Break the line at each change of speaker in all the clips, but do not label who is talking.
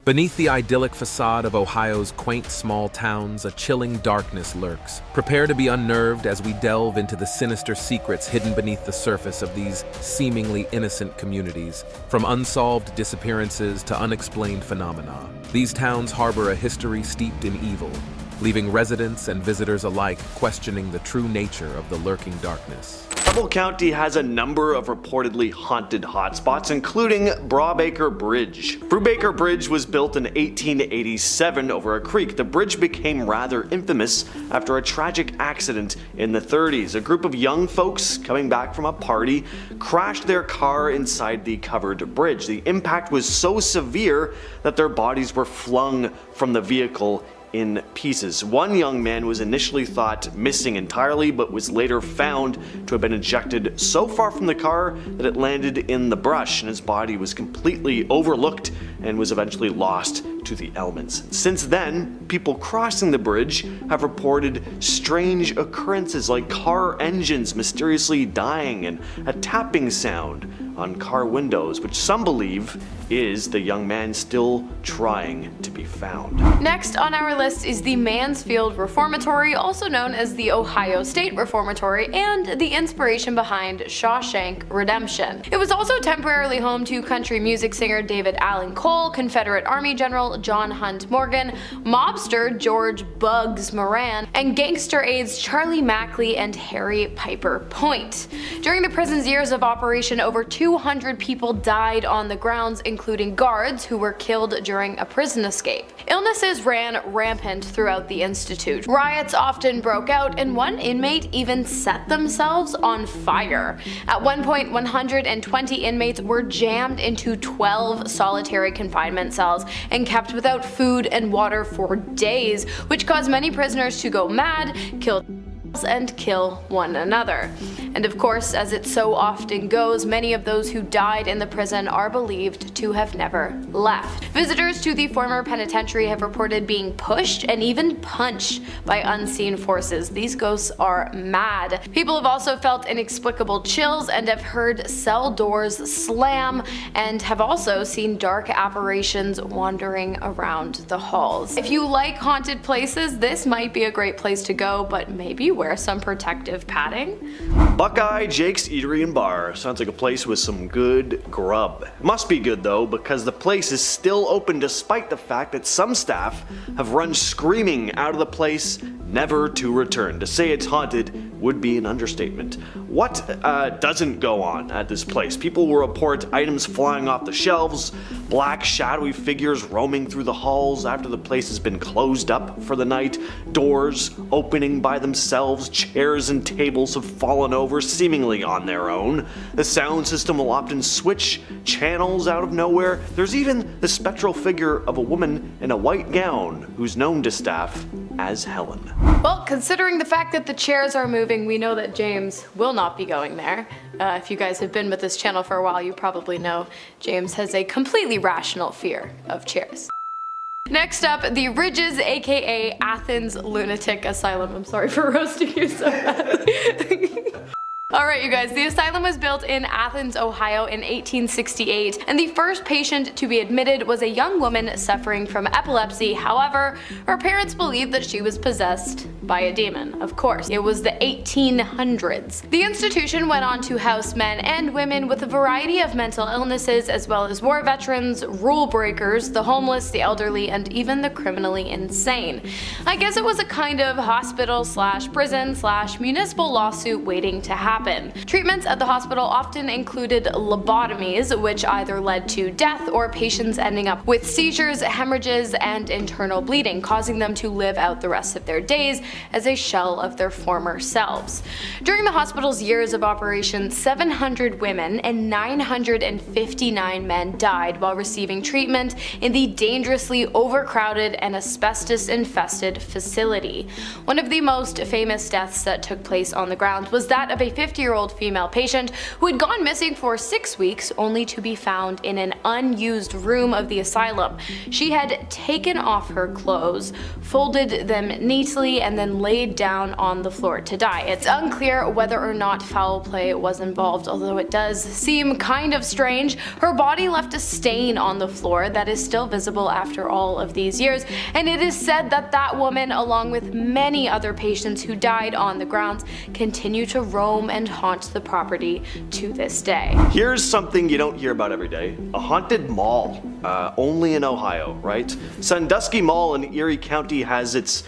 Beneath the idyllic facade of Ohio's quaint small towns, a chilling darkness lurks. Prepare to be unnerved as we delve into the sinister secrets hidden beneath the surface of these seemingly innocent communities. From unsolved disappearances to unexplained phenomena, these towns harbor a history steeped in evil, leaving residents and visitors alike questioning the true nature of the lurking darkness.
Preble County has a number of reportedly haunted hotspots, including Brawbaker Bridge. Brubaker Bridge was built in 1887 over a creek. The bridge became rather infamous after a tragic accident in the 30s. A group of young folks coming back from a party crashed their car inside the covered bridge. The impact was so severe that their bodies were flung from the vehicle in pieces. One young man was initially thought missing entirely, but was later found to have been ejected so far from the car that it landed in the brush, and his body was completely overlooked and was eventually lost to the elements. Since then, people crossing the bridge have reported strange occurrences like car engines mysteriously dying and a tapping sound on car windows, which some believe is the young man still trying to be found.
Next on our list is the Mansfield Reformatory, also known as the Ohio State Reformatory, and the inspiration behind Shawshank Redemption. It was also temporarily home to country music singer David Allen Cole, Confederate Army General John Hunt Morgan, mobster George Bugs Moran, and gangster aides Charlie Mackley and Harry Piper Point. During the prison's years of operation, over 200 people died on the grounds, including guards who were killed during a prison escape. Illnesses ran rampant throughout the institute. Riots often broke out, and one inmate even set themselves on fire. At one point, 120 inmates were jammed into 12 solitary confinement cells and kept without food and water for days, which caused many prisoners to go mad, kill and kill one another. And of course, as it so often goes, many of those who died in the prison are believed to have never left. Visitors to the former penitentiary have reported being pushed and even punched by unseen forces. These ghosts are mad. People have also felt inexplicable chills and have heard cell doors slam, and have also seen dark apparitions wandering around the halls. If you like haunted places, this might be a great place to go, but maybe wear some protective padding.
Buckeye Jake's Eatery and Bar sounds like a place with some good grub. It must be good though, because the place is still open despite the fact that some staff have run screaming out of the place, never to return. To say it's haunted would be an understatement. What doesn't go on at this place? People will report items flying off the shelves, black shadowy figures roaming through the halls after the place has been closed up for the night, doors opening by themselves, chairs and tables have fallen over seemingly on their own. The sound system will often switch channels out of nowhere. There's even the spectral figure of a woman in a white gown who's known to staff as Helen.
Well, considering the fact that the chairs are moving, we know that James will not be going there. If you guys have been with this channel for a while, you probably know James has a completely rational fear of chairs. Next up, the Ridges, aka Athens Lunatic Asylum. I'm sorry for roasting you so badly. Alright you guys, the asylum was built in Athens, Ohio in 1868, and the first patient to be admitted was a young woman suffering from epilepsy. However, her parents believed that she was possessed by a demon. Of course, it was the 1800s. The institution went on to house men and women with a variety of mental illnesses, as well as war veterans, rule breakers, the homeless, the elderly, and even the criminally insane. I guess it was a kind of hospital slash prison slash municipal lawsuit waiting to happen. Treatments at the hospital often included lobotomies, which either led to death or patients ending up with seizures, hemorrhages, and internal bleeding, causing them to live out the rest of their days as a shell of their former selves. During the hospital's years of operation, 700 women and 959 men died while receiving treatment in the dangerously overcrowded and asbestos-infested facility. One of the most famous deaths that took place on the grounds was that of a 50-year-old female patient who had gone missing for 6 weeks only to be found in an unused room of the asylum. She had taken off her clothes, folded them neatly, and then laid down on the floor to die. It's unclear whether or not foul play was involved, although it does seem kind of strange. Her body left a stain on the floor that is still visible after all of these years, and it is said that that woman, along with many other patients who died on the grounds, continue to roam and haunt the property to this day.
Here's something you don't hear about every day: a haunted mall. Only in Ohio, right? Sandusky Mall in Erie County has its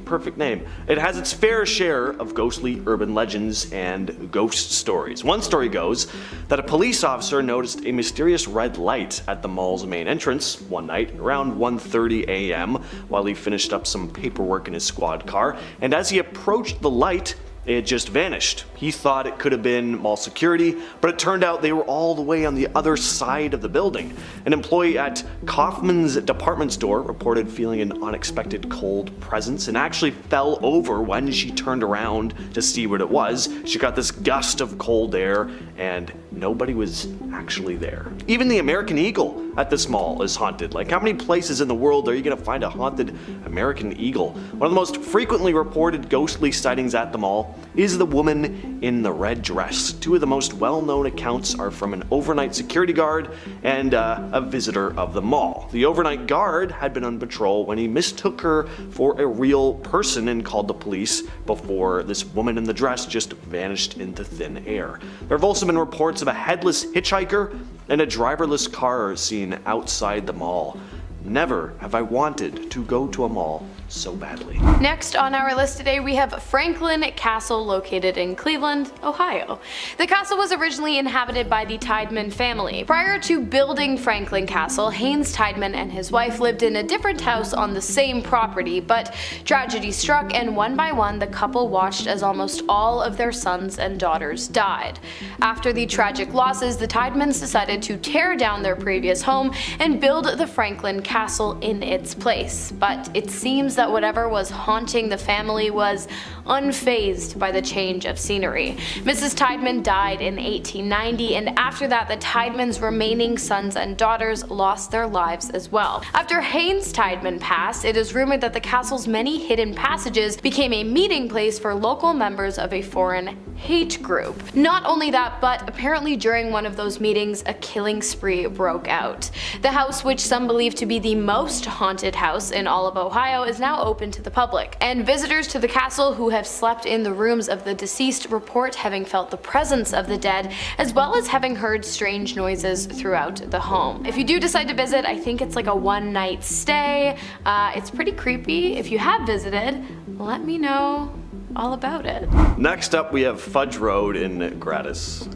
perfect name. It has its fair share of ghostly urban legends and ghost stories. One story goes that a police officer noticed a mysterious red light at the mall's main entrance one night around 1:30 a.m. while he finished up some paperwork in his squad car, and as he approached the light, it just vanished. He thought it could have been mall security, but it turned out they were all the way on the other side of the building. An employee at Kaufman's department store reported feeling an unexpected cold presence and actually fell over when she turned around to see what it was. She got this gust of cold air and nobody was actually there. Even the American Eagle at this mall is haunted. Like, how many places in the world are you gonna find a haunted American Eagle? One of the most frequently reported ghostly sightings at the mall is the woman in the red dress. Two of the most well-known accounts are from an overnight security guard and a visitor of the mall. The overnight guard had been on patrol when he mistook her for a real person and called the police before this woman in the dress just vanished into thin air. There have also been reports of a headless hitchhiker and a driverless car seen outside the mall. Never have I wanted to go to a mall so badly.
Next on our list today, we have Franklin Castle, located in Cleveland, Ohio. The castle was originally inhabited by the Tideman family. Prior to building Franklin Castle, Haynes Tideman and his wife lived in a different house on the same property, but tragedy struck, and one by one the couple watched as almost all of their sons and daughters died. After the tragic losses, the Tidemans decided to tear down their previous home and build the Franklin Castle in its place. But it seems that whatever was haunting the family was unfazed by the change of scenery. Mrs. Tideman died in 1890, and after that the Tidemans' remaining sons and daughters lost their lives as well. After Haynes Tideman passed, it is rumored that the castle's many hidden passages became a meeting place for local members of a foreign hate group. Not only that, but apparently during one of those meetings a killing spree broke out. The house, which some believe to be the most haunted house in all of Ohio, is now open to the public, and visitors to the castle who have slept in the rooms of the deceased report having felt the presence of the dead, as well as having heard strange noises throughout the home. If you do decide to visit, I think it's like a one-night stay. It's pretty creepy. If you have visited, let me know all about it.
Next up, we have Fudge Road in Gratis.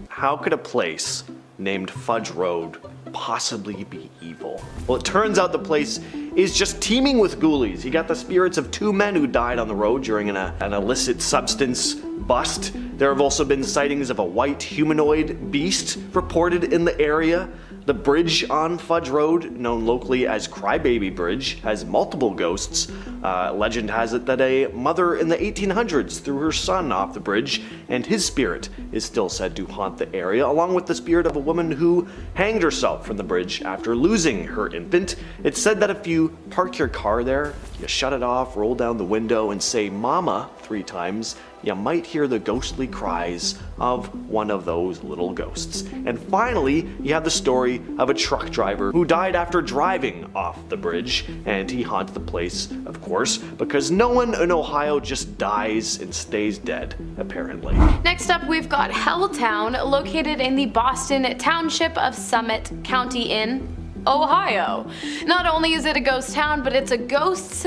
How could a place named Fudge Road possibly be evil? Well, it turns out the place is just teeming with ghoulies. You got the spirits of two men who died on the road during an illicit substance bust. There have also been sightings of a white humanoid beast reported in the area. The bridge on Fudge Road, known locally as Crybaby Bridge, has multiple ghosts. Legend has it that a mother in the 1800s threw her son off the bridge, and his spirit is still said to haunt the area, along with the spirit of a woman who hanged herself from the bridge after losing her infant. It's said that if you park your car there, you shut it off, roll down the window, and say "Mama" 3 times, you might hear the ghostly cries of one of those little ghosts. And finally, you have the story of a truck driver who died after driving off the bridge, and he haunts the place, of course, because no one in Ohio just dies and stays dead, apparently.
Next up, we've got Helltown, located in the Boston Township of Summit County in Ohio. Not only is it a ghost town, but it's a ghost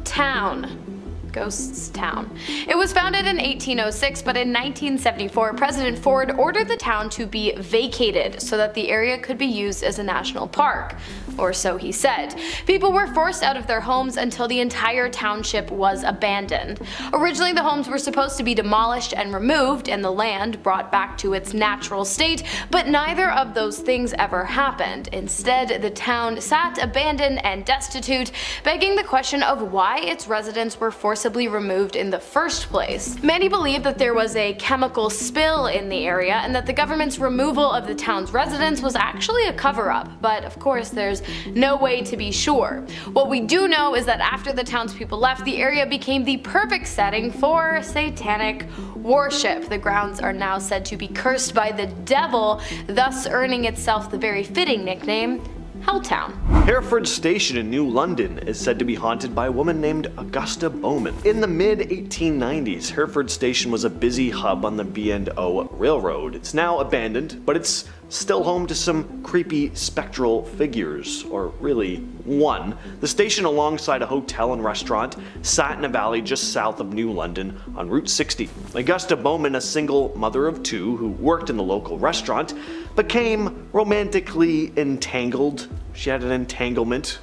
town. Ghosts Town. It was founded in 1806, but in 1974, President Ford ordered the town to be vacated so that the area could be used as a national park, or so he said. People were forced out of their homes until the entire township was abandoned. Originally, the homes were supposed to be demolished and removed, and the land brought back to its natural state, but neither of those things ever happened. Instead, the town sat abandoned and destitute, begging the question of why its residents were forced forcibly removed in the first place. Many believe that there was a chemical spill in the area and that the government's removal of the town's residents was actually a cover-up, but of course there's no way to be sure. What we do know is that after the townspeople left, the area became the perfect setting for satanic worship. The grounds are now said to be cursed by the devil, thus earning itself the very fitting nickname Helltown.
Hereford Station in New London is said to be haunted by a woman named Augusta Bowman. In the mid-1890s, Hereford Station was a busy hub on the B&O Railroad. It's now abandoned, but it's still home to some creepy spectral figures, or really one. The station, alongside a hotel and restaurant, sat in a valley just south of New London on Route 60. Augusta Bowman, a single mother of two who worked in the local restaurant, became romantically entangled. She had an entanglement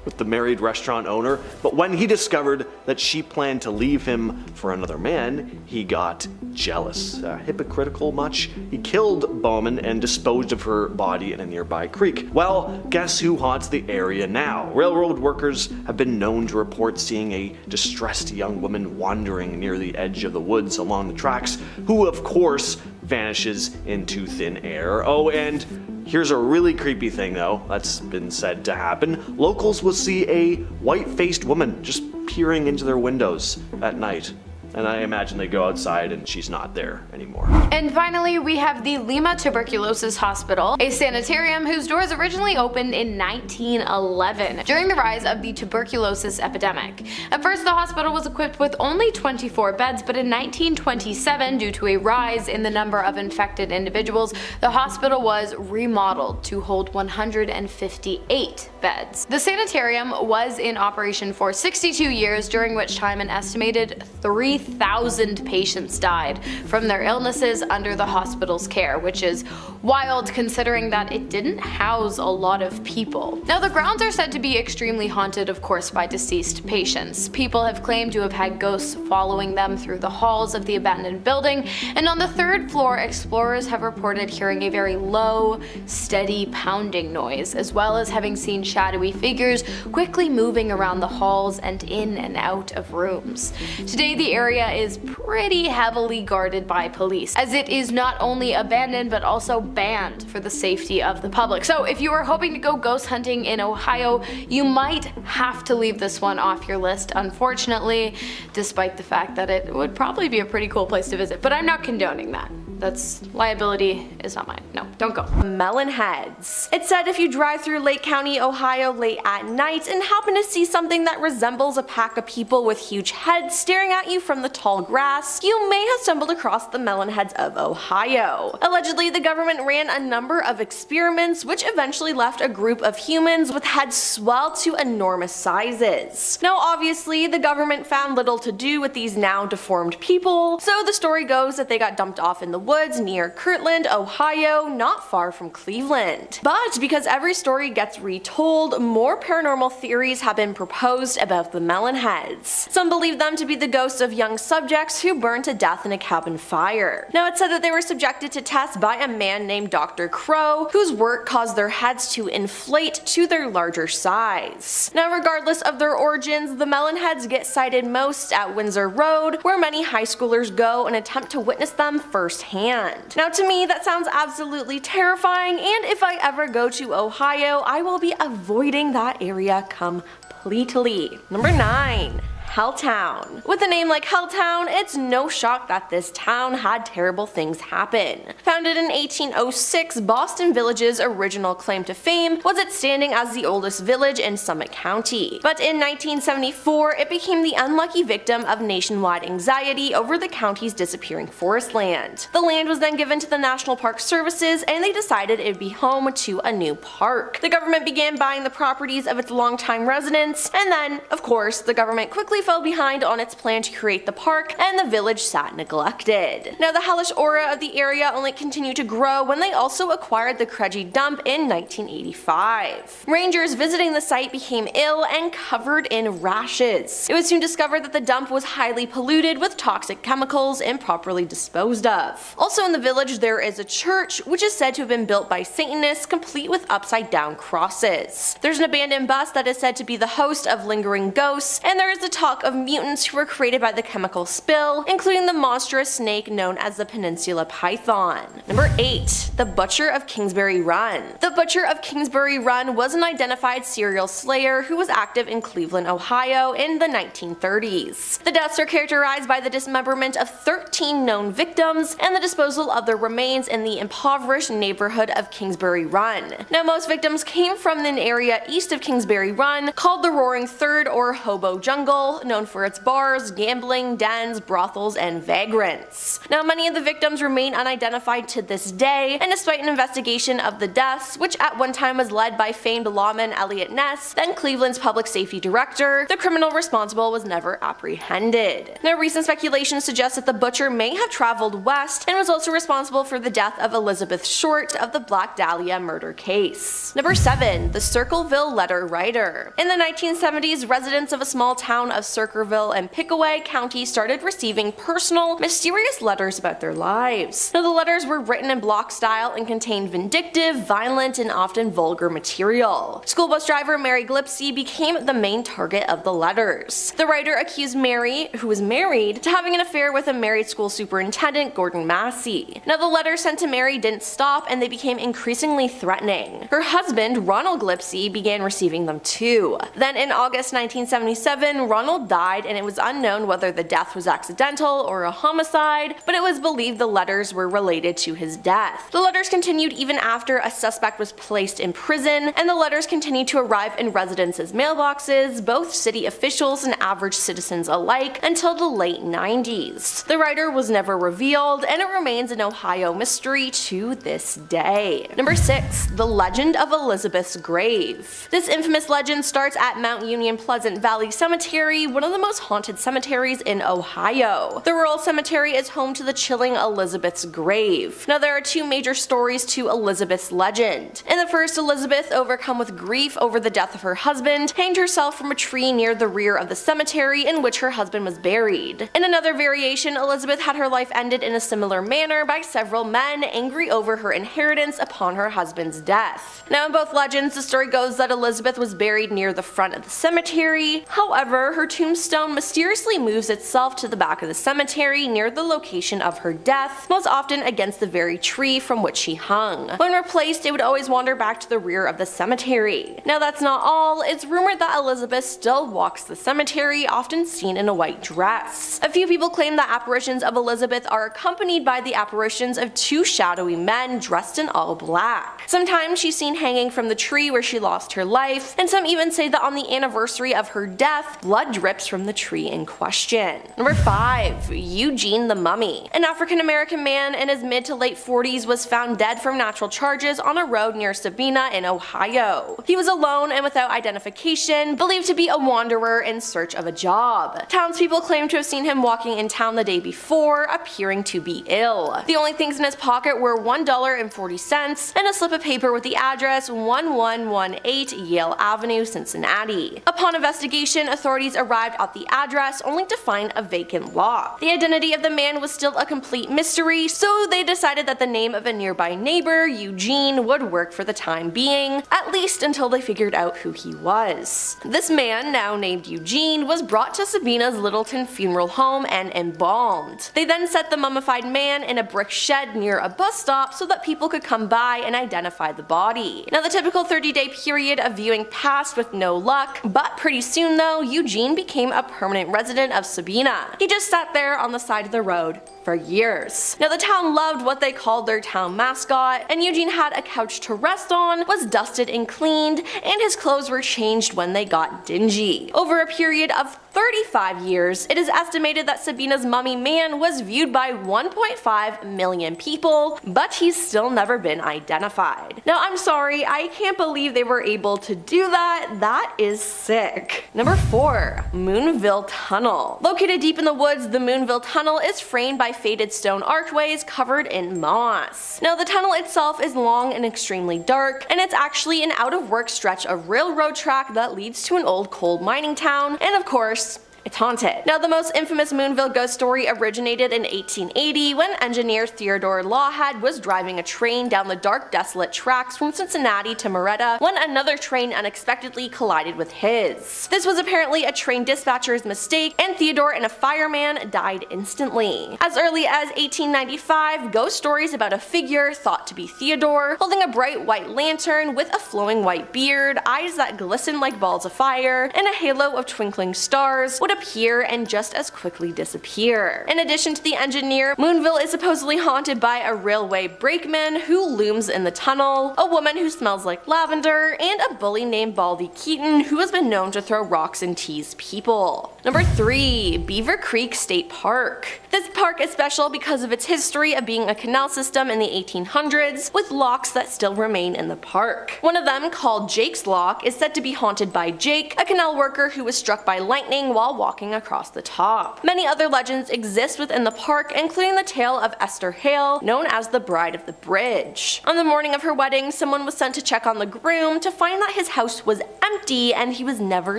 with the married restaurant owner, but when he discovered that she planned to leave him for another man, he got jealous. Hypocritical much? He killed Bowman and disposed of her body in a nearby creek. Well, guess who haunts the area now? Railroad workers have been known to report seeing a distressed young woman wandering near the edge of the woods along the tracks, who of course vanishes into thin air. Oh, and here's a really creepy thing though that's been said to happen. Locals will see a white-faced woman just peering into their windows at night. And I imagine they go outside and she's not there anymore.
And finally, we have the Lima Tuberculosis Hospital, a sanitarium whose doors originally opened in 1911 during the rise of the tuberculosis epidemic. At first, the hospital was equipped with only 24 beds, but in 1927, due to a rise in the number of infected individuals, the hospital was remodeled to hold 158 beds. The sanitarium was in operation for 62 years, during which time an estimated 3,000 patients died from their illnesses under the hospital's care, which is wild considering that it didn't house a lot of people. Now, the grounds are said to be extremely haunted, of course, by deceased patients. People have claimed to have had ghosts following them through the halls of the abandoned building, and on the third floor, explorers have reported hearing a very low, steady pounding noise, as well as having seen shadowy figures quickly moving around the halls and in and out of rooms. Today, the area is pretty heavily guarded by police, as it is not only abandoned but also banned for the safety of the public. So if you are hoping to go ghost hunting in Ohio, you might have to leave this one off your list, unfortunately, despite the fact that it would probably be a pretty cool place to visit. But I'm not condoning that. That's liability is not mine. No, don't go.
Melon heads. It's said if you drive through Lake County, Ohio late at night and happen to see something that resembles a pack of people with huge heads staring at you from the tall grass, you may have stumbled across the melon heads of Ohio. Allegedly, the government ran a number of experiments which eventually left a group of humans with heads swelled to enormous sizes. Now obviously, the government found little to do with these now deformed people, so the story goes that they got dumped off in the woods near Kirtland, Ohio, not far from Cleveland. But because every story gets retold, more paranormal theories have been proposed about the melon heads. Some believe them to be the ghosts of young subjects who burned to death in a cabin fire. Now, it's said that they were subjected to tests by a man named Dr. Crow, whose work caused their heads to inflate to their larger size. Now, regardless of their origins, the melon heads get sighted most at Windsor Road, where many high schoolers go and attempt to witness them firsthand. Now, to me, that sounds absolutely terrifying, and if I ever go to Ohio, I will be avoiding that area completely. Number 9. Helltown. With a name like Helltown, it's no shock that this town had terrible things happen. Founded in 1806, Boston Village's original claim to fame was its standing as the oldest village in Summit County. But in 1974, it became the unlucky victim of nationwide anxiety over the county's disappearing forest land. The land was then given to the National Park Services, and they decided it would be home to a new park. The government began buying the properties of its longtime residents, and then, of course, the government quickly fell behind on its plan to create the park, and the village sat neglected. Now, the hellish aura of the area only continued to grow when they also acquired the Kredgy dump in 1985. Rangers visiting the site became ill and covered in rashes. It was soon discovered that the dump was highly polluted with toxic chemicals improperly disposed of. Also in the village, there is a church, which is said to have been built by Satanists, complete with upside-down crosses. There's an abandoned bus that is said to be the host of lingering ghosts, and there is a talk of mutants who were created by the chemical spill, including the monstrous snake known as the peninsula python. Number 8. The Butcher of Kingsbury Run. The Butcher of Kingsbury Run was an identified serial slayer who was active in Cleveland, Ohio in the 1930s. The deaths are characterized by the dismemberment of 13 known victims and the disposal of their remains in the impoverished neighborhood of Kingsbury Run. Now, most victims came from an area east of Kingsbury Run called the Roaring Third or Hobo Jungle, known for its bars, gambling, dens, brothels, and vagrants. Now, many of the victims remain unidentified to this day, and despite an investigation of the deaths, which at one time was led by famed lawman Elliot Ness, then Cleveland's public safety director, the criminal responsible was never apprehended. Now, recent speculation suggests that the butcher may have traveled west and was also responsible for the death of Elizabeth Short of the Black Dahlia murder case. Number 7. The Circleville Letter Writer. In the 1970s, residents of a small town of Circleville and Pickaway County started receiving personal, mysterious letters about their lives. Now, the letters were written in block style and contained vindictive, violent, and often vulgar material. School bus driver Mary Glipsy became the main target of the letters. The writer accused Mary, who was married, to having an affair with a married school superintendent, Gordon Massey. Now, the letters sent to Mary didn't stop, and they became increasingly threatening. Her husband, Ronald Glipsy, began receiving them too. Then in August 1977, Ronald died, and it was unknown whether the death was accidental or a homicide, but it was believed the letters were related to his death. The letters continued even after a suspect was placed in prison, and the letters continued to arrive in residents' mailboxes, both city officials and average citizens alike, until the late 90s. The writer was never revealed, and it remains an Ohio mystery to this day. Number 6. The Legend of Elizabeth's Grave. This infamous legend starts at Mount Union Pleasant Valley Cemetery, one of the most haunted cemeteries in Ohio. The rural cemetery is home to the chilling Elizabeth's grave. Now, there are two major stories to Elizabeth's legend. In the first, Elizabeth, overcome with grief over the death of her husband, hanged herself from a tree near the rear of the cemetery in which her husband was buried. In another variation, Elizabeth had her life ended in a similar manner by several men angry over her inheritance upon her husband's death. Now, in both legends, the story goes that Elizabeth was buried near the front of the cemetery. However, her tombstone mysteriously moves itself to the back of the cemetery near the location of her death, most often against the very tree from which she hung. When replaced, it would always wander back to the rear of the cemetery. Now, that's not all. It's rumored that Elizabeth still walks the cemetery, often seen in a white dress. A few people claim that apparitions of Elizabeth are accompanied by the apparitions of two shadowy men dressed in all black. Sometimes she's seen hanging from the tree where she lost her life, and some even say that on the anniversary of her death, blood drips from the tree in question. Number 5. Eugene the Mummy. An African-American man in his mid to late 40s was found dead from natural charges on a road near Sabina in Ohio. He was alone and without identification, believed to be a wanderer in search of a job. Townspeople claim to have seen him walking in town the day before, appearing to be ill. The only things in his pocket were $1.40 and a slip of paper with the address 1118 Yale Avenue, Cincinnati. Upon investigation, authorities arrived at the address only to find a vacant lot. The identity of the man was still a complete mystery, so they decided that the name of a nearby neighbor, Eugene, would work for the time being, at least until they figured out who he was. This man, now named Eugene, was brought to Sabina's Littleton funeral home and embalmed. They then set the mummified man in a brick shed near a bus stop so that people could come by and identify the body. Now, the typical 30-day period of viewing passed with no luck, but pretty soon though, Eugene became a permanent resident of Sabina. He just sat there on the side of the road for years. Now, the town loved what they called their town mascot, and Eugene had a couch to rest on, was dusted and cleaned, and his clothes were changed when they got dingy. Over a period of 35 years, it is estimated that Sabina's mummy man was viewed by 1.5 million people, but he's still never been identified. Now, I'm sorry, I can't believe they were able to do that. That is sick. Number 4. Moonville Tunnel. Located deep in the woods, the Moonville Tunnel is framed by faded stone archways covered in moss. Now, the tunnel itself is long and extremely dark, and it's actually an out-of-work stretch of railroad track that leads to an old coal mining town, and of course, It's haunted. Now, the most infamous Moonville ghost story originated in 1880 when engineer Theodore Lawhead was driving a train down the dark, desolate tracks from Cincinnati to Moretta when another train unexpectedly collided with his. This was apparently a train dispatcher's mistake, and Theodore and a fireman died instantly. As early as 1895, ghost stories about a figure thought to be Theodore, holding a bright white lantern with a flowing white beard, eyes that glistened like balls of fire, and a halo of twinkling stars, would appear and just as quickly disappear. In addition to the engineer, Moonville is supposedly haunted by a railway brakeman who looms in the tunnel, a woman who smells like lavender, and a bully named Baldy Keaton who has been known to throw rocks and tease people. Number 3. Beaver Creek State Park. This park is special because of its history of being a canal system in the 1800s, with locks that still remain in the park. One of them, called Jake's Lock, is said to be haunted by Jake, a canal worker who was struck by lightning while walking across the top. Many other legends exist within the park, including the tale of Esther Hale, known as the Bride of the Bridge. On the morning of her wedding, someone was sent to check on the groom to find that his house was empty and he was never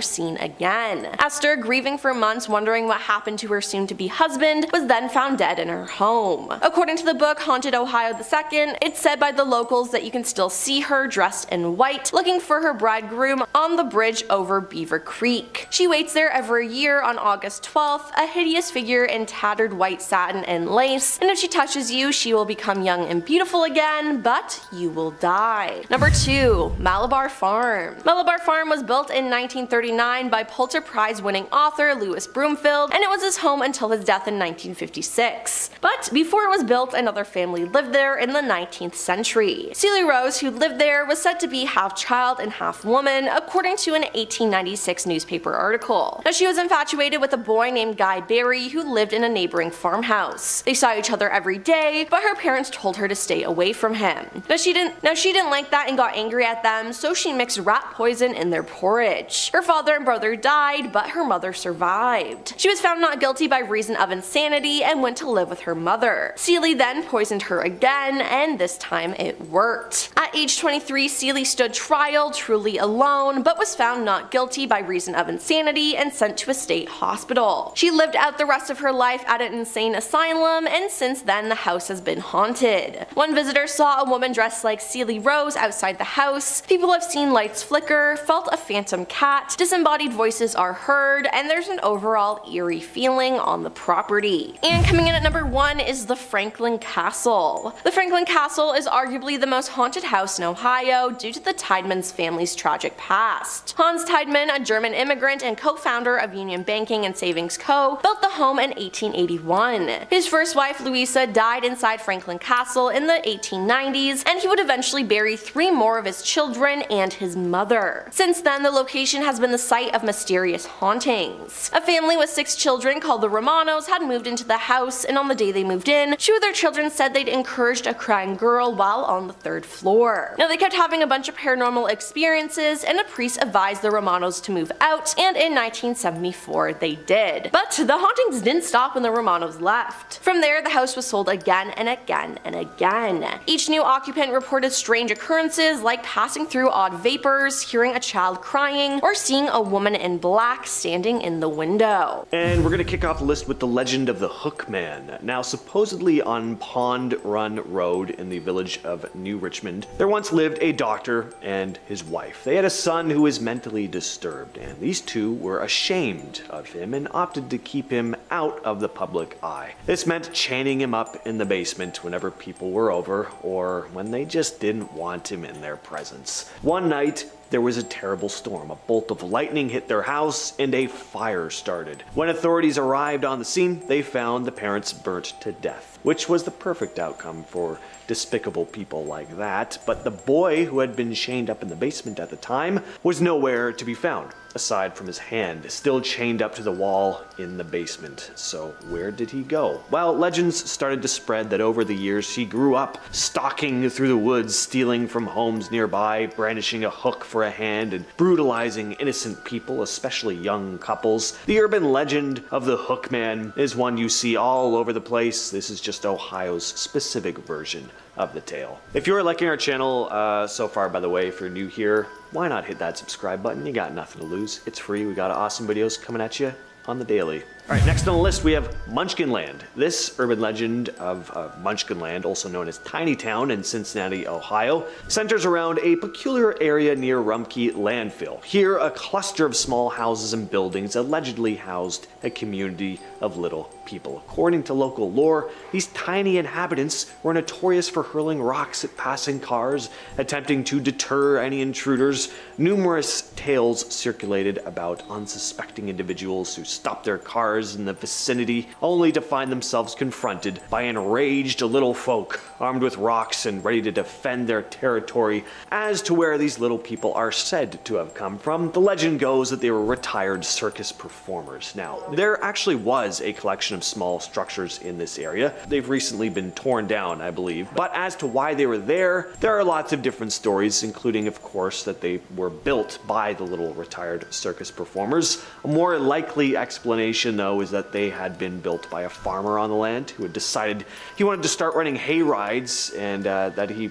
seen again. Esther, grieving for months wondering what happened to her soon-to-be husband, was then found dead in her home. According to the book Haunted Ohio II, it's said by the locals that you can still see her dressed in white, looking for her bridegroom on the bridge over Beaver Creek. She waits there every year on August 12th, a hideous figure in tattered white satin and lace, and if she touches you, she will become young and beautiful again, but you will die. Number 2. Malabar Farm. Malabar Farm was built in 1939 by Pulitzer Prize winning author Louis Broomfield, and it was his home until his death in 1956. But before it was built, another family lived there in the 19th century. Celie Rose, who lived there, was said to be half child and half woman, according to an 1896 newspaper article. Now, she was infatuated with a boy named Guy Barry who lived in a neighboring farmhouse. They saw each other every day, but her parents told her to stay away from him. Now she didn't like that and got angry at them, so she mixed rat poison in their porridge. Her father and brother died, but her mother survived. She was found not guilty by reason of insanity and went to live with her mother. Celie then poisoned her again, and this time it worked. At age 23, Celie stood trial, truly alone, but was found not guilty by reason of insanity and sent to a state hospital. She lived out the rest of her life at an insane asylum, and since then the house has been haunted. One visitor saw a woman dressed like Celie Rose outside the house. People have seen lights flicker, felt a phantom cat, disembodied voices are heard, and there's an overall eerie feeling on the property. And coming in at number 1 is the Franklin Castle. The Franklin Castle is arguably the most haunted house in Ohio due to the Tideman's family's tragic past. Hans Tideman, a German immigrant and co-founder of Union Banking and Savings Co., built the home in 1881. His first wife, Louisa, died inside Franklin Castle in the 1890s, and he would eventually bury 3 more of his children and his mother. Since then, the location has been the site of mysterious hauntings. A family with 6 children called the Romanos had moved into the house, and on the day they moved in, 2 of their children said they'd encouraged a crying girl while on the 3rd floor. Now, they kept having a bunch of paranormal experiences, and a priest advised the Romanos to move out, and in 1974 they did. But the hauntings didn't stop when the Romanos left. From there, the house was sold again and again and again. Each new occupant reported strange occurrences like passing through odd vapors, hearing a child crying, or seeing a woman in black standing in the window.
And we're gonna kick off the list with the legend of the Hook Man. Now, supposedly on Pond Run Road in the village of New Richmond, there once lived a doctor and his wife. They had a son who was mentally disturbed, and these two were ashamed of him and opted to keep him out of the public eye. This meant chaining him up in the basement whenever people were over, or when they just didn't want him in their presence. One night, there was a terrible storm. A bolt of lightning hit their house and a fire started. When authorities arrived on the scene, they found the parents burnt to death, which was the perfect outcome for despicable people like that. But the boy, who had been chained up in the basement at the time, was nowhere to be found, aside from his hand, still chained up to the wall in the basement. So where did he go? Well, legends started to spread that over the years he grew up stalking through the woods, stealing from homes nearby, brandishing a hook for a hand, and brutalizing innocent people, especially young couples. The urban legend of the Hook Man is one you see all over the place. This is just Ohio's specific version of the tale. If you're liking our channel so far, by the way, if you're new here, why not hit that subscribe button? You got nothing to lose. It's free. We got awesome videos coming at you on the daily. All right, next on the list we have Munchkinland. This urban legend of Munchkinland, also known as Tiny Town in Cincinnati, Ohio, centers around a peculiar area near Rumpke landfill. Here, a cluster of small houses and buildings allegedly housed a community of little people. According to local lore, these tiny inhabitants were notorious for hurling rocks at passing cars, attempting to deter any intruders. Numerous tales circulated about unsuspecting individuals who stopped their cars in the vicinity, only to find themselves confronted by enraged little folk armed with rocks and ready to defend their territory. As to where these little people are said to have come from, the legend goes that they were retired circus performers. Now, there actually was a collection of small structures in this area. They've recently been torn down, I believe. But as to why they were there are lots of different stories, including, of course, that they were built by the little retired circus performers. A more likely explanation, though, is that they had been built by a farmer on the land who had decided he wanted to start running hay rides, and that he,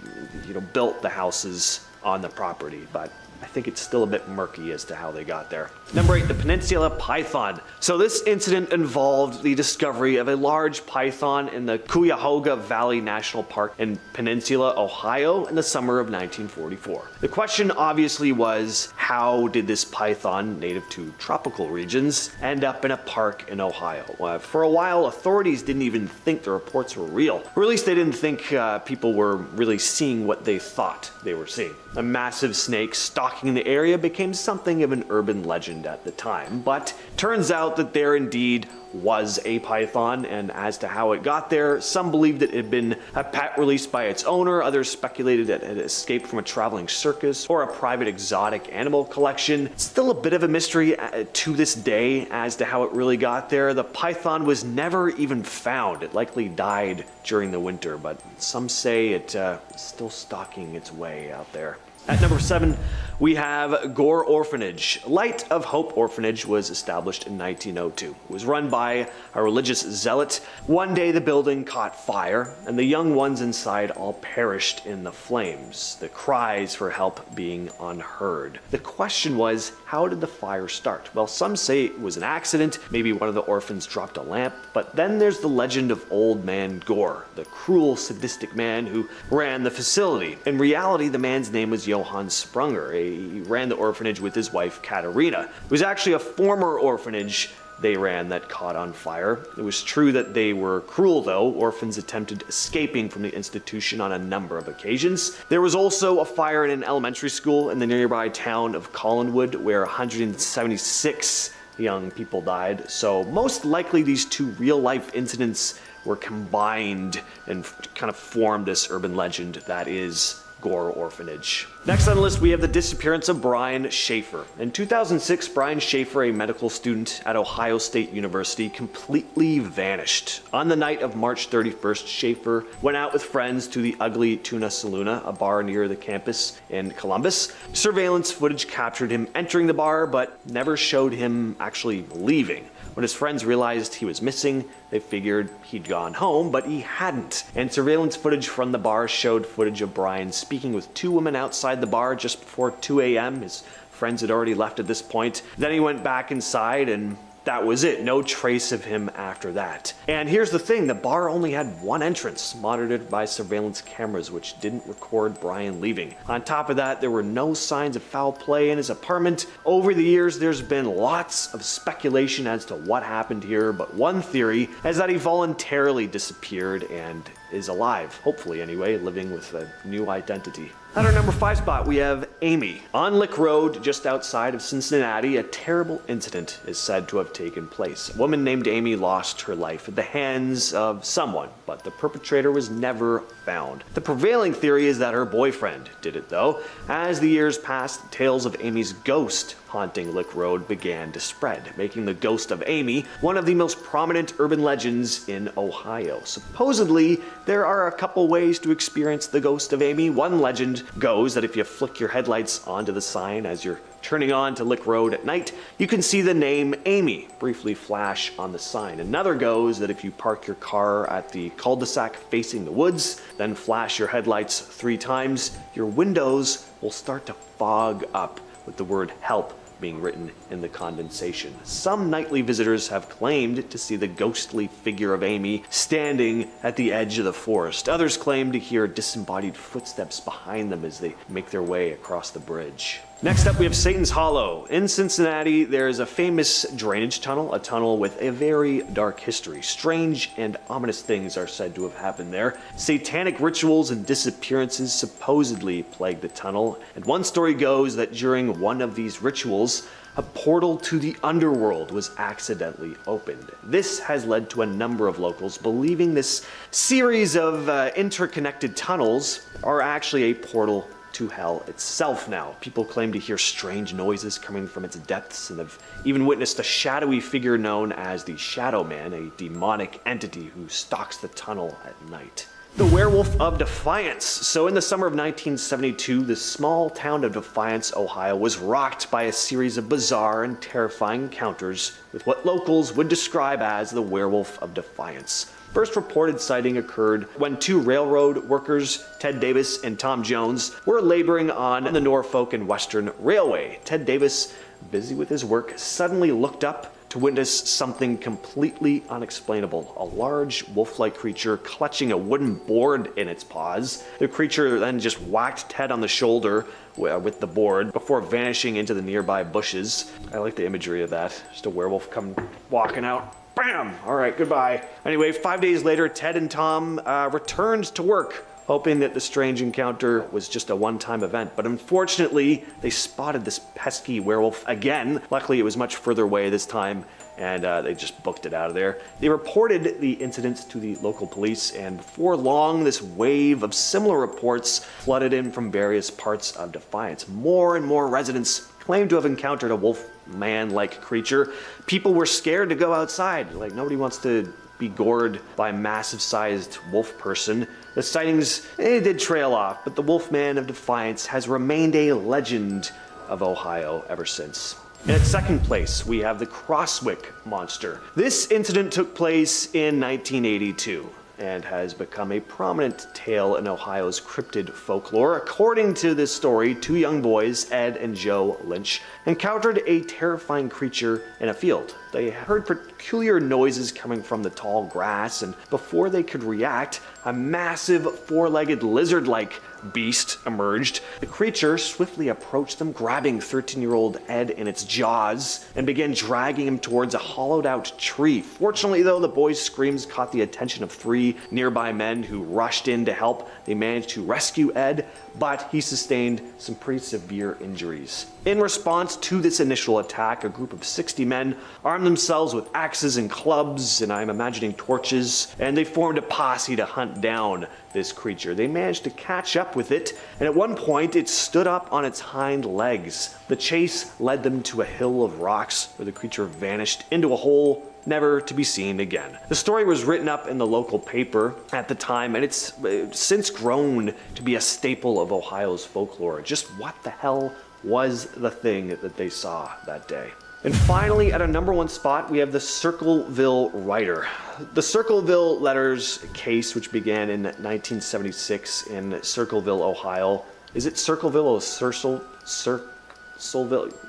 built the houses on the property. But I think it's still a bit murky as to how they got there. Number 8, the Peninsula Python. So this incident involved the discovery of a large python in the Cuyahoga Valley National Park in Peninsula, Ohio in the summer of 1944. The question obviously was, how did this python, native to tropical regions, end up in a park in Ohio? For a while, authorities didn't even think the reports were real, or at least they didn't think people were really seeing what they thought they were seeing. A massive snake stalking in the area became something of an urban legend at the time, but turns out that there indeed was a python, and as to how it got there, some believed that it had been a pet released by its owner, others speculated that it had escaped from a traveling circus or a private exotic animal collection. It's still a bit of a mystery to this day as to how it really got there. The python was never even found. It likely died during the winter, but some say it's still stalking its way out there. At number 7, we have Gore Orphanage. Light of Hope Orphanage was established in 1902. It was run by a religious zealot. One day the building caught fire, and the young ones inside all perished in the flames, the cries for help being unheard. The question was, how did the fire start? Well, some say it was an accident, maybe one of the orphans dropped a lamp, but then there's the legend of Old Man Gore, the cruel, sadistic man who ran the facility. In reality, the man's name was Johann Sprunger. He ran the orphanage with his wife, Katerina. It was actually a former orphanage they ran that caught on fire. It was true that they were cruel, though. Orphans attempted escaping from the institution on a number of occasions. There was also a fire in an elementary school in the nearby town of Collinwood, where 176 young people died. So most likely these two real-life incidents were combined and kind of formed this urban legend that is Gore Orphanage. Next on the list, we have the disappearance of Brian Schaefer. In 2006, Brian Schaefer, a medical student at Ohio State University, completely vanished. On the night of March 31st, Schaefer went out with friends to the Ugly Tuna Saloona, a bar near the campus in Columbus. Surveillance footage captured him entering the bar, but never showed him actually leaving. When his friends realized he was missing, they figured he'd gone home, but he hadn't. And surveillance footage from the bar showed footage of Brian speaking with two women outside the bar just before 2 a.m. His friends had already left at this point. Then he went back inside, and that was it. No trace of him after that. And here's the thing, the bar only had one entrance, monitored by surveillance cameras, which didn't record Brian leaving. On top of that, there were no signs of foul play in his apartment. Over the years, there's been lots of speculation as to what happened here, but one theory is that he voluntarily disappeared and is alive, hopefully anyway, living with a new identity. At our number 5 spot, we have Amy. On Lick Road, just outside of Cincinnati, a terrible incident is said to have taken place. A woman named Amy lost her life at the hands of someone, but the perpetrator was never found. The prevailing theory is that her boyfriend did it, though. As the years passed, tales of Amy's ghost haunting Lick Road began to spread, making the ghost of Amy one of the most prominent urban legends in Ohio. Supposedly, there are a couple ways to experience the ghost of Amy. One legend goes that if you flick your headlights onto the sign as you're turning on to Lick Road at night, you can see the name Amy briefly flash on the sign. Another goes that if you park your car at the cul-de-sac facing the woods, then flash your headlights 3 times, your windows will start to fog up with the word help being written in the condensation. Some nightly visitors have claimed to see the ghostly figure of Amy standing at the edge of the forest. Others claim to hear disembodied footsteps behind them as they make their way across the bridge. Next up, we have Satan's Hollow. In Cincinnati, there is a famous drainage tunnel, a tunnel with a very dark history. Strange and ominous things are said to have happened there. Satanic rituals and disappearances supposedly plague the tunnel, and one story goes that during one of these rituals, a portal to the underworld was accidentally opened. This has led to a number of locals believing this series of interconnected tunnels are actually a portal to hell itself now. People claim to hear strange noises coming from its depths and have even witnessed a shadowy figure known as the Shadow Man, a demonic entity who stalks the tunnel at night. The Werewolf of Defiance. So in the summer of 1972, the small town of Defiance, Ohio was rocked by a series of bizarre and terrifying encounters with what locals would describe as the Werewolf of Defiance. First reported sighting occurred when two railroad workers, Ted Davis and Tom Jones, were laboring on the Norfolk and Western Railway. Ted Davis, busy with his work, suddenly looked up to witness something completely unexplainable. A large wolf-like creature clutching a wooden board in its paws. The creature then just whacked Ted on the shoulder with the board before vanishing into the nearby bushes. I like the imagery of that. Just a werewolf come walking out. Bam! All right, goodbye. Anyway, 5 days later, Ted and Tom returned to work, hoping that the strange encounter was just a one-time event. But unfortunately, they spotted this pesky werewolf again. Luckily, it was much further away this time, and they just booked it out of there. They reported the incident to the local police, and before long, this wave of similar reports flooded in from various parts of Defiance. More and more residents claimed to have encountered a wolf man-like creature. People were scared to go outside. Like, nobody wants to be gored by a massive-sized wolf person. The sightings, did trail off, but the Wolfman of Defiance has remained a legend of Ohio ever since. In its second place, we have the Crosswick Monster. This incident took place in 1982 and has become a prominent tale in Ohio's cryptid folklore. According to this story, two young boys, Ed and Joe Lynch, encountered a terrifying creature in a field. They heard peculiar noises coming from the tall grass, and before they could react, a massive four-legged lizard-like beast emerged. The creature swiftly approached them, grabbing 13-year-old Ed in its jaws and began dragging him towards a hollowed-out tree. Fortunately, though, the boys' screams caught the attention of three nearby men who rushed in to help. They managed to rescue Ed, but he sustained some pretty severe injuries. In response to this initial attack, a group of 60 men armed themselves with axes and clubs, and I'm imagining torches, and they formed a posse to hunt down this creature. They managed to catch up with it, and at one point it stood up on its hind legs. The chase led them to a hill of rocks where the creature vanished into a hole, never to be seen again. The story was written up in the local paper at the time, and it's since grown to be a staple of Ohio's folklore. Just what the hell was the thing that they saw that day? And finally, at a number one spot, we have the Circleville Rider. The Circleville letters case, which began in 1976 in Circleville, Ohio. Is it Circleville or Circleville?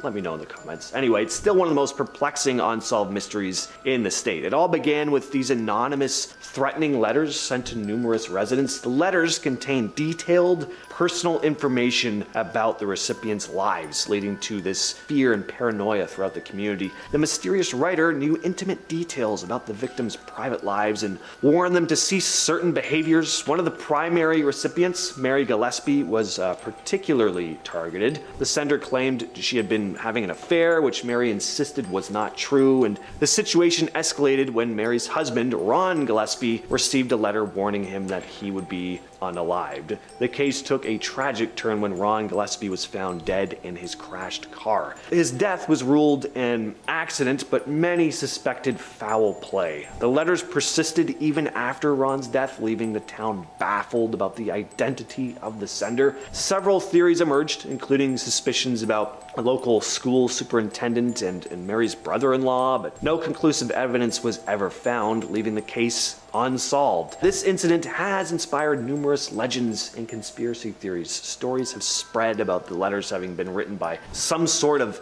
Let me know in the comments. Anyway, it's still one of the most perplexing unsolved mysteries in the state. It all began with these anonymous, threatening letters sent to numerous residents. The letters contain detailed, personal information about the recipients' lives, leading to this fear and paranoia throughout the community. The mysterious writer knew intimate details about the victims' private lives and warned them to cease certain behaviors. One of the primary recipients, Mary Gillespie, was particularly targeted. The sender claimed she had been having an affair, which Mary insisted was not true, and the situation escalated when Mary's husband, Ron Gillespie, received a letter warning him that he would be unalived. The case took a tragic turn when Ron Gillespie was found dead in his crashed car. His death was ruled an accident, but many suspected foul play. The letters persisted even after Ron's death, leaving the town baffled about the identity of the sender. Several theories emerged, including suspicions about a local school superintendent and Mary's brother-in-law, but no conclusive evidence was ever found, leaving the case unsolved. This incident has inspired numerous numerous legends and conspiracy theories. Stories have spread about the letters having been written by some sort of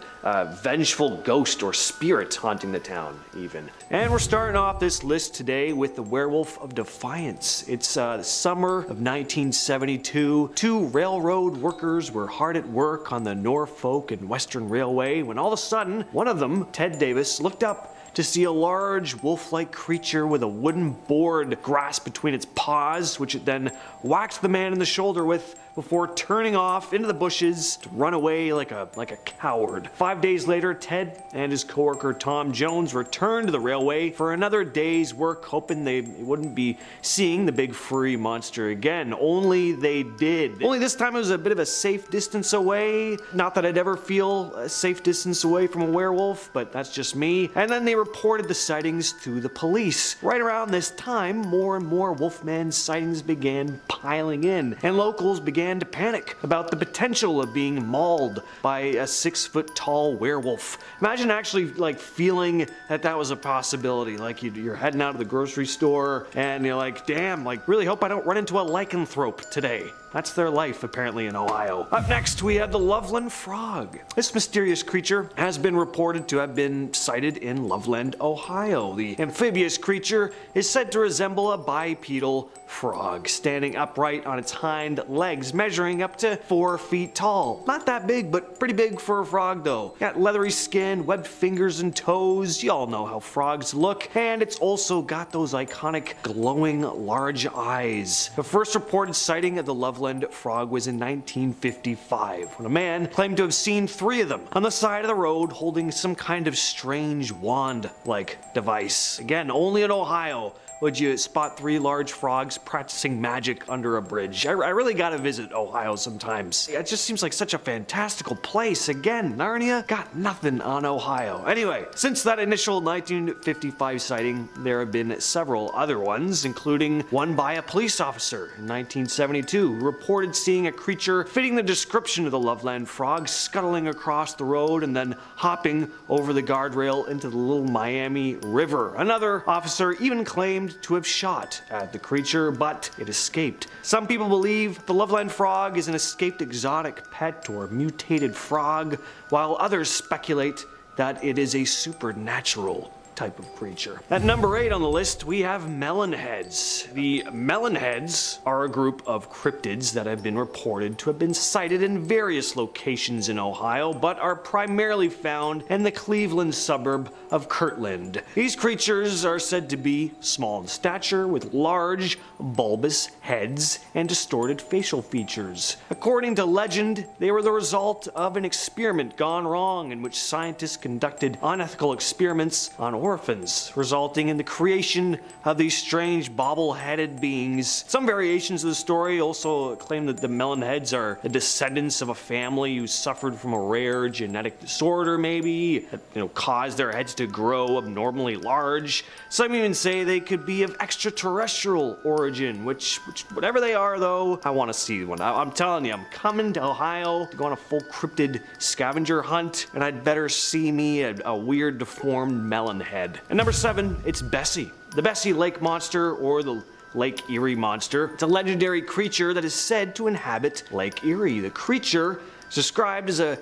vengeful ghost or spirit haunting the town, even. And we're starting off this list today with the Werewolf of Defiance. It's the summer of 1972. Two railroad workers were hard at work on the Norfolk and Western Railway when all of a sudden, one of them, Ted Davis, looked up to see a large wolf-like creature with a wooden board grasped between its paws, which it then whacked the man in the shoulder with before turning off into the bushes to run away like a coward. 5 days later, Ted and his coworker Tom Jones returned to the railway for another day's work, hoping they wouldn't be seeing the big furry monster again. Only they did. Only this time it was a bit of a safe distance away. Not that I'd ever feel a safe distance away from a werewolf, but that's just me. And then they reported the sightings to the police. Right around this time, more and more Wolfman sightings began piling in, and locals began to panic about the potential of being mauled by a 6-foot-tall werewolf. Imagine actually feeling that was a possibility. Like you're heading out of the grocery store and you're like, damn, really hope I don't run into a lycanthrope today. That's their life, apparently, in Ohio. Up next, we have the Loveland Frog. This mysterious creature has been reported to have been sighted in Loveland, Ohio. The amphibious creature is said to resemble a bipedal frog, standing upright on its hind legs, measuring up to 4 feet tall. Not that big, but pretty big for a frog, though. Got leathery skin, webbed fingers and toes. You all know how frogs look. And it's also got those iconic glowing large eyes. The first reported sighting of the Loveland Frog was in 1955, when a man claimed to have seen 3 of them on the side of the road holding some kind of strange wand-like device. Again, only in Ohio would you spot 3 large frogs practicing magic under a bridge. I really gotta visit Ohio sometimes. It just seems like such a fantastical place. Again, Narnia got nothing on Ohio. Anyway, since that initial 1955 sighting, there have been several other ones, including one by a police officer in 1972 who reported seeing a creature fitting the description of the Loveland Frog scuttling across the road and then hopping over the guardrail into the Little Miami River. Another officer even claimed to have shot at the creature, but it escaped. Some people believe the Loveland Frog is an escaped exotic pet or mutated frog, while others speculate that it is a supernatural type of creature. At number 8 on the list, we have melonheads. The melonheads are a group of cryptids that have been reported to have been sighted in various locations in Ohio, but are primarily found in the Cleveland suburb of Kirtland. These creatures are said to be small in stature, with large, bulbous heads and distorted facial features. According to legend, they were the result of an experiment gone wrong in which scientists conducted unethical experiments on orphans, resulting in the creation of these strange bobble-headed beings. Some variations of the story also claim that the melonheads are the descendants of a family who suffered from a rare genetic disorder, maybe, that caused their heads to grow abnormally large. Some even say they could be of extraterrestrial origin, which whatever they are, though, I want to see one. I'm telling you, I'm coming to Ohio to go on a full cryptid scavenger hunt, and I'd better see me a weird deformed melonhead. And number 7, it's Bessie. The Bessie Lake Monster, or the Lake Erie Monster. It's a legendary creature that is said to inhabit Lake Erie. The creature is described as a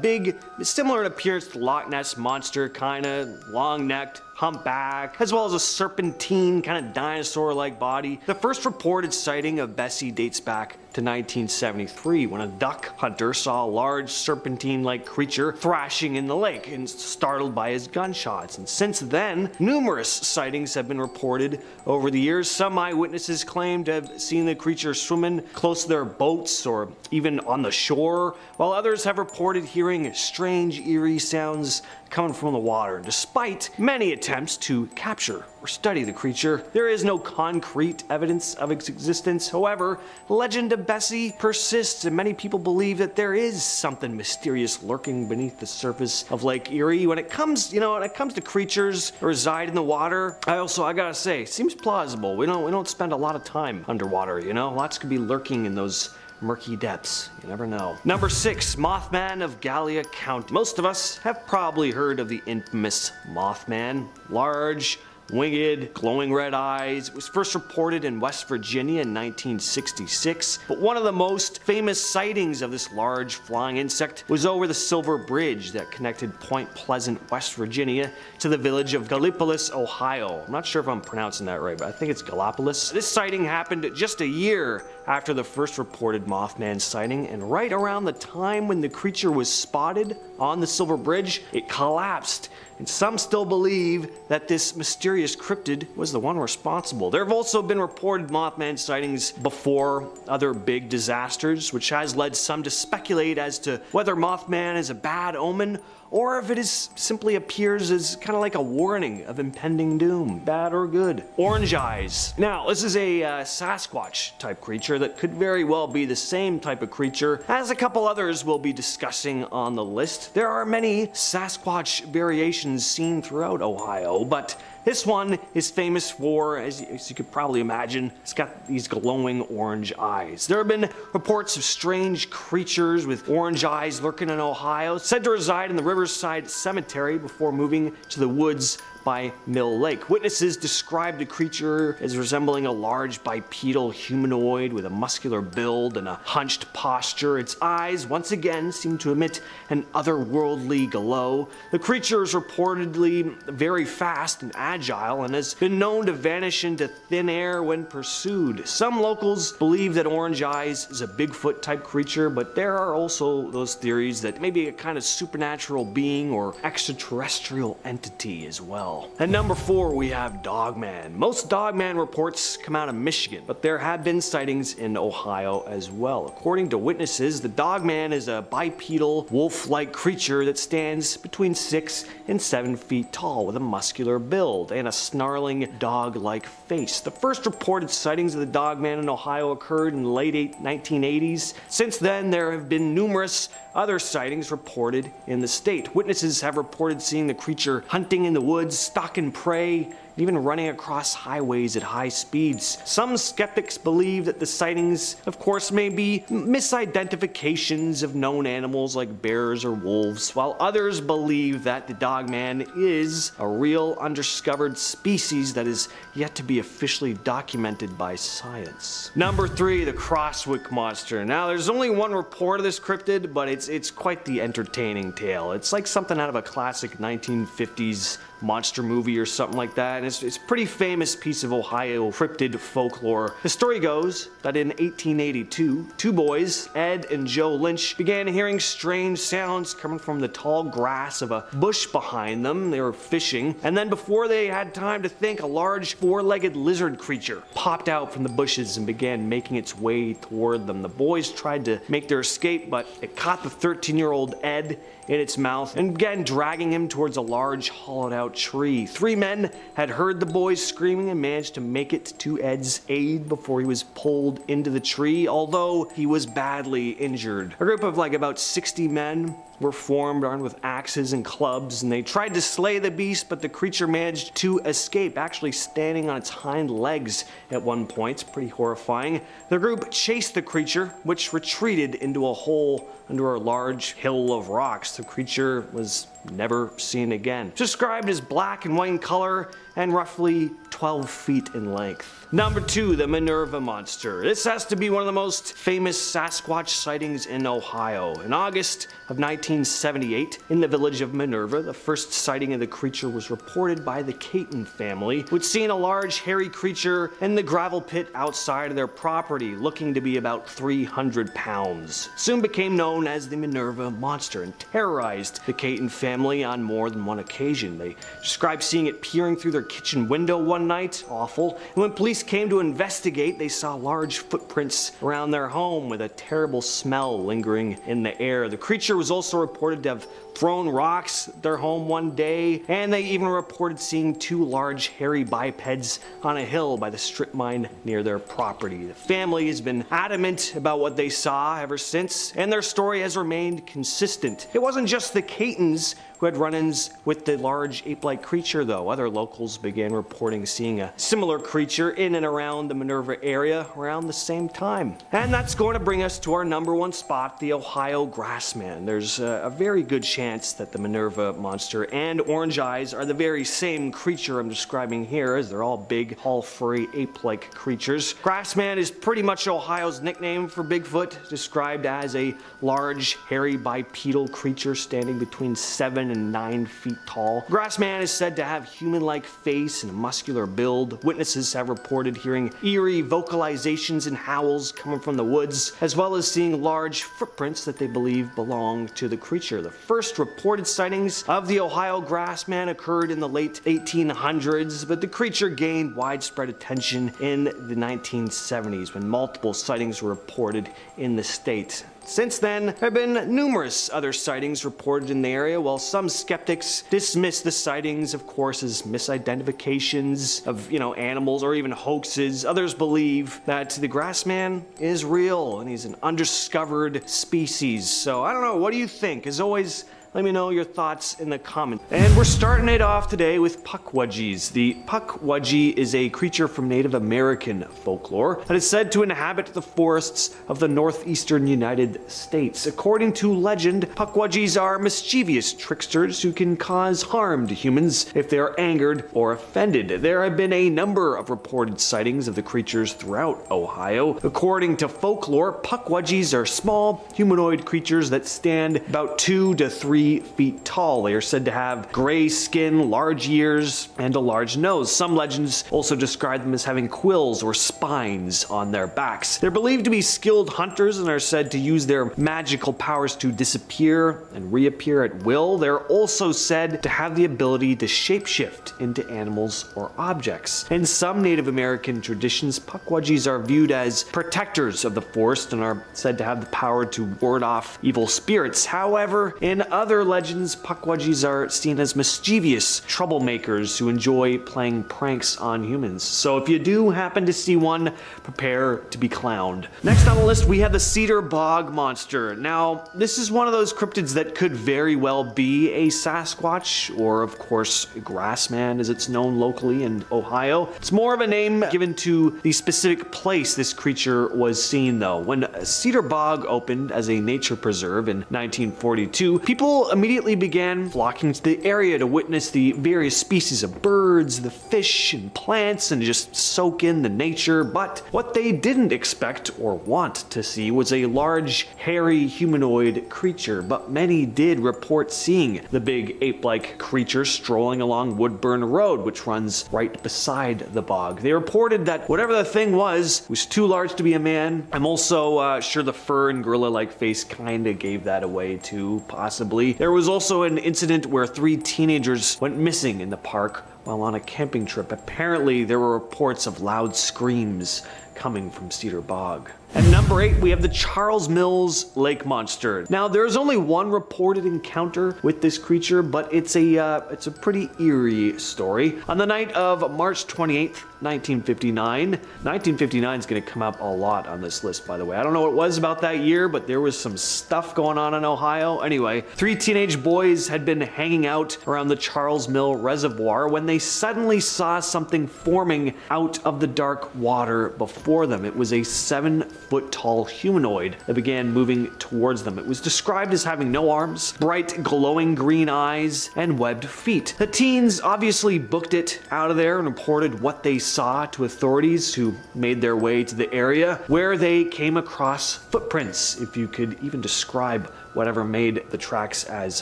big, similar in appearance to the Loch Ness Monster, kinda long-necked, humpback, as well as a serpentine, kind of dinosaur-like body. The first reported sighting of Bessie dates back to 1973, when a duck hunter saw a large serpentine-like creature thrashing in the lake and startled by his gunshots. And since then, numerous sightings have been reported over the years. Some eyewitnesses claim to have seen the creature swimming close to their boats or even on the shore, while others have reported hearing strange, eerie sounds coming from the water. Despite many attempts to capture or study the creature, there is no concrete evidence of its existence. However, the legend of Bessie persists, and many people believe that there is something mysterious lurking beneath the surface of Lake Erie. When it comes to creatures that reside in the water, I gotta say, seems plausible. We don't spend a lot of time underwater, Lots could be lurking in those murky depths. You never know. Number 6, Mothman of Gallia County. Most of us have probably heard of the infamous Mothman. Large, winged, glowing red eyes. It was first reported in West Virginia in 1966, but one of the most famous sightings of this large flying insect was over the Silver Bridge that connected Point Pleasant, West Virginia to the village of Gallipolis, Ohio. I'm not sure if I'm pronouncing that right, but I think it's Gallipolis. This sighting happened just a year after the first reported Mothman sighting, and right around the time when the creature was spotted on the Silver Bridge, it collapsed. And some still believe that this mysterious cryptid was the one responsible. There have also been reported Mothman sightings before other big disasters, which has led some to speculate as to whether Mothman is a bad omen or if it is simply appears as kind of like a warning of impending doom, bad or good. Orange eyes. Now, this is a Sasquatch type creature that could very well be the same type of creature as a couple others we'll be discussing on the list. There are many Sasquatch variations seen throughout Ohio, but this one is famous for, as you could probably imagine, it's got these glowing orange eyes. There have been reports of strange creatures with orange eyes lurking in Ohio, said to reside in the Riverside Cemetery before moving to the woods by Mill Lake. Witnesses described the creature as resembling a large bipedal humanoid with a muscular build and a hunched posture. Its eyes, once again, seem to emit an otherworldly glow. The creature is reportedly very fast and agile and has been known to vanish into thin air when pursued. Some locals believe that Orange Eyes is a Bigfoot type creature, but there are also those theories that maybe a kind of supernatural being or extraterrestrial entity as well. At number 4, we have Dogman. Most Dogman reports come out of Michigan, but there have been sightings in Ohio as well. According to witnesses, the Dogman is a bipedal, wolf-like creature that stands between 6 and 7 feet tall with a muscular build and a snarling dog-like face. The first reported sightings of the Dogman in Ohio occurred in the late 1980s. Since then, there have been numerous other sightings reported in the state. Witnesses have reported seeing the creature hunting in the woods, stalking prey, even running across highways at high speeds. Some skeptics believe that the sightings, of course, may be misidentifications of known animals like bears or wolves, while others believe that the Dogman is a real undiscovered species that is yet to be officially documented by science. Number 3, the Crosswick Monster. Now, there's only one report of this cryptid, but it's quite the entertaining tale. It's like something out of a classic 1950s monster movie or something like that, and it's a pretty famous piece of Ohio cryptid folklore. The story goes that in 1882, two boys, Ed and Joe Lynch, began hearing strange sounds coming from the tall grass of a bush behind them. They were fishing, and then before they had time to think, a large four-legged lizard creature popped out from the bushes and began making its way toward them. The boys tried to make their escape, but it caught the 13-year-old Ed in its mouth and began dragging him towards a large hollowed-out tree. 3 men had heard the boys screaming and managed to make it to Ed's aid before he was pulled into the tree, although he was badly injured. A group of about 60 men were formed, armed with axes and clubs, and they tried to slay the beast, but the creature managed to escape, actually standing on its hind legs at one point. It's pretty horrifying. The group chased the creature, which retreated into a hole under a large hill of rocks. The creature was never seen again. Described as black and white in color and roughly 12 feet in length. Number 2, the Minerva Monster. This has to be one of the most famous Sasquatch sightings in Ohio. In August of 1978, in the village of Minerva, the first sighting of the creature was reported by the Caton family, who'd seen a large hairy creature in the gravel pit outside of their property, looking to be about 300 pounds. Soon became known as the Minerva Monster and terrorized the Caton family on more than one occasion. They described seeing it peering through their kitchen window one night, awful, and when police came to investigate, they saw large footprints around their home with a terrible smell lingering in the air. The creature was also reported to have thrown rocks at their home one day, and they even reported seeing 2 large hairy bipeds on a hill by the strip mine near their property. The family has been adamant about what they saw ever since, and their story has remained consistent. It wasn't just the Catons who who had run-ins with the large ape-like creature, though. Other locals began reporting seeing a similar creature in and around the Minerva area around the same time. And that's going to bring us to our #1 spot, the Ohio Grassman. There's a very good chance that the Minerva monster and Orange Eyes are the very same creature I'm describing here, as they're all big, all furry, ape-like creatures. Grassman is pretty much Ohio's nickname for Bigfoot, described as a large, hairy, bipedal creature standing between 7 and 9 feet tall. Grassman is said to have human-like face and a muscular build. Witnesses have reported hearing eerie vocalizations and howls coming from the woods, as well as seeing large footprints that they believe belong to the creature. The first reported sightings of the Ohio Grassman occurred in the late 1800s, but the creature gained widespread attention in the 1970s when multiple sightings were reported in the state. Since then, there have been numerous other sightings reported in the area, while some skeptics dismiss the sightings, of course, as misidentifications of, animals or even hoaxes. Others believe that the Grassman is real and he's an undiscovered species. So I don't know, what do you think? As always, let me know your thoughts in the comments. And we're starting it off today with pukwudgies. The pukwudgie is a creature from Native American folklore that is said to inhabit the forests of the northeastern United States. According to legend, pukwudgies are mischievous tricksters who can cause harm to humans if they are angered or offended. There have been a number of reported sightings of the creatures throughout Ohio. According to folklore, pukwudgies are small, humanoid creatures that stand about 2 to 3 feet tall. They are said to have gray skin, large ears, and a large nose. Some legends also describe them as having quills or spines on their backs. They're believed to be skilled hunters and are said to use their magical powers to disappear and reappear at will. They're also said to have the ability to shapeshift into animals or objects. In some Native American traditions, pukwudgies are viewed as protectors of the forest and are said to have the power to ward off evil spirits. However, in other legends, pukwudgies are seen as mischievous troublemakers who enjoy playing pranks on humans. So if you do happen to see one, prepare to be clowned. Next on the list, we have the cedar bog monster. Now, this is one of those cryptids that could very well be a Sasquatch, or of course, a Grassman as it's known locally in Ohio. It's more of a name given to the specific place this creature was seen, though. When Cedar Bog opened as a nature preserve in 1942, people immediately began flocking to the area to witness the various species of birds, the fish and plants, and just soak in the nature. But what they didn't expect or want to see was a large, hairy humanoid creature. But many did report seeing the big ape-like creature strolling along Woodburn Road, which runs right beside the bog. They reported that whatever the thing was too large to be a man. I'm also sure the fur and gorilla-like face kinda gave that away too, possibly. There was also an incident where 3 teenagers went missing in the park while on a camping trip. Apparently, there were reports of loud screams coming from Cedar Bog. At number 8, we have the Charles Mills Lake Monster. Now, there's only one reported encounter with this creature, but it's a pretty eerie story. On the night of March 28th, 1959, 1959 is going to come up a lot on this list, by the way. I don't know what it was about that year, but there was some stuff going on in Ohio. Anyway, 3 teenage boys had been hanging out around the Charles Mill Reservoir when they suddenly saw something forming out of the dark water before them. It was a 7-foot-tall humanoid that began moving towards them. It was described as having no arms, bright glowing green eyes, and webbed feet. The teens obviously booked it out of there and reported what they saw to authorities, who made their way to the area, where they came across footprints, if you could even describe whatever made the tracks as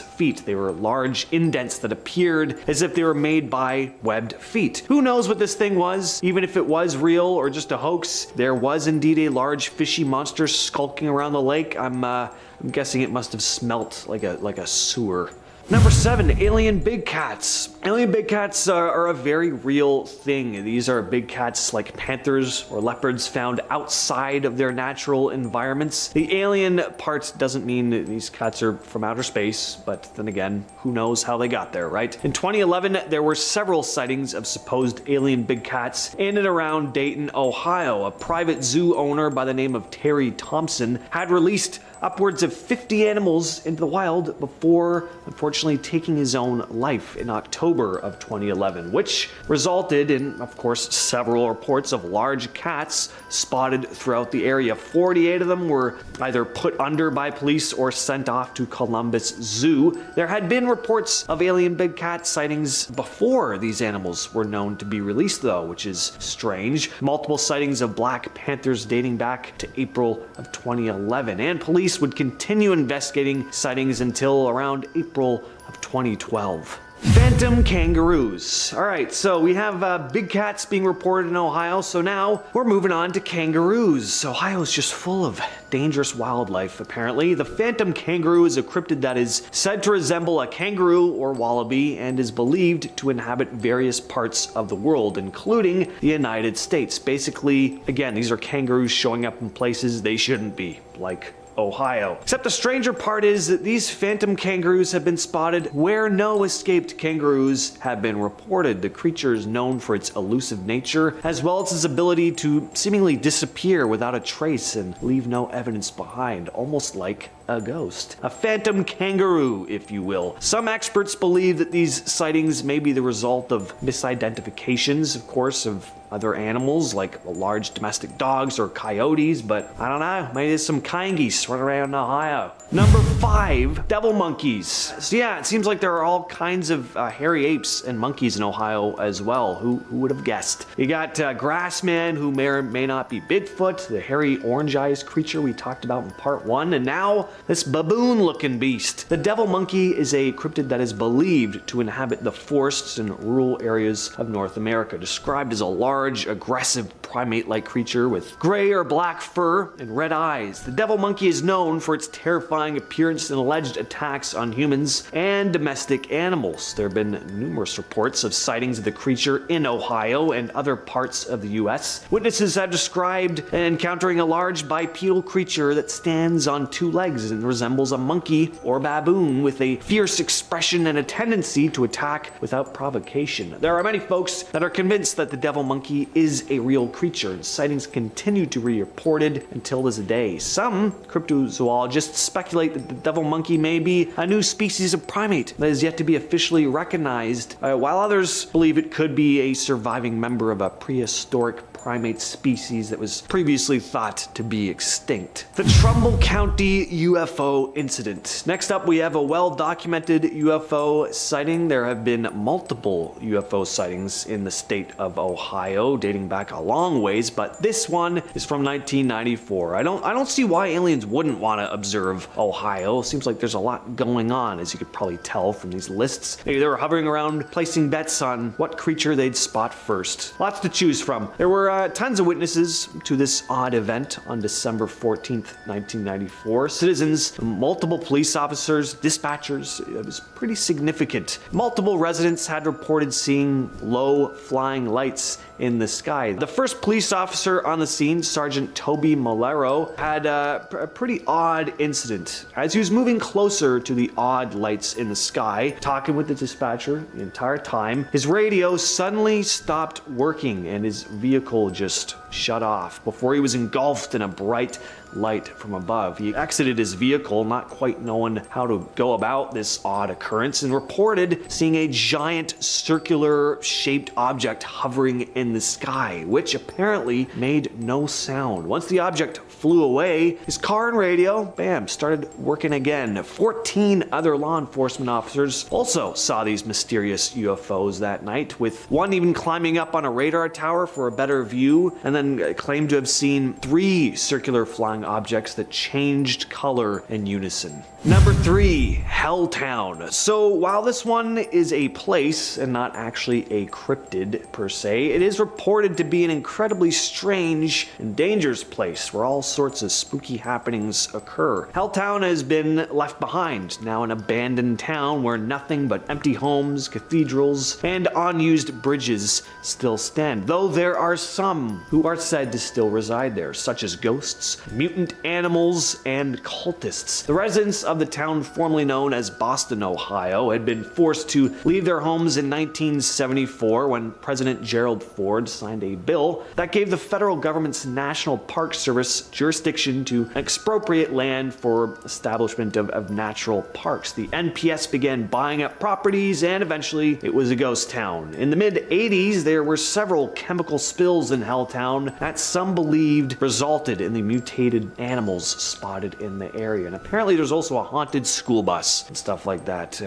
feet. They were large indents that appeared as if they were made by webbed feet. Who knows what this thing was? Even if it was real or just a hoax, there was indeed a large fishy monster skulking around the lake. I'm guessing it must have smelt like a sewer. Number 7, alien big cats. Alien big cats are a very real thing. These are big cats like panthers or leopards found outside of their natural environments. The alien part doesn't mean that these cats are from outer space, but then again, who knows how they got there, right? In 2011, there were several sightings of supposed alien big cats in and around Dayton, Ohio. A private zoo owner by the name of Terry Thompson had released upwards of 50 animals into the wild before unfortunately taking his own life in October of 2011, which resulted in, of course, several reports of large cats spotted throughout the area. 48 of them were either put under by police or sent off to Columbus Zoo. There had been reports of alien big cat sightings before these animals were known to be released, though, which is strange. Multiple sightings of black panthers dating back to April of 2011, and police would continue investigating sightings until around April of 2012. Phantom kangaroos. Alright, so we have big cats being reported in Ohio, so now we're moving on to kangaroos. Ohio is just full of dangerous wildlife, apparently. The phantom kangaroo is a cryptid that is said to resemble a kangaroo or wallaby and is believed to inhabit various parts of the world, including the United States. Basically, again, these are kangaroos showing up in places they shouldn't be, like Ohio. Except the stranger part is that these phantom kangaroos have been spotted where no escaped kangaroos have been reported. The creature is known for its elusive nature, as well as its ability to seemingly disappear without a trace and leave no evidence behind, almost like a ghost. A phantom kangaroo, if you will. Some experts believe that these sightings may be the result of misidentifications, of course, of other animals like large domestic dogs or coyotes, but I don't know, maybe there's some kangies running around in Ohio. Number 5, devil monkeys. So yeah, it seems like there are all kinds of hairy apes and monkeys in Ohio as well. Who would have guessed? You got Grassman, who may or may not be Bigfoot, the hairy orange-eyed creature we talked about in part 1, and now this baboon-looking beast. The devil monkey is a cryptid that is believed to inhabit the forests and rural areas of North America, described as a large, aggressive primate-like creature with gray or black fur and red eyes. The devil monkey is known for its terrifying appearance and alleged attacks on humans and domestic animals. There have been numerous reports of sightings of the creature in Ohio and other parts of the US. Witnesses have described encountering a large bipedal creature that stands on 2 legs and resembles a monkey or baboon with a fierce expression and a tendency to attack without provocation. There are many folks that are convinced that the devil monkey is a real creature, and sightings continue to be reported until this day. Some cryptozoologists speculate that the devil monkey may be a new species of primate that is yet to be officially recognized, while others believe it could be a surviving member of a prehistoric primate species that was previously thought to be extinct. The Trumbull County UFO incident. Next up, we have a well-documented UFO sighting. There have been multiple UFO sightings in the state of Ohio, dating back a long ways, but this one is from 1994. I don't see why aliens wouldn't want to observe Ohio. Seems like there's a lot going on, as you could probably tell from these lists. Maybe they were hovering around, placing bets on what creature they'd spot first. Lots to choose from. There were tons of witnesses to this odd event on December 14th, 1994. Citizens, multiple police officers, dispatchers. It was pretty significant. Multiple residents had reported seeing low flying lights in the sky. The first police officer on the scene, Sergeant Toby Malero, had a pretty odd incident. As he was moving closer to the odd lights in the sky, talking with the dispatcher the entire time, his radio suddenly stopped working and his vehicle just shut off before he was engulfed in a bright light from above. He exited his vehicle, not quite knowing how to go about this odd occurrence, and reported seeing a giant circular shaped object hovering in the sky, which apparently made no sound. Once the object flew away, his car and radio, bam, started working again. 14 other law enforcement officers also saw these mysterious UFOs that night, with one even climbing up on a radar tower for a better view, and then claimed to have seen 3 circular flying among objects that changed color in unison. Number 3, Helltown. So while this one is a place and not actually a cryptid per se, it is reported to be an incredibly strange and dangerous place where all sorts of spooky happenings occur. Helltown has been left behind, now an abandoned town where nothing but empty homes, cathedrals, and unused bridges still stand, though there are some who are said to still reside there, such as ghosts, mutant animals, and cultists. The residents of the town formerly known as Boston, Ohio, had been forced to leave their homes in 1974 when President Gerald Ford signed a bill that gave the federal government's National Park Service jurisdiction to expropriate land for establishment of natural parks. The NPS began buying up properties, and eventually it was a ghost town. In the mid-80s, there were several chemical spills in Helltown that some believed resulted in the mutated animals spotted in the area. And apparently there's also a haunted school bus and stuff like that.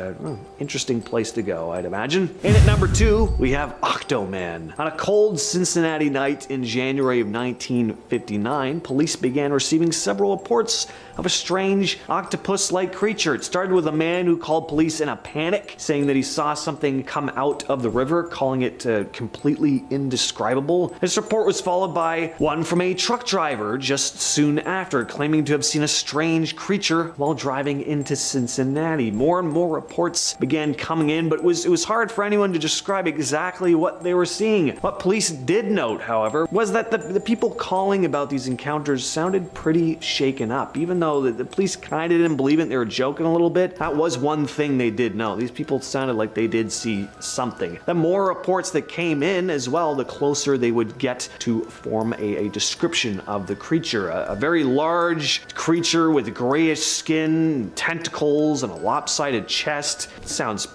Interesting place to go, I'd imagine. And at number 2, we have Octoman. On a cold Cincinnati night in January of 1959, police began receiving several reports of a strange octopus-like creature. It started with a man who called police in a panic, saying that he saw something come out of the river, calling it completely indescribable. This report was followed by one from a truck driver just soon after, claiming to have seen a strange creature while driving into Cincinnati. More and more reports began coming in, but it was hard for anyone to describe exactly what they were seeing. What police did note, however, was that the people calling about these encounters sounded pretty shaken up. Even though the police kind of didn't believe it, they were joking a little bit, that was one thing they did know. These people sounded like they did see something. The more reports that came in as well, the closer they would get to form a description of the creature. A very large creature with grayish skin, tentacles, and a lopsided chest. Sounds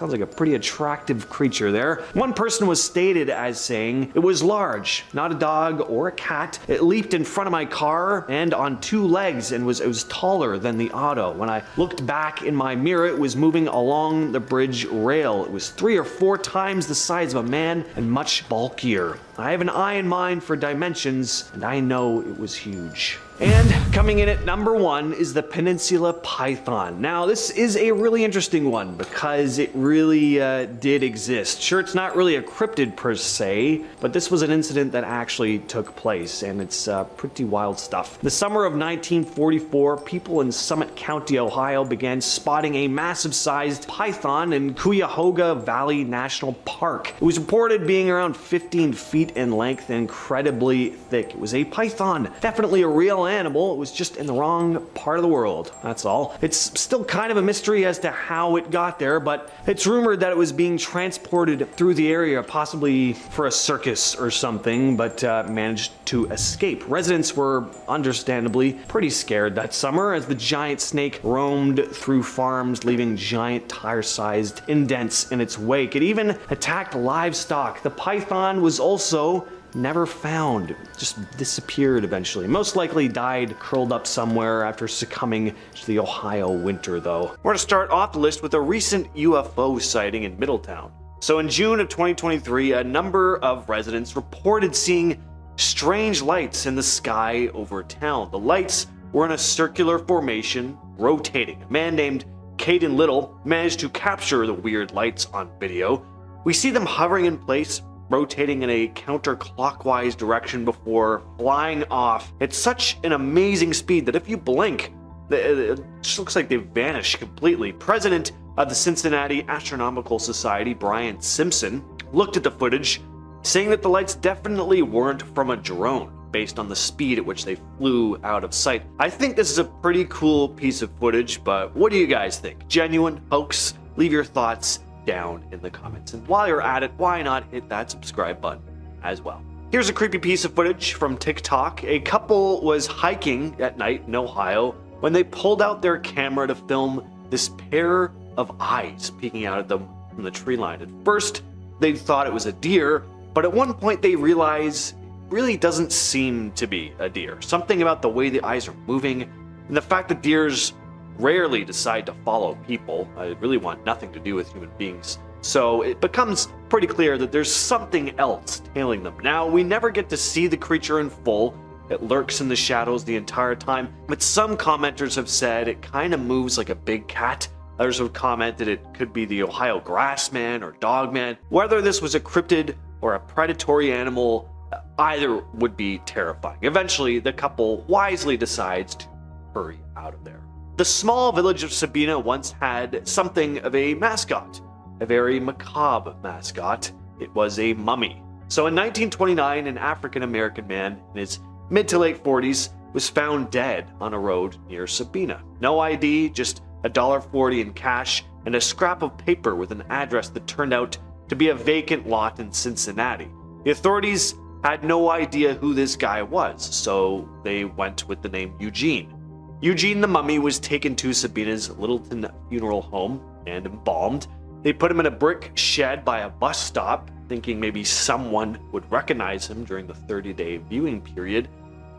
like a pretty attractive creature there. One person was stated as saying, "It was large, not a dog or a cat. It leaped in front of my car and on 2 legs and it was taller than the auto. When I looked back in my mirror, it was moving along the bridge rail. It was 3 or 4 times the size of a man and much bulkier. I have an eye in mind for dimensions, and I know it was huge." And coming in at number 1 is the Peninsula Python. Now, this is a really interesting one because it really did exist. Sure, it's not really a cryptid per se, but this was an incident that actually took place, and it's pretty wild stuff. The summer of 1944, people in Summit County, Ohio began spotting a massive-sized python in Cuyahoga Valley National Park. It was reported being around 15 feet in length and incredibly thick. It was a python, definitely a real animal. It was just in the wrong part of the world, that's all. It's still kind of a mystery as to how it got there, but it's rumored that it was being transported through the area, possibly for a circus or something, but managed to escape. Residents were understandably pretty scared that summer as the giant snake roamed through farms, leaving giant tire-sized indents in its wake. It even attacked livestock. The python was also never found, just disappeared eventually. Most likely died curled up somewhere after succumbing to the Ohio winter, though. We're going to start off the list with a recent UFO sighting in Middletown. So in June of 2023, a number of residents reported seeing strange lights in the sky over town. The lights were in a circular formation, rotating. A man named Caden Little managed to capture the weird lights on video. We see them hovering in place, rotating in a counterclockwise direction before flying off at such an amazing speed that if you blink, it just looks like they vanish completely. President of the Cincinnati Astronomical Society, Brian Simpson, looked at the footage, saying that the lights definitely weren't from a drone based on the speed at which they flew out of sight. I think this is a pretty cool piece of footage, but what do you guys think? Genuine? Hoax? Leave your thoughts down in the comments. And while you're at it, why not hit that subscribe button as well. Here's a creepy piece of footage from TikTok. A couple was hiking at night in Ohio when they pulled out their camera to film this pair of eyes peeking out at them from the tree line. At first, they thought it was a deer, but at one point they realized it really doesn't seem to be a deer. Something about the way the eyes are moving and the fact that deers rarely decide to follow people. I really want nothing to do with human beings. So it becomes pretty clear that there's something else tailing them. Now, we never get to see the creature in full. It lurks in the shadows the entire time, but some commenters have said it kind of moves like a big cat. Others have commented it could be the Ohio grassman or dogman. Whether this was a cryptid or a predatory animal, either would be terrifying. Eventually, the couple wisely decides to hurry out of there. The small village of Sabina once had something of a mascot, a very macabre mascot. It was a mummy. So in 1929, an African-American man in his mid to late 40s was found dead on a road near Sabina. No ID, just $1.40 in cash and a scrap of paper with an address that turned out to be a vacant lot in Cincinnati. The authorities had no idea who this guy was, so they went with the name Eugene. Eugene the mummy was taken to Sabina's Littleton funeral home and embalmed. They put him in a brick shed by a bus stop, thinking maybe someone would recognize him during the 30-day viewing period.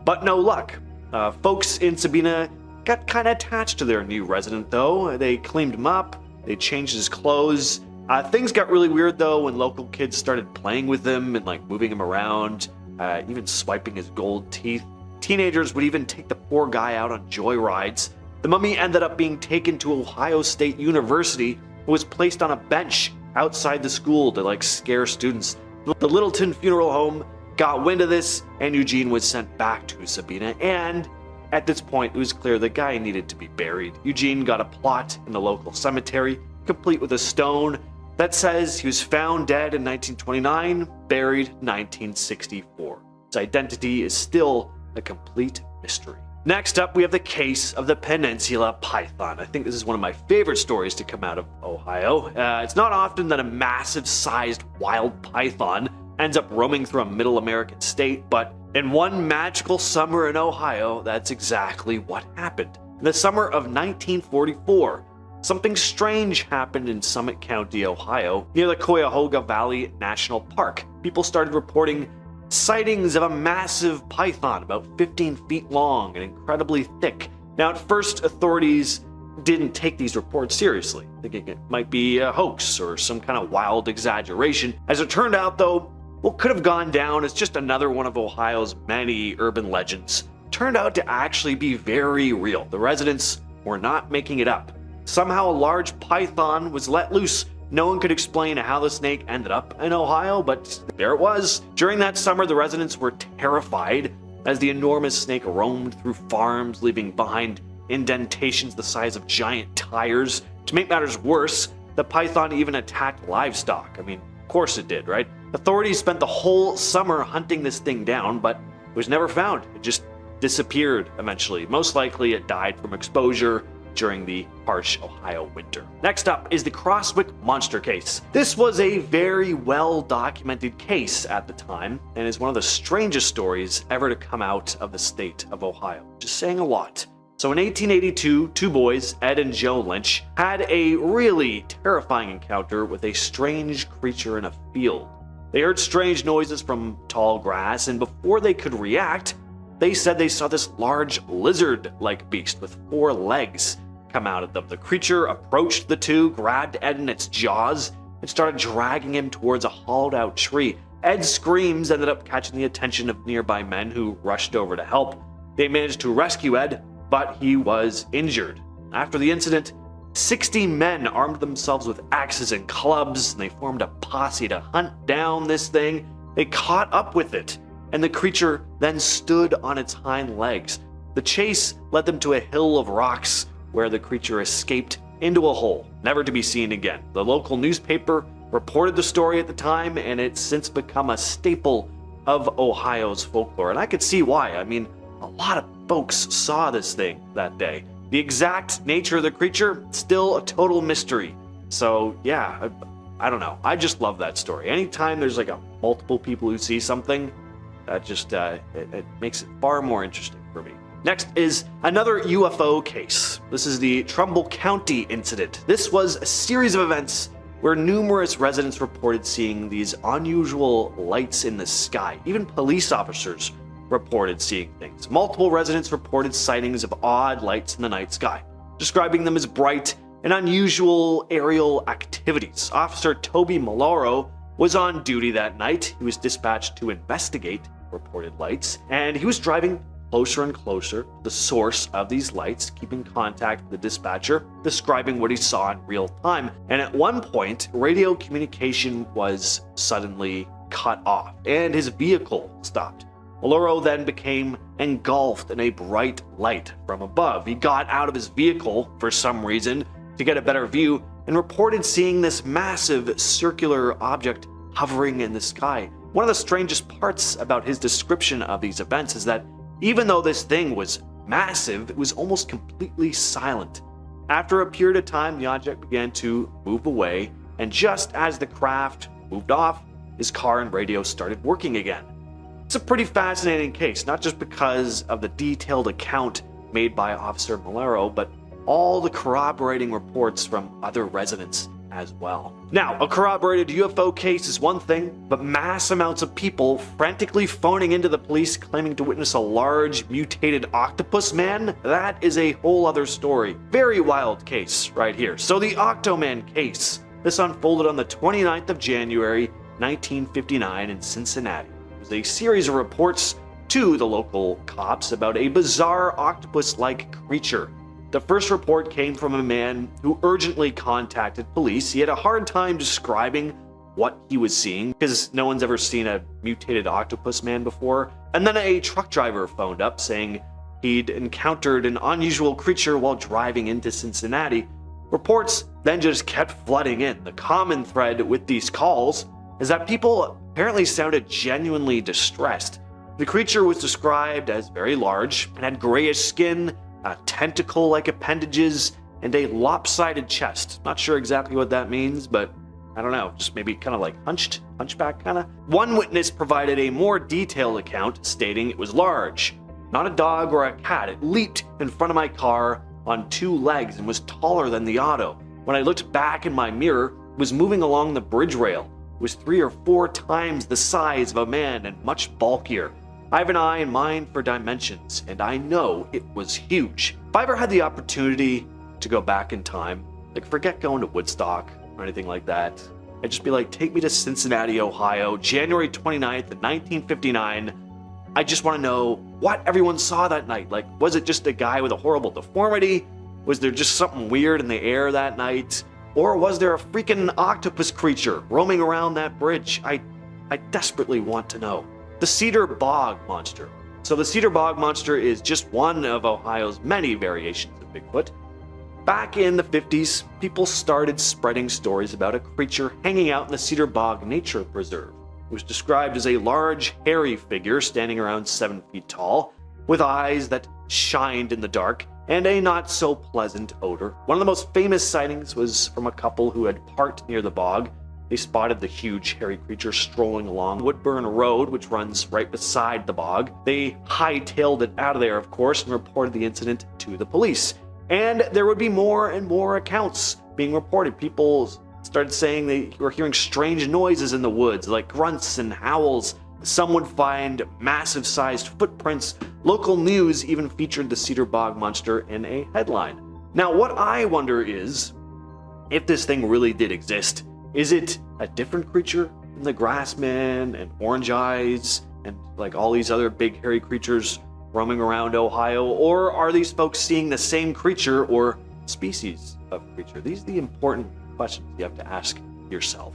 But no luck. Folks in Sabina got kind of attached to their new resident though. They cleaned him up, they changed his clothes. Things got really weird though when local kids started playing with him and moving him around, even swiping his gold teeth. Teenagers would even take the poor guy out on joyrides. The mummy ended up being taken to Ohio State University and was placed on a bench outside the school to scare students. The Littleton funeral home got wind of this and Eugene was sent back to Sabina, and at this point it was clear the guy needed to be buried. Eugene got a plot in the local cemetery, complete with a stone that says he was found dead in 1929, buried 1964. His identity is still a complete mystery. Next up, we have the case of the Peninsula Python. I think this is one of my favorite stories to come out of Ohio. It's not often that a massive-sized wild python ends up roaming through a middle American state, but in one magical summer in Ohio, that's exactly what happened. In the summer of 1944, something strange happened in Summit County, Ohio, near the Cuyahoga Valley National Park. People started reporting sightings of a massive python about 15 feet long and incredibly thick. Now, at first, authorities didn't take these reports seriously, thinking it might be a hoax or some kind of wild exaggeration. As it turned out, though, what could have gone down as just another one of Ohio's many urban legends turned out to actually be very real. The residents were not making it up. Somehow a large python was let loose. No one could explain how the snake ended up in Ohio, but there it was. During that summer, the residents were terrified as the enormous snake roamed through farms, leaving behind indentations the size of giant tires. To make matters worse, the python even attacked livestock. Of course it did, right? Authorities spent the whole summer hunting this thing down, but it was never found. It just disappeared eventually. Most likely it died from exposure during the harsh Ohio winter. Next up is the Crosswick Monster case. This was a very well-documented case at the time, and is one of the strangest stories ever to come out of the state of Ohio. Just saying a lot. So in 1882, two boys, Ed and Joe Lynch, had a really terrifying encounter with a strange creature in a field. They heard strange noises from tall grass, and before they could react, they said they saw this large lizard-like beast with 4 legs come out of them. The creature approached the two, grabbed Ed in its jaws, and started dragging him towards a hollowed-out tree. Ed's screams ended up catching the attention of nearby men who rushed over to help. They managed to rescue Ed, but he was injured. After the incident, 60 men armed themselves with axes and clubs, and they formed a posse to hunt down this thing. They caught up with it, and the creature then stood on its hind legs. The chase led them to a hill of rocks where the creature escaped into a hole, never to be seen again. The local newspaper reported the story at the time, and it's since become a staple of Ohio's folklore. And I could see why. A lot of folks saw this thing that day. The exact nature of the creature, still a total mystery. So yeah, I don't know. I just love that story. Anytime there's multiple people who see something, that just it makes it far more interesting for me. Next is another UFO case. This is the Trumbull County incident. This was a series of events where numerous residents reported seeing these unusual lights in the sky. Even police officers reported seeing things. Multiple residents reported sightings of odd lights in the night sky, describing them as bright and unusual aerial activities. Officer Toby Maloro was on duty that night. He was dispatched to investigate, reported lights, and he was driving closer and closer to the source of these lights, keeping contact with the dispatcher, describing what he saw in real time. And at one point, radio communication was suddenly cut off, and his vehicle stopped. Maloro then became engulfed in a bright light from above. He got out of his vehicle for some reason to get a better view and reported seeing this massive circular object hovering in the sky. One of the strangest parts about his description of these events is that even though this thing was massive, it was almost completely silent. After a period of time, the object began to move away, and just as the craft moved off, his car and radio started working again. It's a pretty fascinating case, not just because of the detailed account made by Officer Malero, but all the corroborating reports from other residents as well. Now, a corroborated UFO case is one thing, but mass amounts of people frantically phoning into the police claiming to witness a large mutated octopus man, that is a whole other story. Very wild case right here. So the Octoman case, this unfolded on the 29th of January, 1959 in Cincinnati. It was a series of reports to the local cops about a bizarre octopus-like creature. The first report came from a man who urgently contacted police. He had a hard time describing what he was seeing because no one's ever seen a mutated octopus man before. And then a truck driver phoned up saying he'd encountered an unusual creature while driving into Cincinnati. Reports then just kept flooding in. The common thread with these calls is that people apparently sounded genuinely distressed. The creature was described as very large and had grayish skin, tentacle-like appendages, and a lopsided chest. Not sure exactly what that means, but I don't know, just maybe kind of like hunchback kind of. One witness provided a more detailed account stating it was large, not a dog or a cat. It leaped in front of my car on two legs and was taller than the auto. When I looked back in my mirror, it was moving along the bridge rail. It was 3 or 4 times the size of a man and much bulkier. I have an eye and mind for dimensions, and I know it was huge. If I ever had the opportunity to go back in time, like forget going to Woodstock or anything like that, I'd just be like, take me to Cincinnati, Ohio, January 29th, 1959. I just want to know what everyone saw that night. Like, was it just a guy with a horrible deformity? Was there just something weird in the air that night? Or was there a freaking octopus creature roaming around that bridge? I desperately want to know. The Cedar Bog Monster. So the Cedar Bog Monster is just one of Ohio's many variations of Bigfoot. Back in the 50s, people started spreading stories about a creature hanging out in the Cedar Bog Nature Preserve. It was described as a large, hairy figure standing around 7 feet tall, with eyes that shined in the dark, and a not-so-pleasant odor. One of the most famous sightings was from a couple who had parked near the bog. They spotted the huge, hairy creature strolling along Woodburn Road, which runs right beside the bog. They hightailed it out of there, of course, and reported the incident to the police. And there would be more and more accounts being reported. People started saying they were hearing strange noises in the woods, like grunts and howls. Some would find massive-sized footprints. Local news even featured the Cedar Bog Monster in a headline. Now, what I wonder is, if this thing really did exist, is it a different creature than the Grassman and Orange Eyes and like all these other big hairy creatures roaming around Ohio? Or are these folks seeing the same creature or species of creature? These are the important questions you have to ask yourself.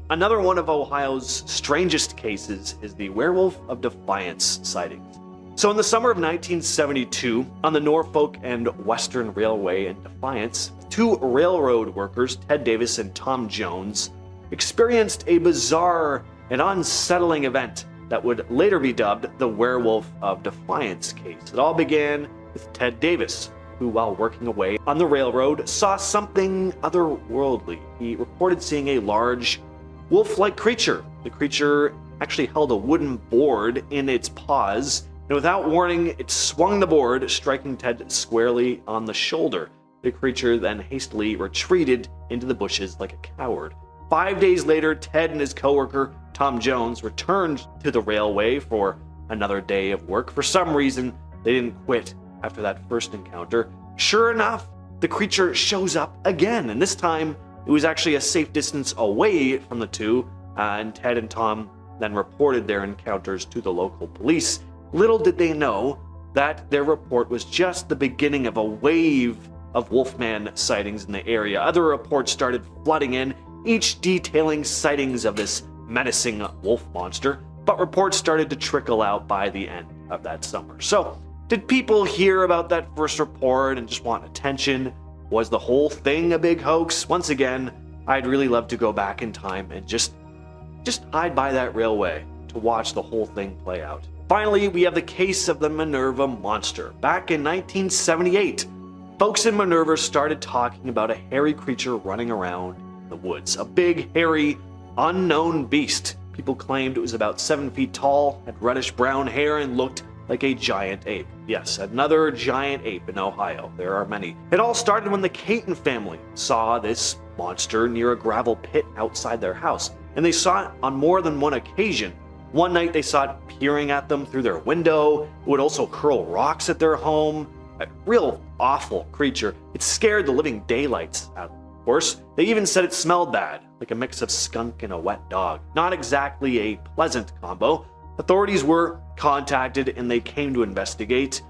Another one of Ohio's strangest cases is the Werewolf of Defiance sightings. So in the summer of 1972, on the Norfolk and Western Railway in Defiance, 2 railroad workers, Ted Davis and Tom Jones, experienced a bizarre and unsettling event that would later be dubbed the Werewolf of Defiance case. It all began with Ted Davis, who, while working away on the railroad, saw something otherworldly. He reported seeing a large, wolf-like creature. The creature actually held a wooden board in its paws, and without warning, it swung the board, striking Ted squarely on the shoulder. The creature then hastily retreated into the bushes like a coward. 5 days later, Ted and his coworker, Tom Jones, returned to the railway for another day of work. For some reason, they didn't quit after that first encounter. Sure enough, the creature shows up again, and this time it was actually a safe distance away from the two, and Ted and Tom then reported their encounters to the local police. Little did they know that their report was just the beginning of a wave of Wolfman sightings in the area. Other reports started flooding in, each detailing sightings of this menacing wolf monster, but reports started to trickle out by the end of that summer. So, did people hear about that first report and just want attention? Was the whole thing a big hoax? Once again, I'd really love to go back in time and just hide by that railway to watch the whole thing play out. Finally, we have the case of the Minerva monster. Back in 1978, folks in Minerva started talking about a hairy creature running around in the woods. A big, hairy, unknown beast. People claimed it was about 7 feet tall, had reddish-brown hair, and looked like a giant ape. Yes, another giant ape in Ohio. There are many. It all started when the Caton family saw this monster near a gravel pit outside their house, and they saw it on more than one occasion. One night they saw it peering at them through their window. It would also hurl rocks at their home. A real awful creature. It scared the living daylights out of them. Of course, they even said it smelled bad, like a mix of skunk and a wet dog. Not exactly a pleasant combo. Authorities were contacted and they came to investigate,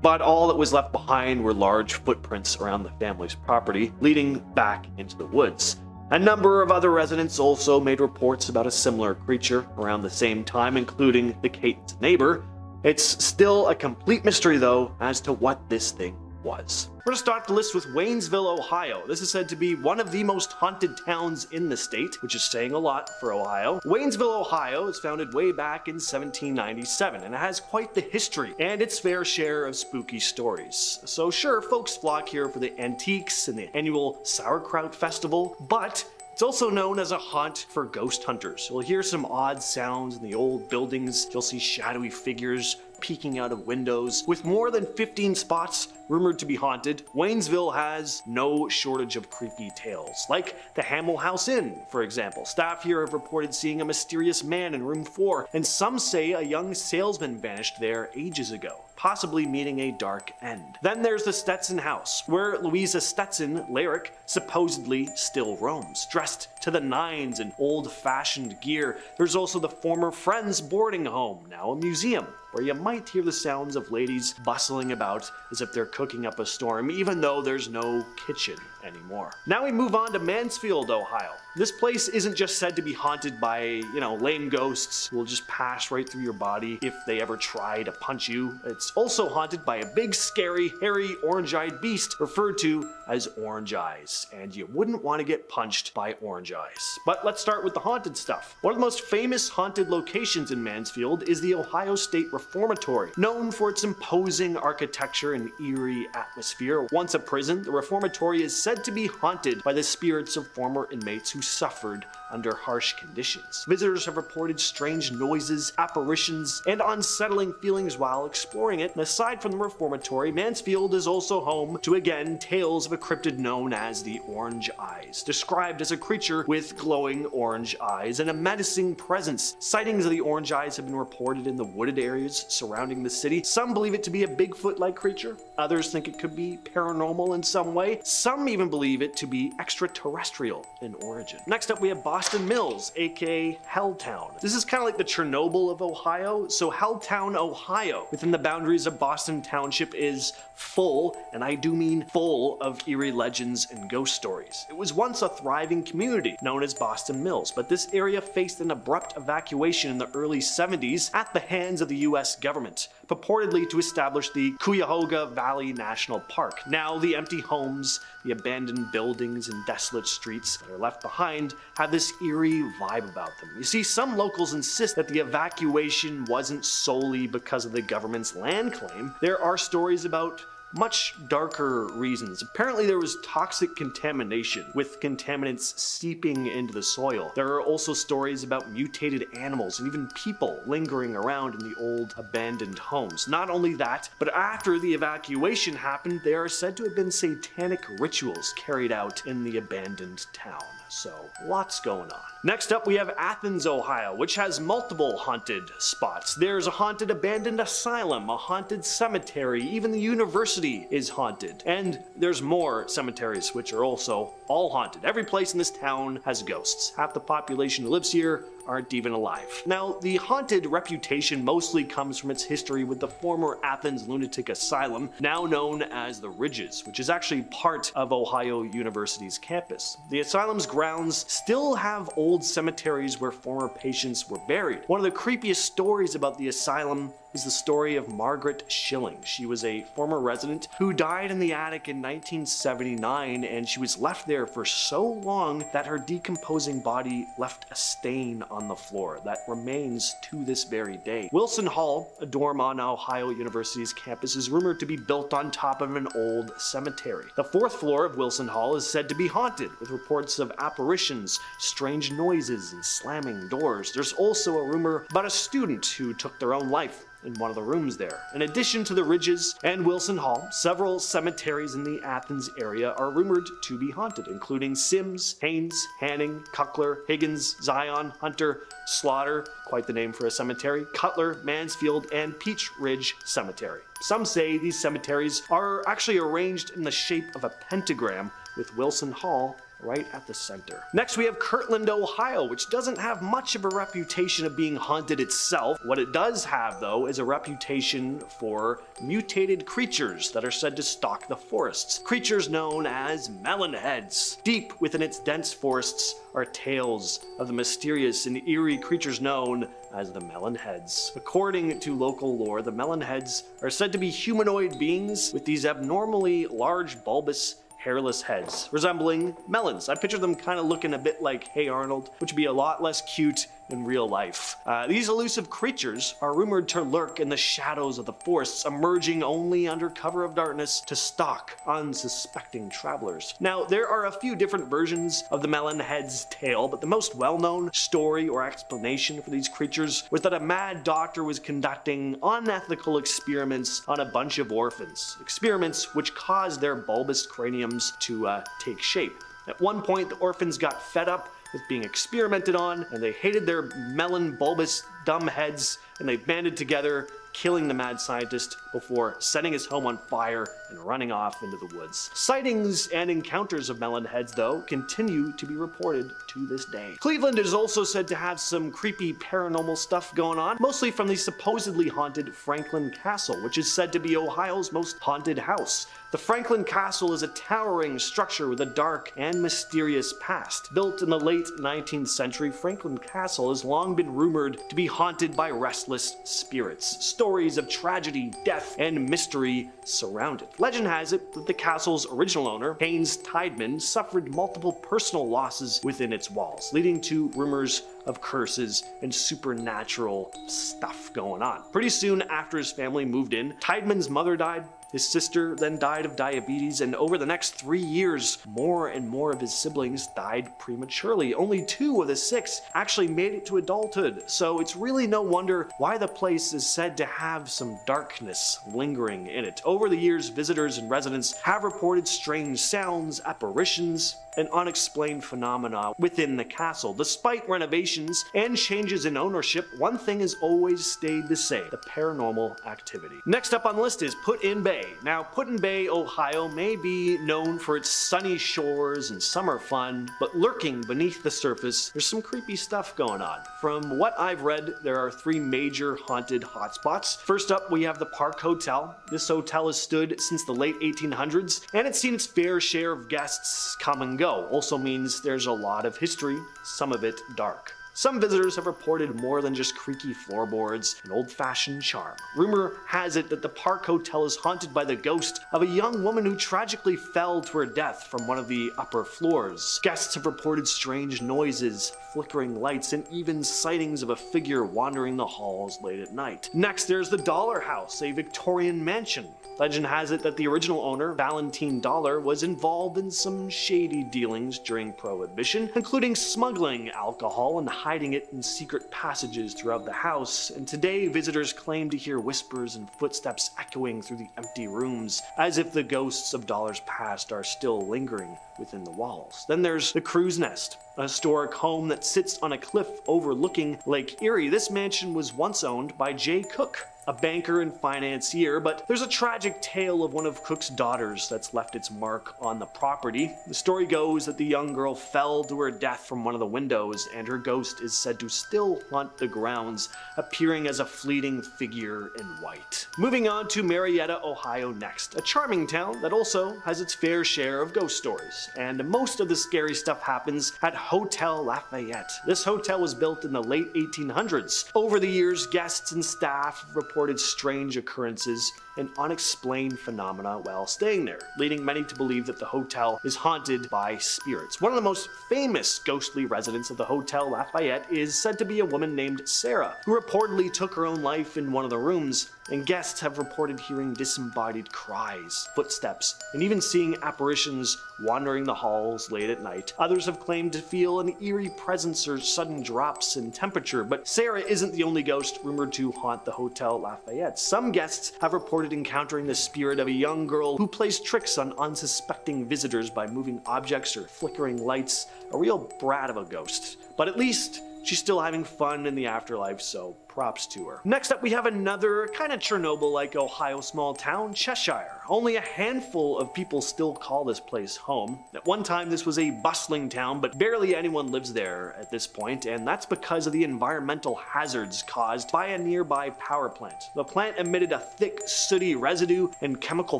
but all that was left behind were large footprints around the family's property, leading back into the woods. A number of other residents also made reports about a similar creature around the same time, including the Caton's neighbor. It's still a complete mystery, though, as to what this thing was. We're going to start the list with Waynesville, Ohio. This is said to be one of the most haunted towns in the state, which is saying a lot for Ohio. Waynesville, Ohio is founded way back in 1797, and it has quite the history and its fair share of spooky stories. So sure, folks flock here for the antiques and the annual sauerkraut festival, but it's also known as a haunt for ghost hunters. You'll hear some odd sounds in the old buildings. You'll see shadowy figures peeking out of windows. With more than 15 spots rumored to be haunted, Waynesville has no shortage of creepy tales, like the Hamel House Inn, for example. Staff here have reported seeing a mysterious man in room 4, and some say a young salesman vanished there ages ago, possibly meeting a dark end. Then there's the Stetson House, where Louisa Stetson, Lyric, supposedly still roams, dressed to the nines in old-fashioned gear. There's also the former Friends boarding home, now a museum, where you might hear the sounds of ladies bustling about as if they're cooking up a storm, even though there's no kitchen anymore. Now we move on to Mansfield, Ohio. This place isn't just said to be haunted by, lame ghosts who will just pass right through your body if they ever try to punch you. It's also haunted by a big, scary, hairy, orange-eyed beast referred to as Orange Eyes, and you wouldn't want to get punched by Orange Eyes. But let's start with the haunted stuff. One of the most famous haunted locations in Mansfield is the Ohio State Reformatory, known for its imposing architecture and eerie atmosphere. Once a prison, the reformatory is said to be haunted by the spirits of former inmates who suffered under harsh conditions. Visitors have reported strange noises, apparitions, and unsettling feelings while exploring it. And aside from the reformatory, Mansfield is also home to, again, tales of a cryptid known as the Orange Eyes, described as a creature with glowing orange eyes and a menacing presence. Sightings of the Orange Eyes have been reported in the wooded areas surrounding the city. Some believe it to be a Bigfoot-like creature. Others think it could be paranormal in some way. Some even believe it to be extraterrestrial in origin. Next up, we have Boston Mills, aka Helltown. This is kind of like the Chernobyl of Ohio. So Helltown, Ohio, within the boundaries of Boston Township, is full, and I do mean full, of eerie legends and ghost stories. It was once a thriving community known as Boston Mills, but this area faced an abrupt evacuation in the early 70s at the hands of the US government, purportedly to establish the Cuyahoga Valley National Park. Now the empty homes, the abandoned buildings and desolate streets that are left behind have this eerie vibe about them. You see, some locals insist that the evacuation wasn't solely because of the government's land claim. There are stories about much darker reasons. Apparently there was toxic contamination, with contaminants seeping into the soil. There are also stories about mutated animals and even people lingering around in the old abandoned homes. Not only that, but after the evacuation happened, there are said to have been satanic rituals carried out in the abandoned town. So, lots going on. Next up, we have Athens, Ohio, which has multiple haunted spots. There's a haunted abandoned asylum, a haunted cemetery, even the university is haunted. And there's more cemeteries which are also all haunted. Every place in this town has ghosts. Half the population who lives here aren't even alive. Now, the haunted reputation mostly comes from its history with the former Athens Lunatic Asylum, now known as the Ridges, which is actually part of Ohio University's campus. The asylum's grounds still have old cemeteries where former patients were buried. One of the creepiest stories about the asylum is the story of Margaret Schilling. She was a former resident who died in the attic in 1979, and she was left there for so long that her decomposing body left a stain on the floor that remains to this very day. Wilson Hall, a dorm on Ohio University's campus, is rumored to be built on top of an old cemetery. The fourth floor of Wilson Hall is said to be haunted, with reports of apparitions, strange noises, and slamming doors. There's also a rumor about a student who took their own life in one of the rooms there. In addition to the Ridges and Wilson Hall, several cemeteries in the Athens area are rumored to be haunted, including Sims, Haynes, Hanning, Cuckler, Higgins, Zion, Hunter, Slaughter, quite the name for a cemetery, Cutler, Mansfield, and Peach Ridge Cemetery. Some say these cemeteries are actually arranged in the shape of a pentagram, with Wilson Hall right at the center. Next we have Kirtland, Ohio, which doesn't have much of a reputation of being haunted itself. What it does have, though, is a reputation for mutated creatures that are said to stalk the forests. Creatures known as melonheads. Deep within its dense forests are tales of the mysterious and eerie creatures known as the melonheads. According to local lore, the melonheads are said to be humanoid beings with these abnormally large, bulbous, hairless heads, resembling melons. I picture them kind of looking a bit like Hey Arnold, which would be a lot less cute in real life. These elusive creatures are rumored to lurk in the shadows of the forests, emerging only under cover of darkness to stalk unsuspecting travelers. Now, there are a few different versions of the melonhead's tale, but the most well-known story or explanation for these creatures was that a mad doctor was conducting unethical experiments on a bunch of orphans. Experiments which caused their bulbous craniums to take shape. At one point, the orphans got fed up with being experimented on, and they hated their melon bulbous dumb heads, and they banded together, killing the mad scientist before setting his home on fire and running off into the woods. Sightings and encounters of melonheads, though, continue to be reported to this day. Cleveland is also said to have some creepy paranormal stuff going on, mostly from the supposedly haunted Franklin Castle, which is said to be Ohio's most haunted house. The Franklin Castle is a towering structure with a dark and mysterious past. Built in the late 19th century, Franklin Castle has long been rumored to be haunted by restless spirits. Stories of tragedy, death, and mystery surround it. Legend has it that the castle's original owner, Haynes Tideman, suffered multiple personal losses within its walls, leading to rumors of curses and supernatural stuff going on. Pretty soon after his family moved in, Tideman's mother died. His sister then died of diabetes, and over the next 3 years, more and more of his siblings died prematurely. Only 2 of the 6 actually made it to adulthood, so it's really no wonder why the place is said to have some darkness lingering in it. Over the years, visitors and residents have reported strange sounds, apparitions, and unexplained phenomena within the castle. Despite renovations and changes in ownership, one thing has always stayed the same: the paranormal activity. Next up on the list is Put-in Bay. Now, Put-in Bay, Ohio may be known for its sunny shores and summer fun, but lurking beneath the surface, there's some creepy stuff going on. From what I've read, there are 3 major haunted hotspots. First up, we have the Park Hotel. This hotel has stood since the late 1800s, and it's seen its fair share of guests come and go. Also means there's a lot of history, some of it dark. Some visitors have reported more than just creaky floorboards and old-fashioned charm. Rumor has it that the Park Hotel is haunted by the ghost of a young woman who tragically fell to her death from one of the upper floors. Guests have reported strange noises, flickering lights, and even sightings of a figure wandering the halls late at night. Next, there's the Dollar House, a Victorian mansion. Legend has it that the original owner, Valentine Dollar, was involved in some shady dealings during Prohibition, including smuggling alcohol and hiding it in secret passages throughout the house. And today, visitors claim to hear whispers and footsteps echoing through the empty rooms, as if the ghosts of Dollar's past are still lingering within the walls. Then there's the Crow's Nest, a historic home that sits on a cliff overlooking Lake Erie. This mansion was once owned by Jay Cook, a banker and financier, but there's a tragic tale of one of Cook's daughters that's left its mark on the property. The story goes that the young girl fell to her death from one of the windows, and her ghost is said to still haunt the grounds, appearing as a fleeting figure in white. Moving on to Marietta, Ohio next, a charming town that also has its fair share of ghost stories, and most of the scary stuff happens at Hotel Lafayette. This hotel was built in the late 1800s. Over the years, guests and staff reported strange occurrences and unexplained phenomena while staying there, leading many to believe that the hotel is haunted by spirits. One of the most famous ghostly residents of the Hotel Lafayette is said to be a woman named Sarah, who reportedly took her own life in one of the rooms, and guests have reported hearing disembodied cries, footsteps, and even seeing apparitions wandering the halls late at night. Others have claimed to feel an eerie presence or sudden drops in temperature, but Sarah isn't the only ghost rumored to haunt the Hotel Lafayette. Some guests have reported encountering the spirit of a young girl who plays tricks on unsuspecting visitors by moving objects or flickering lights. A real brat of a ghost. But at least she's still having fun in the afterlife, so props to her. Next up, we have another kind of Chernobyl-like Ohio small town, Cheshire. Only a handful of people still call this place home. At one time, this was a bustling town, but barely anyone lives there at this point, and that's because of the environmental hazards caused by a nearby power plant. The plant emitted a thick, sooty residue and chemical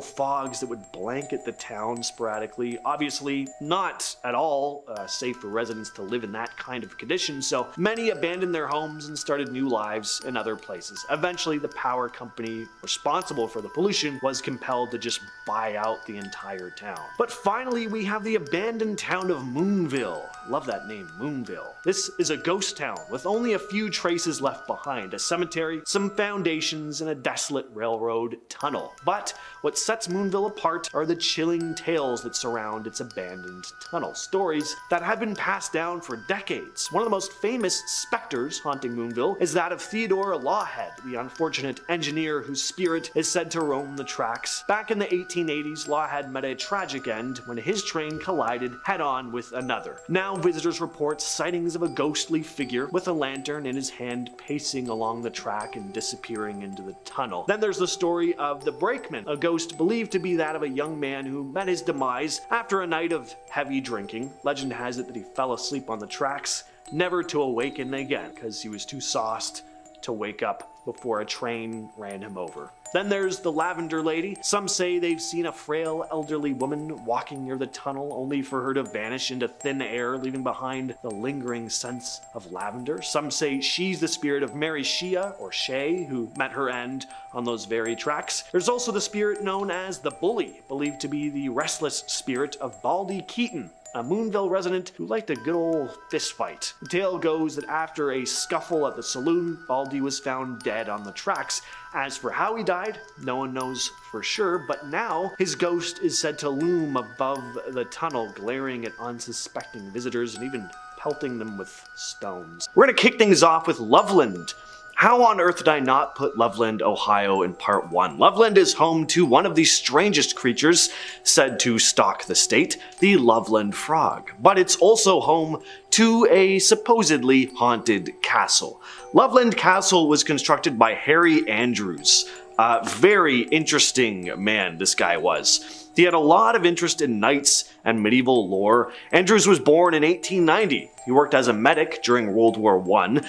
fogs that would blanket the town sporadically. Obviously, not at all safe for residents to live in that kind of condition, so many abandoned their homes and started new lives in other places. Eventually, the power company responsible for the pollution was compelled to just buy out the entire town. But finally, we have the abandoned town of Moonville. Love that name, Moonville. This is a ghost town with only a few traces left behind, a cemetery, some foundations, and a desolate railroad tunnel. But what sets Moonville apart are the chilling tales that surround its abandoned tunnel, stories that have been passed down for decades. One of the most famous specters haunting Moonville is that of Theodore Lawhead, the unfortunate engineer whose spirit is said to roam the tracks. Back in the 1880s, Lawhead met a tragic end when his train collided head-on with another. Now visitors report sightings of a ghostly figure with a lantern in his hand pacing along the track and disappearing into the tunnel. Then there's the story of the Brakeman, a ghost believed to be that of a young man who met his demise after a night of heavy drinking. Legend has it that he fell asleep on the tracks, never to awaken again because he was too sauced to wake up before a train ran him over. Then there's the Lavender Lady. Some say they've seen a frail elderly woman walking near the tunnel only for her to vanish into thin air, leaving behind the lingering sense of lavender. Some say she's the spirit of Mary Shea, or Shay, who met her end on those very tracks. There's also the spirit known as the Bully, believed to be the restless spirit of Baldy Keaton, a Moonville resident who liked a good old fist fight. The tale goes that after a scuffle at the saloon, Baldy was found dead on the tracks. As for how he died, no one knows for sure, but now his ghost is said to loom above the tunnel, glaring at unsuspecting visitors and even pelting them with stones. We're gonna kick things off with Loveland. How on earth did I not put Loveland, Ohio in part 1? Loveland is home to one of the strangest creatures said to stalk the state, the Loveland frog. But it's also home to a supposedly haunted castle. Loveland Castle was constructed by Harry Andrews. A very interesting man this guy was. He had a lot of interest in knights and medieval lore. Andrews was born in 1890. He worked as a medic during World War I.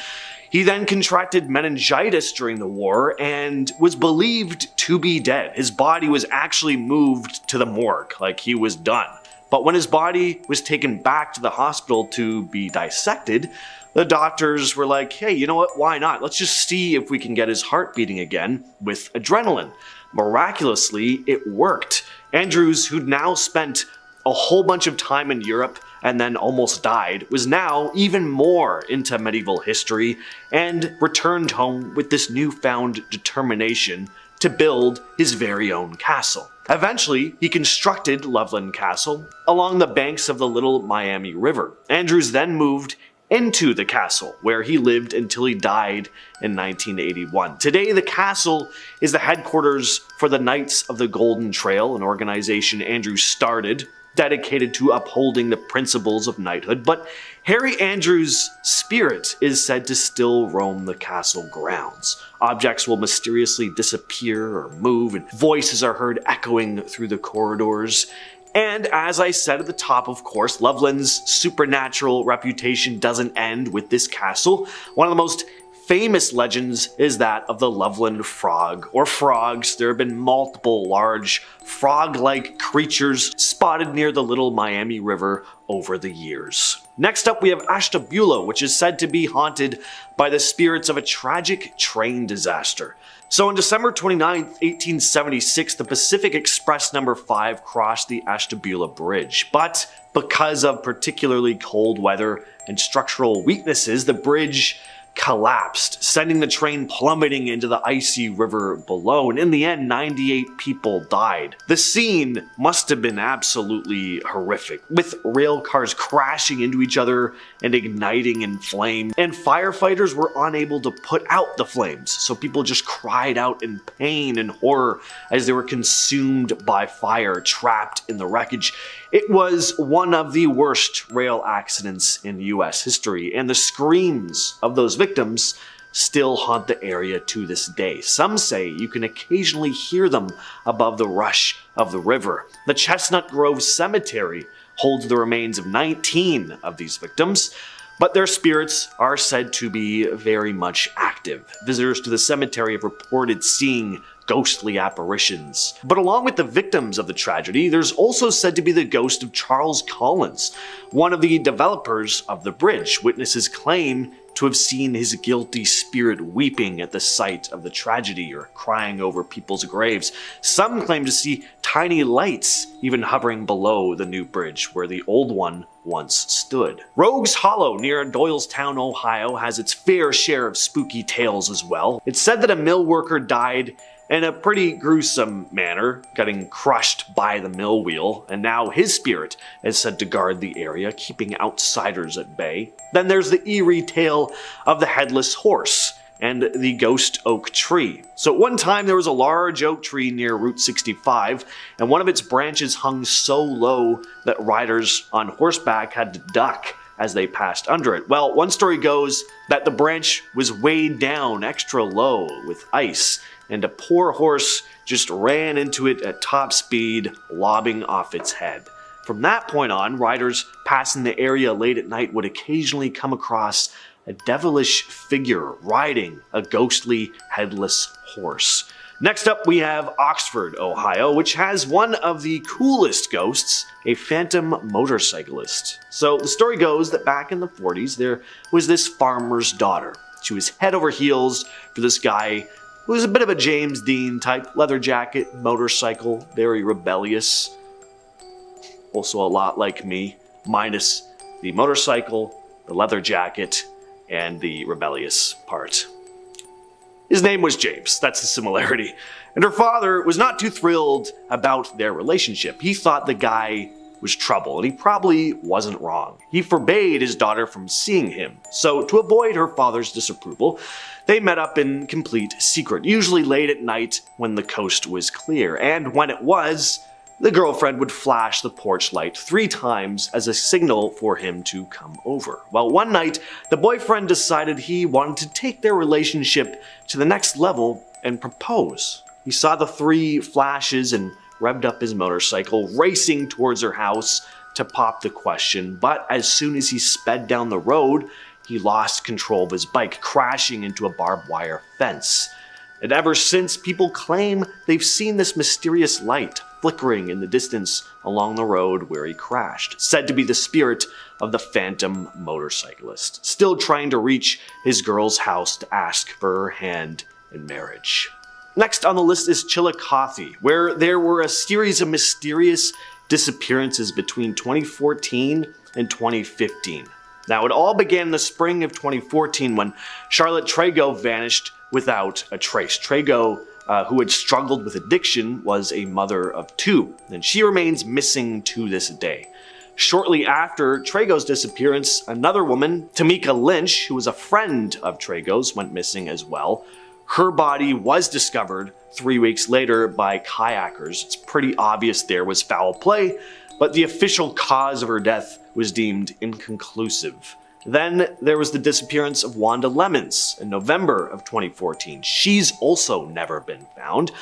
He then contracted meningitis during the war and was believed to be dead. His body was actually moved to the morgue, like he was done. But when his body was taken back to the hospital to be dissected, the doctors were like, hey, you know what, why not? Let's just see if we can get his heart beating again with adrenaline. Miraculously, it worked. Andrews, who'd now spent a whole bunch of time in Europe and then almost died, was now even more into medieval history and returned home with this newfound determination to build his very own castle. Eventually, he constructed Loveland Castle along the banks of the Little Miami River. Andrews then moved into the castle, where he lived until he died in 1981. Today, the castle is the headquarters for the Knights of the Golden Trail, an organization Andrews started dedicated to upholding the principles of knighthood, but Harry Andrews' spirit is said to still roam the castle grounds. Objects will mysteriously disappear or move, and voices are heard echoing through the corridors. And as I said at the top, of course, Loveland's supernatural reputation doesn't end with this castle. One of the most famous legends is that of the Loveland frog, or frogs. There have been multiple large frog-like creatures spotted near the Little Miami River over the years. Next up, we have Ashtabula, which is said to be haunted by the spirits of a tragic train disaster. So on December 29, 1876, the Pacific Express No. 5 crossed the Ashtabula Bridge, but because of particularly cold weather and structural weaknesses, the bridge collapsed, sending the train plummeting into the icy river below, and in the end 98 people died. The scene must have been absolutely horrific, with rail cars crashing into each other and igniting in flame, and firefighters were unable to put out the flames, so people just cried out in pain and horror as they were consumed by fire, trapped in the wreckage. It was one of the worst rail accidents in US history, and the screams of those victims still haunt the area to this day. Some say you can occasionally hear them above the rush of the river. The Chestnut Grove Cemetery holds the remains of 19 of these victims, but their spirits are said to be very much active. Visitors to the cemetery have reported seeing ghostly apparitions. But along with the victims of the tragedy, there's also said to be the ghost of Charles Collins, one of the developers of the bridge. Witnesses claim to have seen his guilty spirit weeping at the sight of the tragedy or crying over people's graves. Some claim to see tiny lights even hovering below the new bridge where the old one once stood. Rogues Hollow near Doylestown, Ohio has its fair share of spooky tales as well. It's said that a mill worker died in a pretty gruesome manner, getting crushed by the mill wheel, and now his spirit is said to guard the area, keeping outsiders at bay. Then there's the eerie tale of the headless horse and the ghost oak tree. So at one time there was a large oak tree near Route 65, and one of its branches hung so low that riders on horseback had to duck as they passed under it. Well, one story goes that the branch was weighed down extra low with ice, and a poor horse just ran into it at top speed, lobbing off its head. From that point on, riders passing the area late at night would occasionally come across a devilish figure riding a ghostly headless horse. Next up, we have Oxford, Ohio, which has one of the coolest ghosts, a phantom motorcyclist. So the story goes that back in the 40s, there was this farmer's daughter. She was head over heels for this guy who was a bit of a James Dean type, leather jacket, motorcycle, very rebellious. Also a lot like me, minus the motorcycle, the leather jacket, and the rebellious part. His name was James, that's the similarity. And her father was not too thrilled about their relationship. He thought the guy was trouble, and he probably wasn't wrong. He forbade his daughter from seeing him, so to avoid her father's disapproval, they met up in complete secret, usually late at night when the coast was clear, and when it was, the girlfriend would flash the porch light 3 times as a signal for him to come over. Well, one night, the boyfriend decided he wanted to take their relationship to the next level and propose. He saw the 3 flashes and revved up his motorcycle, racing towards her house to pop the question, but as soon as he sped down the road, he lost control of his bike, crashing into a barbed wire fence. And ever since, people claim they've seen this mysterious light flickering in the distance along the road where he crashed, said to be the spirit of the phantom motorcyclist, still trying to reach his girl's house to ask for her hand in marriage. Next on the list is Chillicothe, where there were a series of mysterious disappearances between 2014 and 2015. Now, it all began in the spring of 2014 when Charlotte Trago vanished without a trace. Trago, who had struggled with addiction, was a mother of 2, and she remains missing to this day. Shortly after Trago's disappearance, another woman, Tamika Lynch, who was a friend of Trago's, went missing as well. Her body was discovered 3 weeks later by kayakers. It's pretty obvious there was foul play, but the official cause of her death was deemed inconclusive. Then there was the disappearance of Wanda Lemons in November of 2014. She's also never been found.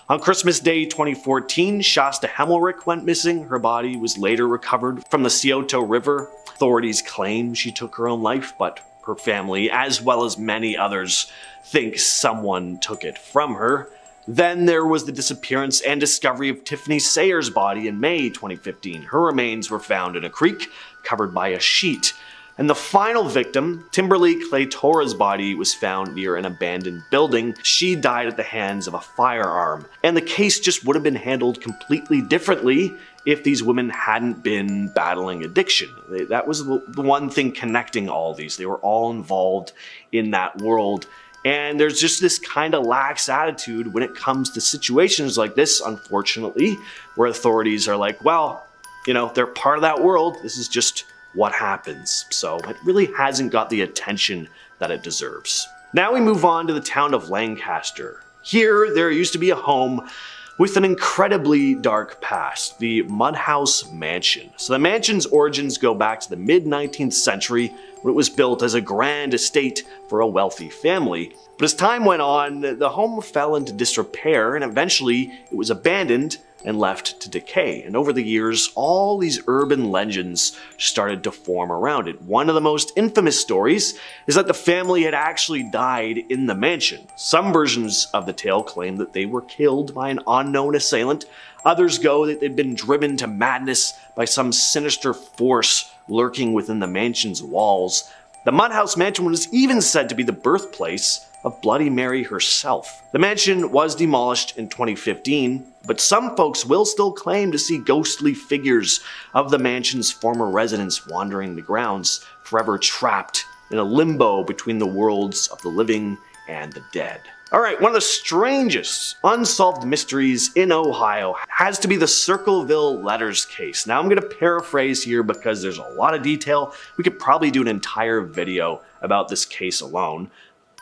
On Christmas Day 2014, Shasta Hemmelrich went missing. Her body was later recovered from the Scioto River. Authorities claim she took her own life, but her family, as well as many others, think someone took it from her. Then there was the disappearance and discovery of Tiffany Sayers' body in May 2015. Her remains were found in a creek covered by a sheet. And the final victim, Timberly Claytora's body, was found near an abandoned building. She died at the hands of a firearm. And the case just would have been handled completely differently if these women hadn't been battling addiction. That was the one thing connecting all these. They were all involved in that world. And there's just this kind of lax attitude when it comes to situations like this, unfortunately, where authorities are like, well, you know, they're part of that world. This is just what happens. So it really hasn't got the attention that it deserves. Now we move on to the town of Lancaster. Here, there used to be a home with an incredibly dark past, the Mudhouse Mansion. So the mansion's origins go back to the mid-19th century when it was built as a grand estate for a wealthy family. But as time went on, the home fell into disrepair and eventually it was abandoned and left to decay. And over the years, all these urban legends started to form around it. One of the most infamous stories is that the family had actually died in the mansion. Some versions of the tale claim that they were killed by an unknown assailant. Others go that they'd been driven to madness by some sinister force lurking within the mansion's walls. The Mudhouse Mansion was even said to be the birthplace of Bloody Mary herself. The mansion was demolished in 2015, but some folks will still claim to see ghostly figures of the mansion's former residents wandering the grounds, forever trapped in a limbo between the worlds of the living and the dead. Alright, one of the strangest unsolved mysteries in Ohio has to be the Circleville Letters case. Now I'm going to paraphrase here because there's a lot of detail. We could probably do an entire video about this case alone,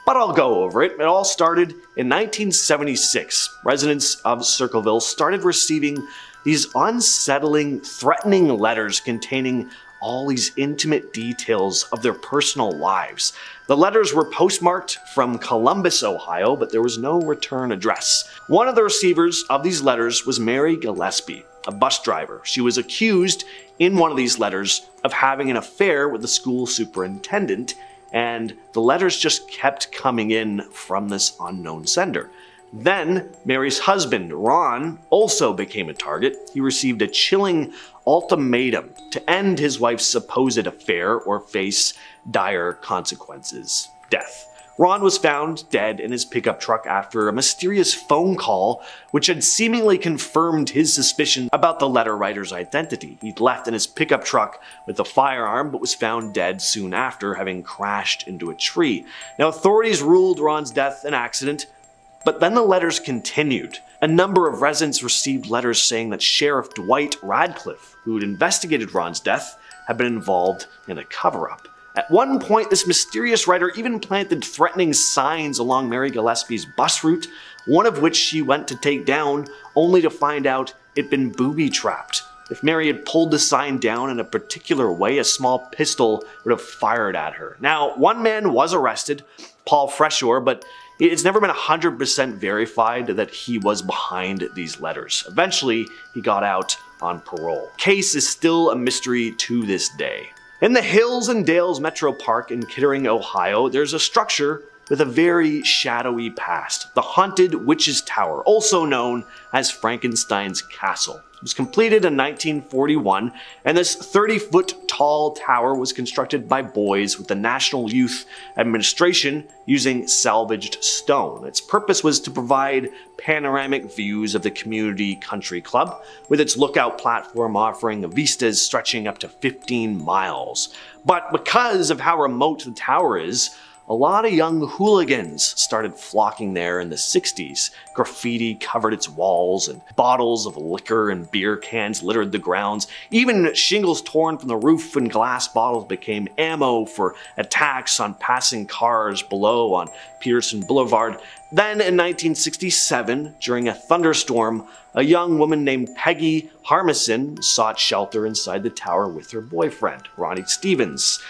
but I'll go over it. It all started in 1976. Residents of Circleville started receiving these unsettling, threatening letters containing all these intimate details of their personal lives. The letters were postmarked from Columbus, Ohio, but there was no return address. One of the receivers of these letters was Mary Gillespie, a bus driver. She was accused in one of these letters of having an affair with the school superintendent, and the letters just kept coming in from this unknown sender. Then, Mary's husband, Ron, also became a target. He received a chilling ultimatum to end his wife's supposed affair or face dire consequences: death. Ron was found dead in his pickup truck after a mysterious phone call which had seemingly confirmed his suspicion about the letter writer's identity. He'd left in his pickup truck with a firearm but was found dead soon after, having crashed into a tree. Now, authorities ruled Ron's death an accident, but then the letters continued. A number of residents received letters saying that Sheriff Dwight Radcliffe, who had investigated Ron's death, had been involved in a cover-up. At one point, this mysterious writer even planted threatening signs along Mary Gillespie's bus route, one of which she went to take down, only to find out it'd been booby-trapped. If Mary had pulled the sign down in a particular way, a small pistol would have fired at her. Now, one man was arrested, Paul Freshore, but it's never been 100% verified that he was behind these letters. Eventually, he got out on parole. Case is still a mystery to this day. In the Hills and Dales Metro Park in Kittering, Ohio, there's a structure with a very shadowy past, the Haunted Witch's Tower, also known as Frankenstein's Castle. It was completed in 1941, and this 30-foot tall tower was constructed by boys with the National Youth Administration using salvaged stone. Its purpose was to provide panoramic views of the community country club, with its lookout platform offering vistas stretching up to 15 miles. But because of how remote the tower is, a lot of young hooligans started flocking there in the 60s. Graffiti covered its walls, and bottles of liquor and beer cans littered the grounds. Even shingles torn from the roof and glass bottles became ammo for attacks on passing cars below on Peterson Boulevard. Then in 1967, during a thunderstorm, a young woman named Peggy Harmison sought shelter inside the tower with her boyfriend, Ronnie Stevens.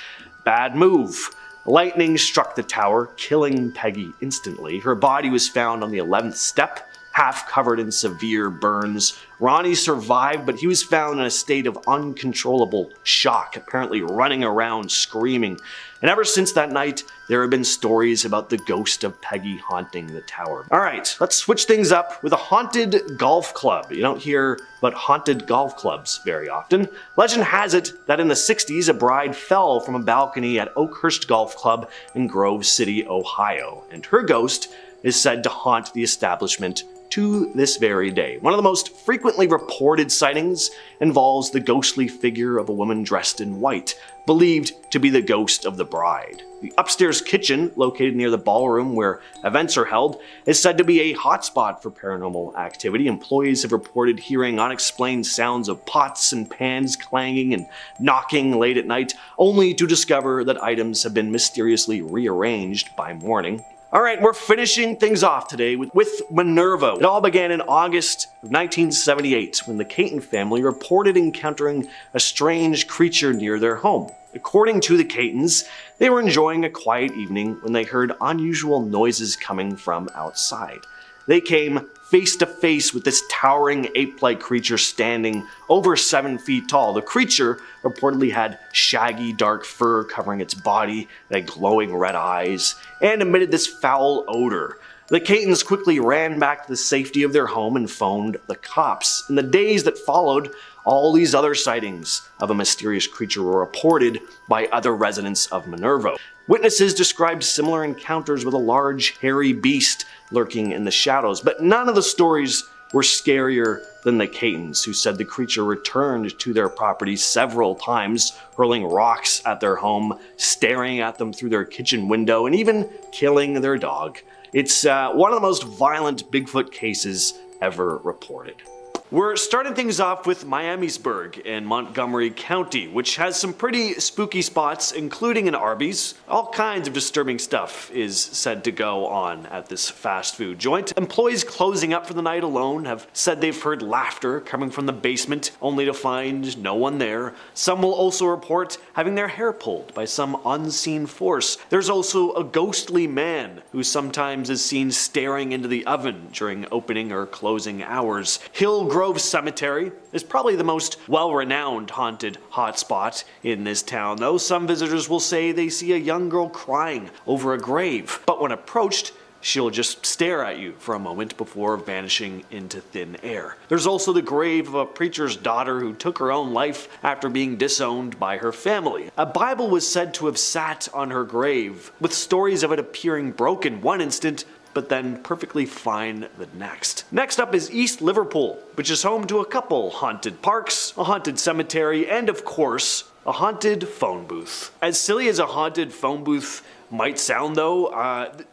Bad move. Lightning struck the tower, killing Peggy instantly. Her body was found on the 11th step, half covered in severe burns. Ronnie survived, but he was found in a state of uncontrollable shock, apparently running around screaming. And ever since that night, there have been stories about the ghost of Peggy haunting the tower. Alright, let's switch things up with a haunted golf club. You don't hear about haunted golf clubs very often. Legend has it that in the 60s, a bride fell from a balcony at Oakhurst Golf Club in Grove City, Ohio, and her ghost is said to haunt the establishment to this very day. One of the most frequently reported sightings involves the ghostly figure of a woman dressed in white, believed to be the ghost of the bride. The upstairs kitchen, located near the ballroom where events are held, is said to be a hotspot for paranormal activity. Employees have reported hearing unexplained sounds of pots and pans clanging and knocking late at night, only to discover that items have been mysteriously rearranged by morning. Alright, we're finishing things off today with Minerva. It all began in August of 1978 when the Caton family reported encountering a strange creature near their home. According to the Catons, they were enjoying a quiet evening when they heard unusual noises coming from outside. They came face to face with this towering ape-like creature standing over 7 feet tall. The creature reportedly had shaggy dark fur covering its body, it had glowing red eyes, and emitted this foul odor. The Catons quickly ran back to the safety of their home and phoned the cops. In the days that followed, all these other sightings of a mysterious creature were reported by other residents of Minerva. Witnesses described similar encounters with a large, hairy beast lurking in the shadows, but none of the stories were scarier than the Catons, who said the creature returned to their property several times, hurling rocks at their home, staring at them through their kitchen window, and even killing their dog. It's one of the most violent Bigfoot cases ever reported. We're starting things off with Miamisburg in Montgomery County, which has some pretty spooky spots, including an Arby's. All kinds of disturbing stuff is said to go on at this fast food joint. Employees closing up for the night alone have said they've heard laughter coming from the basement, only to find no one there. Some will also report having their hair pulled by some unseen force. There's also a ghostly man who sometimes is seen staring into the oven during opening or closing hours. Grove Cemetery is probably the most well-renowned haunted hotspot in this town, though some visitors will say they see a young girl crying over a grave, but when approached, she'll just stare at you for a moment before vanishing into thin air. There's also the grave of a preacher's daughter who took her own life after being disowned by her family. A Bible was said to have sat on her grave, with stories of it appearing broken one instant, but then perfectly fine the next. Next up is East Liverpool, which is home to a couple haunted parks, a haunted cemetery, and of course, a haunted phone booth. As silly as a haunted phone booth might sound though,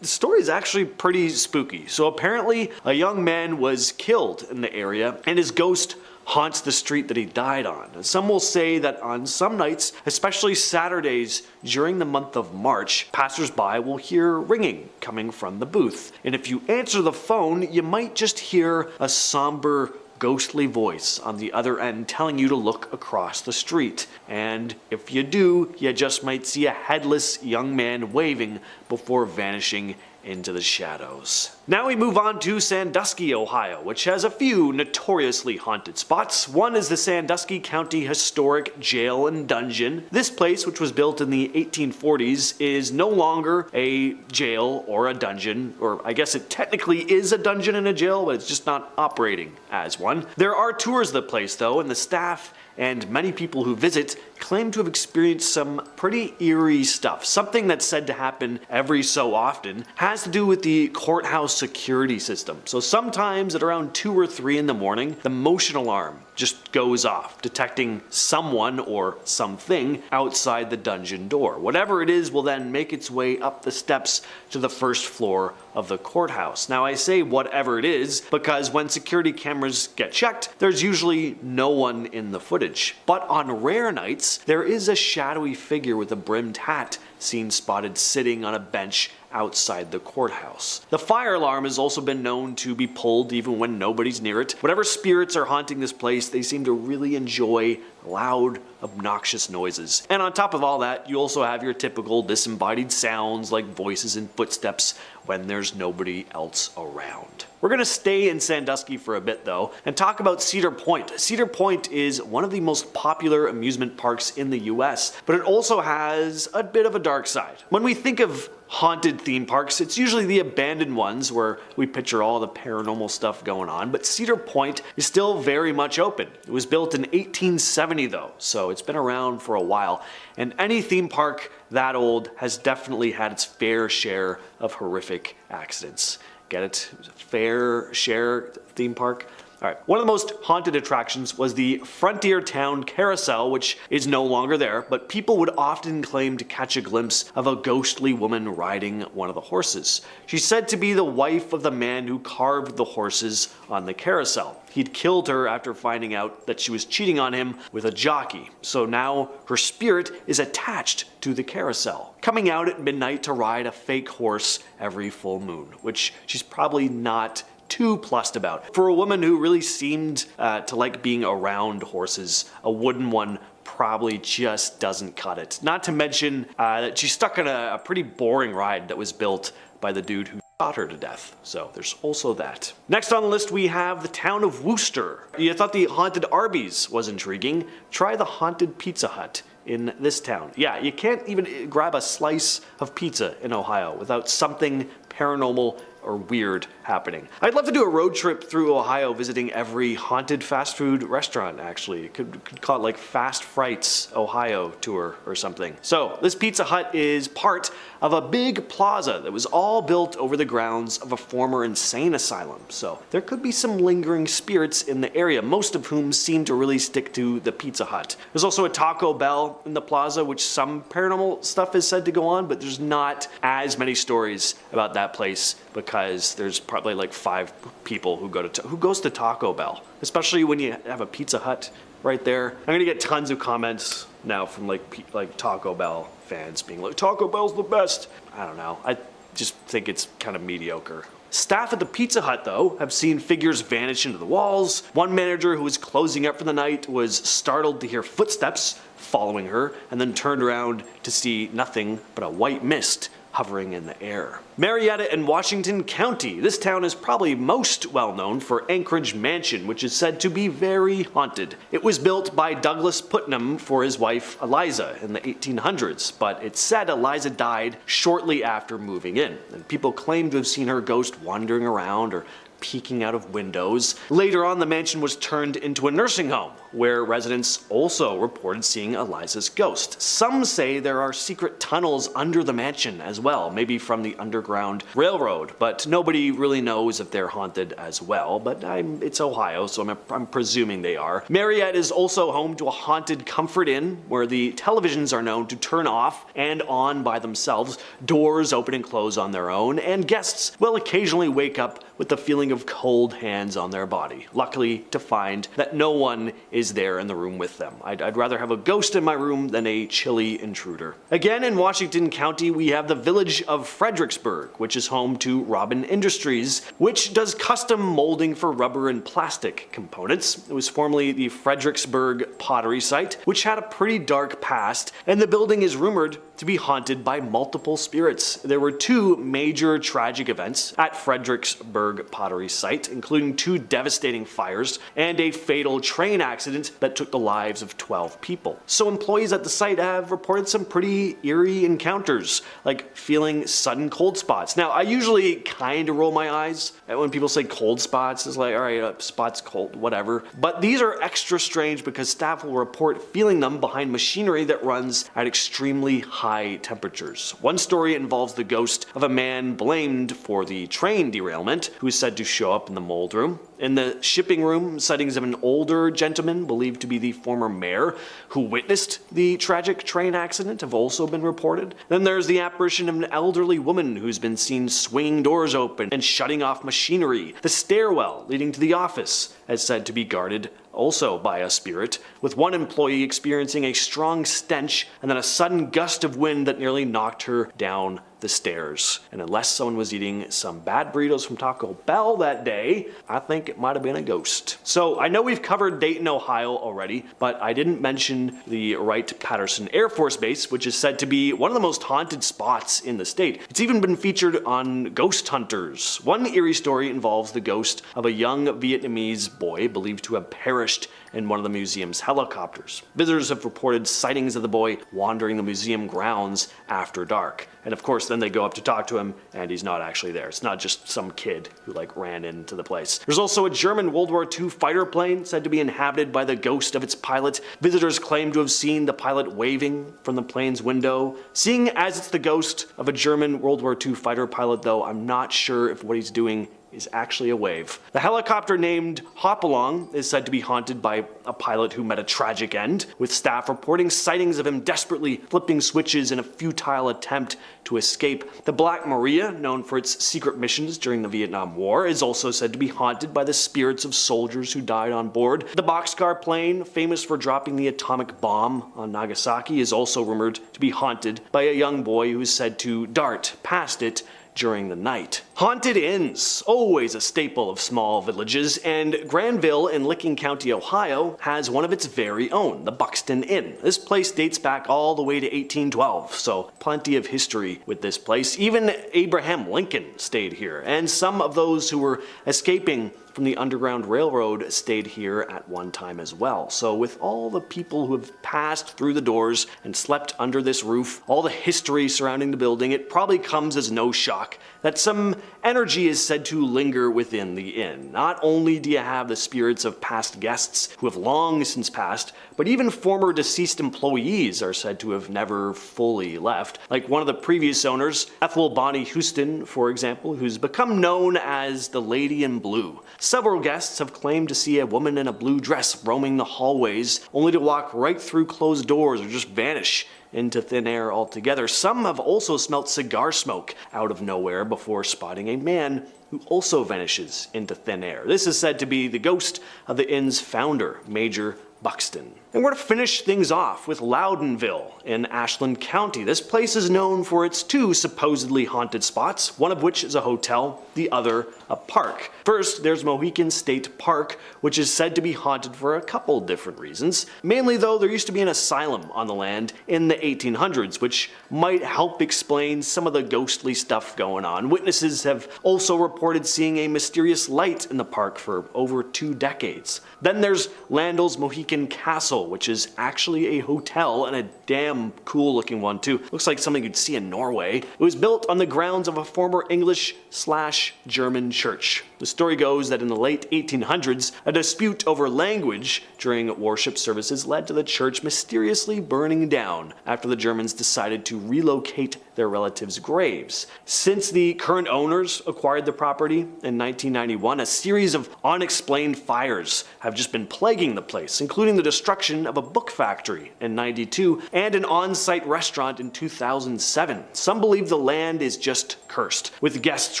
the story is actually pretty spooky. So apparently, a young man was killed in the area, and his ghost haunts the street that he died on. And some will say that on some nights, especially Saturdays during the month of March, passersby will hear ringing coming from the booth. And if you answer the phone, you might just hear a somber, ghostly voice on the other end telling you to look across the street. And if you do, you just might see a headless young man waving before vanishing into the shadows. Now we move on to Sandusky, Ohio, which has a few notoriously haunted spots. One is the Sandusky County Historic Jail and Dungeon. This place, which was built in the 1840s, is no longer a jail or a dungeon, or I guess it technically is a dungeon and a jail, but it's just not operating as one. There are tours of the place though, and the staff and many people who visit claim to have experienced some pretty eerie stuff. Something that's said to happen every so often has to do with the courthouse security system. So sometimes at around 2 or 3 in the morning, the motion alarm just goes off, detecting someone or something outside the dungeon door. Whatever it is will then make its way up the steps to the first floor of the courthouse. Now I say whatever it is because when security cameras get checked, there's usually no one in the footage. But on rare nights, there is a shadowy figure with a brimmed hat seen spotted sitting on a bench outside the courthouse. The fire alarm has also been known to be pulled even when nobody's near it. Whatever spirits are haunting this place, they seem to really enjoy loud, obnoxious noises. And on top of all that, you also have your typical disembodied sounds like voices and footsteps when there's nobody else around. We're gonna stay in Sandusky for a bit though, and talk about Cedar Point. Cedar Point is one of the most popular amusement parks in the US, but it also has a bit of a dark side. When we think of haunted theme parks, it's usually the abandoned ones where we picture all the paranormal stuff going on, but Cedar Point is still very much open. It was built in 1870 though, so it's been around for a while, and any theme park that old has definitely had its fair share of horrific accidents. Get it? It was a fair share theme park. Alright, one of the most haunted attractions was the Frontier Town Carousel, which is no longer there, but people would often claim to catch a glimpse of a ghostly woman riding one of the horses. She's said to be the wife of the man who carved the horses on the carousel. He'd killed her after finding out that she was cheating on him with a jockey, so now her spirit is attached to the carousel, coming out at midnight to ride a fake horse every full moon, which she's probably not too plussed about. For a woman who really seemed to like being around horses, a wooden one probably just doesn't cut it. Not to mention that she's stuck in a pretty boring ride that was built by the dude who shot her to death. So there's also that. Next on the list we have the town of Worcester. You thought the haunted Arby's was intriguing? Try the haunted Pizza Hut in this town. Yeah, you can't even grab a slice of pizza in Ohio without something paranormal or weird happening. I'd love to do a road trip through Ohio visiting every haunted fast food restaurant actually. Could call it like Fast Frights Ohio tour or something. So this Pizza Hut is part of a big plaza that was all built over the grounds of a former insane asylum. So there could be some lingering spirits in the area, most of whom seem to really stick to the Pizza Hut. There's also a Taco Bell in the plaza, which some paranormal stuff is said to go on, but there's not as many stories about that place because there's probably like 5 people who goes to Taco Bell, especially when you have a Pizza Hut right there. I'm gonna get tons of comments now from like Taco Bell fans being like, Taco Bell's the best. I don't know. I just think it's kind of mediocre. Staff at the Pizza Hut, though, have seen figures vanish into the walls. One manager who was closing up for the night was startled to hear footsteps following her and then turned around to see nothing but a white mist hovering in the air. Marietta in Washington County. This town is probably most well known for Anchorage Mansion, which is said to be very haunted. It was built by Douglas Putnam for his wife Eliza in the 1800s, but it's said Eliza died shortly after moving in, and people claim to have seen her ghost wandering around or peeking out of windows. Later on, the mansion was turned into a nursing home, where residents also reported seeing Eliza's ghost. Some say there are secret tunnels under the mansion as well, maybe from the Underground Railroad, but nobody really knows if they're haunted as well, but it's Ohio, so I'm presuming they are. Marietta is also home to a haunted Comfort Inn, where the televisions are known to turn off and on by themselves, doors open and close on their own, and guests will occasionally wake up with the feeling of cold hands on their body, luckily to find that no one is there in the room with them. I'd rather have a ghost in my room than a chilly intruder. Again, in Washington County, we have the village of Fredericksburg, which is home to Robin Industries, which does custom molding for rubber and plastic components. It was formerly the Fredericksburg pottery site, which had a pretty dark past, and the building is rumored to be haunted by multiple spirits. There were 2 major tragic events at Fredericksburg pottery site, including 2 devastating fires and a fatal train accident that took the lives of 12 people. So employees at the site have reported some pretty eerie encounters, like feeling sudden cold spots. Now, I usually kind of roll my eyes at when people say cold spots. It's like, all right, spot's cold, whatever. But these are extra strange because staff will report feeling them behind machinery that runs at extremely high temperatures. One story involves the ghost of a man blamed for the train derailment, who is said to show up in the mold room. In the shipping room, sightings of an older gentleman believed to be the former mayor who witnessed the tragic train accident have also been reported. Then there's the apparition of an elderly woman who's been seen swinging doors open and shutting off machinery. The stairwell leading to the office is said to be guarded also by a spirit, with one employee experiencing a strong stench and then a sudden gust of wind that nearly knocked her down the stairs. And unless someone was eating some bad burritos from Taco Bell that day, I think it might have been a ghost. So I know we've covered Dayton, Ohio already, but I didn't mention the Wright-Patterson Air Force Base, which is said to be one of the most haunted spots in the state. It's even been featured on Ghost Hunters. One eerie story involves the ghost of a young Vietnamese boy believed to have perished in one of the museum's helicopters. Visitors have reported sightings of the boy wandering the museum grounds after dark. And of course, then they go up to talk to him, and he's not actually there. It's not just some kid who ran into the place. There's also a German World War II fighter plane said to be inhabited by the ghost of its pilot. Visitors claim to have seen the pilot waving from the plane's window. Seeing as it's the ghost of a German World War II fighter pilot, though, I'm not sure if what he's doing is actually a wave. The helicopter named Hopalong is said to be haunted by a pilot who met a tragic end, with staff reporting sightings of him desperately flipping switches in a futile attempt to escape. The Black Maria, known for its secret missions during the Vietnam War, is also said to be haunted by the spirits of soldiers who died on board. The boxcar plane, famous for dropping the atomic bomb on Nagasaki, is also rumored to be haunted by a young boy who is said to dart past it during the night. Haunted inns, always a staple of small villages, and Granville in Licking County, Ohio, has one of its very own, the Buxton Inn. This place dates back all the way to 1812, so plenty of history with this place. Even Abraham Lincoln stayed here, and some of those who were escaping from the Underground Railroad stayed here at one time as well. So with all the people who have passed through the doors and slept under this roof, all the history surrounding the building, it probably comes as no shock that some energy is said to linger within the inn. Not only do you have the spirits of past guests who have long since passed, but even former deceased employees are said to have never fully left. Like one of the previous owners, Ethel Bonnie Houston, for example, who's become known as the Lady in Blue. Several guests have claimed to see a woman in a blue dress roaming the hallways, only to walk right through closed doors or just vanish into thin air altogether. Some have also smelt cigar smoke out of nowhere before spotting a man who also vanishes into thin air. This is said to be the ghost of the inn's founder, Major Buxton. And we're going to finish things off with Loudonville in Ashland County. This place is known for its 2 supposedly haunted spots, one of which is a hotel, the other a park. First, there's Mohican State Park, which is said to be haunted for a couple different reasons. Mainly though, there used to be an asylum on the land in the 1800s, which might help explain some of the ghostly stuff going on. Witnesses have also reported seeing a mysterious light in the park for over 2 decades. Then there's Landell's Mohican Castle, which is actually a hotel, and a damn cool looking one too. Looks like something you'd see in Norway. It was built on the grounds of a former English/German church. The story goes that in the late 1800s, a dispute over language during worship services led to the church mysteriously burning down after the Germans decided to relocate their relatives' graves. Since the current owners acquired the property in 1991, a series of unexplained fires have just been plaguing the place, including the destruction of a book factory in 92 and an on-site restaurant in 2007. Some believe the land is just cursed, with guests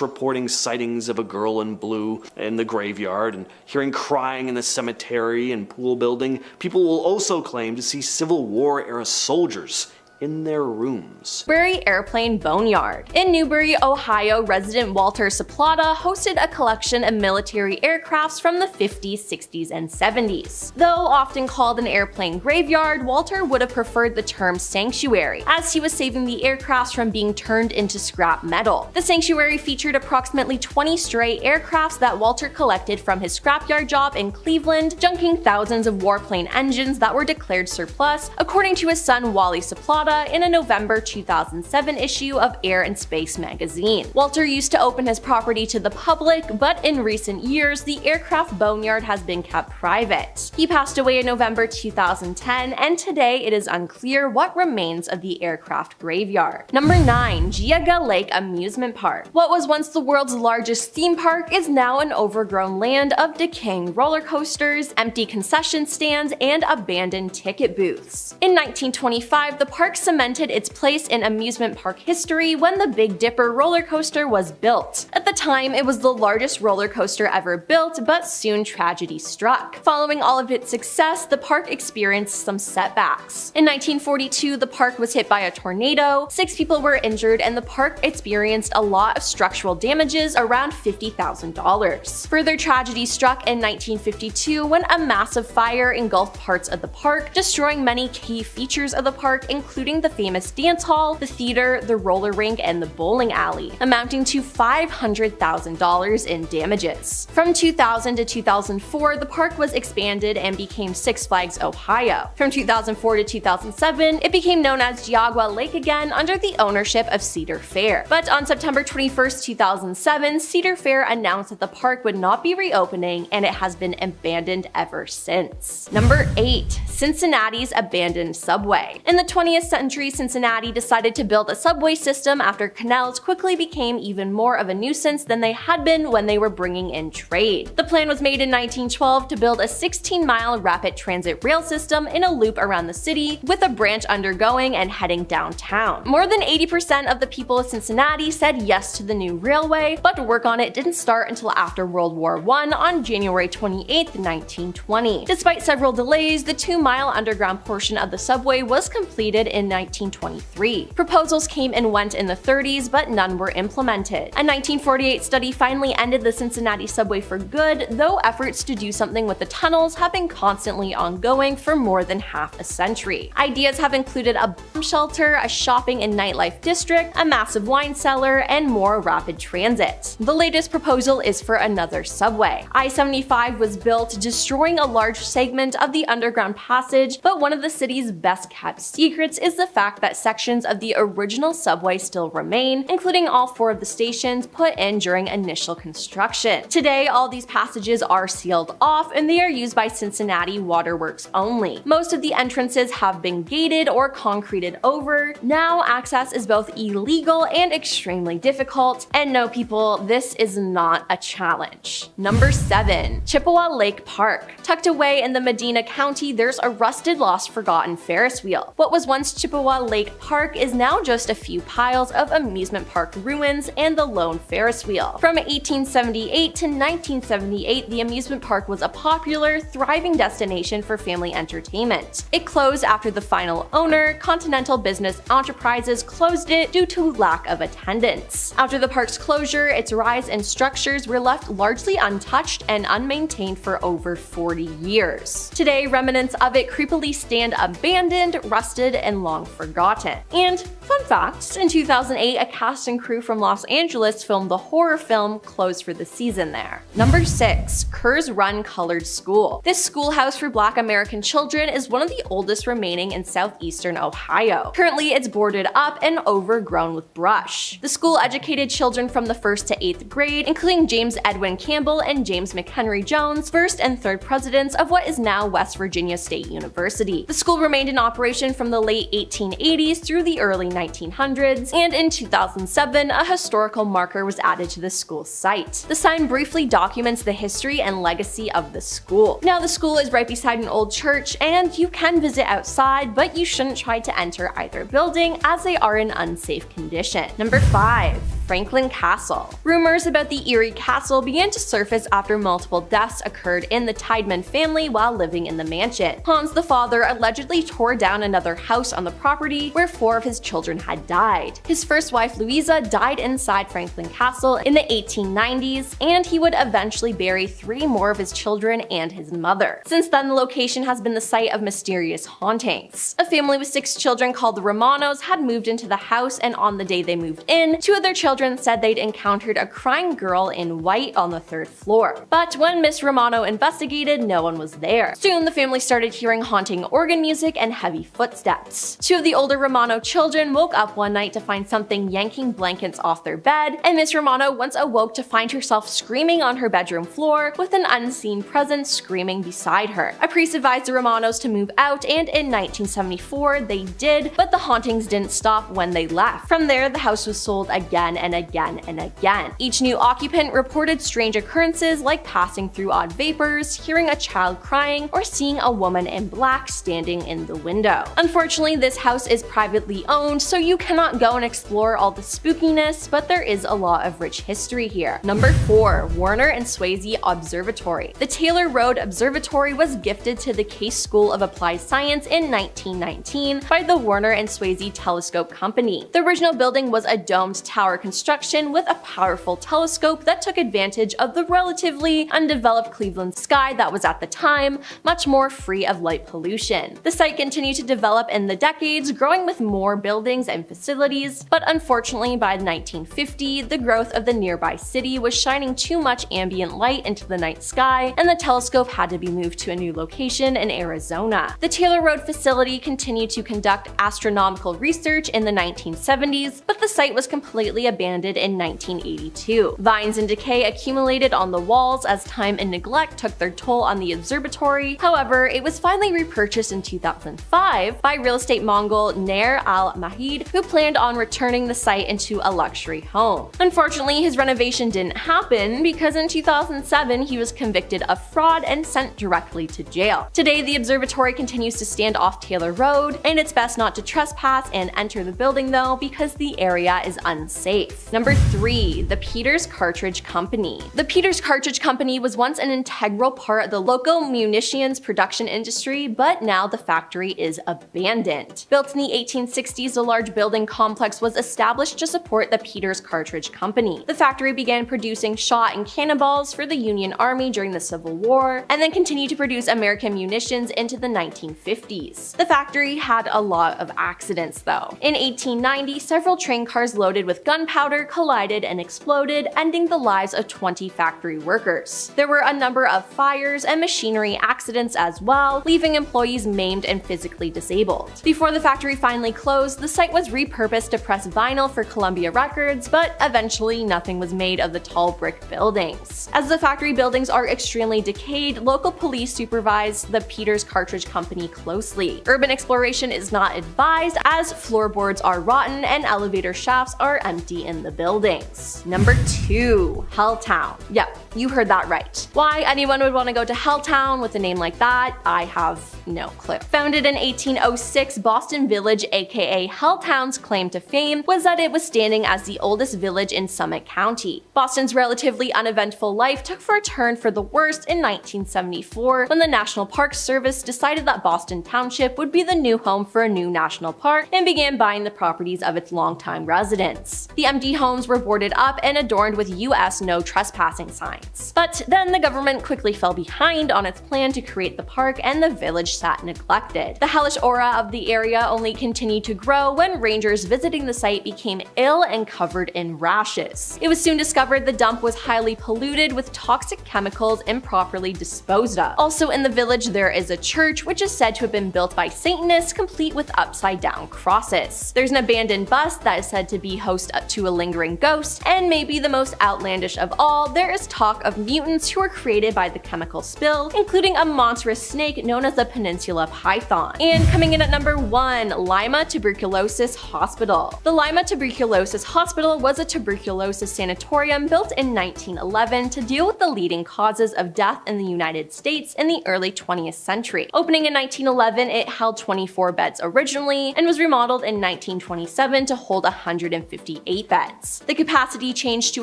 reporting sightings of a girl in blue in the graveyard and hearing crying in the cemetery and pool building. People will also claim to see Civil War era soldiers in their rooms.
Newbury Airplane Boneyard. In Newbury, Ohio, resident Walter Saplata hosted a collection of military aircrafts from the 50s, 60s, and 70s. Though often called an airplane graveyard, Walter would have preferred the term sanctuary, as he was saving the aircrafts from being turned into scrap metal. The sanctuary featured approximately 20 stray aircrafts that Walter collected from his scrapyard job in Cleveland, junking thousands of warplane engines that were declared surplus, according to his son Wally Saplata in a November 2007 issue of Air and Space magazine. Walter used to open his property to the public, but in recent years, the aircraft boneyard has been kept private. He passed away in November 2010, and today it is unclear what remains of the aircraft graveyard. Number 9. Geauga Lake Amusement Park. What was once the world's largest theme park is now an overgrown land of decaying roller coasters, empty concession stands, and abandoned ticket booths. In 1925, the park cemented its place in amusement park history when the Big Dipper roller coaster was built. At the time, it was the largest roller coaster ever built, but soon tragedy struck. Following all of its success, the park experienced some setbacks. In 1942, the park was hit by a tornado, 6 people were injured, and the park experienced a lot of structural damages, around $50,000. Further tragedy struck in 1952 when a massive fire engulfed parts of the park, destroying many key features of the park, including the famous dance hall, the theater, the roller rink, and the bowling alley, amounting to $500,000 in damages. From 2000 to 2004, the park was expanded and became Six Flags Ohio. From 2004 to 2007, it became known as Geauga Lake again under the ownership of Cedar Fair. But on September 21st, 2007, Cedar Fair announced that the park would not be reopening, and it has been abandoned ever since. Number 8. Cincinnati's abandoned subway. In the 20th century, Cincinnati decided to build a subway system after canals quickly became even more of a nuisance than they had been when they were bringing in trade. The plan was made in 1912 to build a 16-mile rapid transit rail system in a loop around the city, with a branch undergoing and heading downtown. More than 80% of the people of Cincinnati said yes to the new railway, but work on it didn't start until after World War I on January 28, 1920. Despite several delays, the 2-mile underground portion of the subway was completed in 1923. Proposals came and went in the 30s, but none were implemented. A 1948 study finally ended the Cincinnati subway for good, though efforts to do something with the tunnels have been constantly ongoing for more than half a century. Ideas have included a bomb shelter, a shopping and nightlife district, a massive wine cellar, and more rapid transit. The latest proposal is for another subway. I-75 was built, destroying a large segment of the underground passage, but one of the city's best-kept secrets is the fact that sections of the original subway still remain, including all 4 of the stations put in during initial construction. Today, all these passages are sealed off, and they are used by Cincinnati Waterworks only. Most of the entrances have been gated or concreted over. Now, access is both illegal and extremely difficult, and no people, this is not a challenge. Number 7. Chippewa Lake Park. Tucked away in the Medina County, there's a rusted, lost, forgotten Ferris wheel. What was once Chippewa Lake Park is now just a few piles of amusement park ruins and the lone Ferris wheel. From 1878 to 1978, the amusement park was a popular, thriving destination for family entertainment. It closed after the final owner, Continental Business Enterprises, closed it due to lack of attendance. After the park's closure, its rise and structures were left largely untouched and unmaintained for over 40 years. Today, remnants of it creepily stand abandoned, rusted, and long forgotten. And fun fact, in 2008, a cast and crew from Los Angeles filmed the horror film Closed for the Season there. Number 6. Kerr's Run Colored School. This schoolhouse for Black American children is one of the oldest remaining in southeastern Ohio. Currently, it's boarded up and overgrown with brush. The school educated children from the 1st to 8th grade, including James Edwin Campbell and James McHenry Jones, 1st and 3rd presidents of what is now West Virginia State University. The school remained in operation from the late 1880s through the early 1900s, and in 2007, a historical marker was added to the school's site. The sign briefly documents the history and legacy of the school. Now, the school is right beside an old church, and you can visit outside, but you shouldn't try to enter either building as they are in unsafe condition. Number 5. Franklin Castle. Rumors about the eerie castle began to surface after multiple deaths occurred in the Tideman family while living in the mansion. Hans the father allegedly tore down another house on the property where 4 of his children had died. His first wife Louisa died inside Franklin Castle in the 1890s, and he would eventually bury 3 more of his children and his mother. Since then, the location has been the site of mysterious hauntings. A family with 6 children called the Romanos had moved into the house, and on the day they moved in, 2 of their children said they'd encountered a crying girl in white on the 3rd floor. But when Miss Romano investigated, no one was there. Soon, the family started hearing haunting organ music and heavy footsteps. 2 of the older Romano children woke up one night to find something yanking blankets off their bed, and Miss Romano once awoke to find herself screaming on her bedroom floor with an unseen presence screaming beside her. A priest advised the Romanos to move out, and in 1974 they did, but the hauntings didn't stop when they left. From there, the house was sold again and again and again. Each new occupant reported strange occurrences like passing through odd vapors, hearing a child crying, or seeing a woman in black standing in the window. Unfortunately, this house is privately owned, so you cannot go and explore all the spookiness, but there is a lot of rich history here. Number 4. Warner and Swayze Observatory. The Taylor Road Observatory was gifted to the Case School of Applied Science in 1919 by the Warner and Swayze Telescope Company. The original building was a domed tower construction with a powerful telescope that took advantage of the relatively undeveloped Cleveland sky that was at the time much more free of light pollution. The site continued to develop in the decades, growing with more buildings and facilities, but unfortunately by 1950, the growth of the nearby city was shining too much ambient light into the night sky, and the telescope had to be moved to a new location in Arizona. The Taylor Road facility continued to conduct astronomical research in the 1970s, but the site was completely abandoned in 1982. Vines and decay accumulated on the walls as time and neglect took their toll on the observatory. However, it was finally repurchased in 2005 by real estate mogul Nair Al-Mahid, who planned on returning the site into a luxury home. Unfortunately, his renovation didn't happen because in 2007 he was convicted of fraud and sent directly to jail. Today, the observatory continues to stand off Taylor Road, and it's best not to trespass and enter the building though because the area is unsafe. Number 3. The Peters Cartridge Company. The Peters Cartridge Company was once an integral part of the local munitions production industry, but now the factory is abandoned. Built in the 1860s, a large building complex was established to support the Peters Cartridge Company. The factory began producing shot and cannonballs for the Union Army during the Civil War, and then continued to produce American munitions into the 1950s. The factory had a lot of accidents though. In 1890, several train cars loaded with gunpowder collided and exploded, ending the lives of 20 factory workers. There were a number of fires and machinery accidents as well, leaving employees maimed and physically disabled. Before the factory finally closed, the site was repurposed to press vinyl for Columbia Records, but eventually nothing was made of the tall brick buildings. As the factory buildings are extremely decayed, local police supervised the Peters Cartridge Company closely. Urban exploration is not advised as floorboards are rotten and elevator shafts are empty in the buildings. Number 2. Helltown. Yep, you heard that right. Why anyone would want to go to Helltown with a name like that, I have no clue. Founded in 1806, Boston Village, aka Helltown's claim to fame was that it was standing as the oldest village in Summit County. Boston's relatively uneventful life took for a turn for the worst in 1974 when the National Park Service decided that Boston Township would be the new home for a new national park and began buying the properties of its longtime residents. The empty homes were boarded up and adorned with US no trespassing signs. But then the government quickly fell behind on its plan to create the park, and the village sat neglected. The hellish aura of the area only continued to grow when rangers visiting the site became ill and covered in rashes. It was soon discovered the dump was highly polluted with toxic chemicals improperly disposed of. Also in the village there is a church which is said to have been built by Satanists, complete with upside down crosses. There's an abandoned bus that is said to be host to a lingering ghost, and maybe the most outlandish of all, there is talk of mutants who were created by the chemical spill, including a monstrous snake known as the Peninsula Python. And coming in at number 1, Lima Tuberculosis Hospital. The Lima Tuberculosis Hospital was a tuberculosis sanatorium built in 1911 to deal with the leading causes of death in the United States in the early 20th century. Opening in 1911, it held 24 beds originally and was remodeled in 1927 to hold 158 beds. beds. The capacity changed to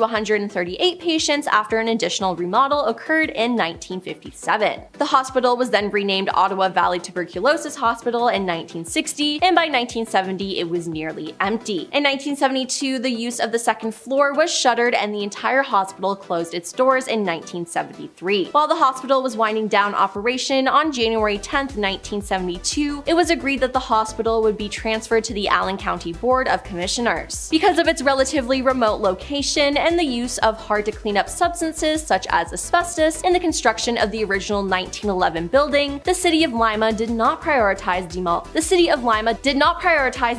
138 patients after an additional remodel occurred in 1957. The hospital was then renamed Ottawa Valley Tuberculosis Hospital in 1960, and by 1970 it was nearly empty. In 1972, the use of the second floor was shuttered and the entire hospital closed its doors in 1973. While the hospital was winding down operation on January 10, 1972, it was agreed that the hospital would be transferred to the Allen County Board of Commissioners. Because of its relatively remote location and the use of hard-to-clean-up substances such as asbestos in the construction of the original 1911 building, the City of Lima did not prioritize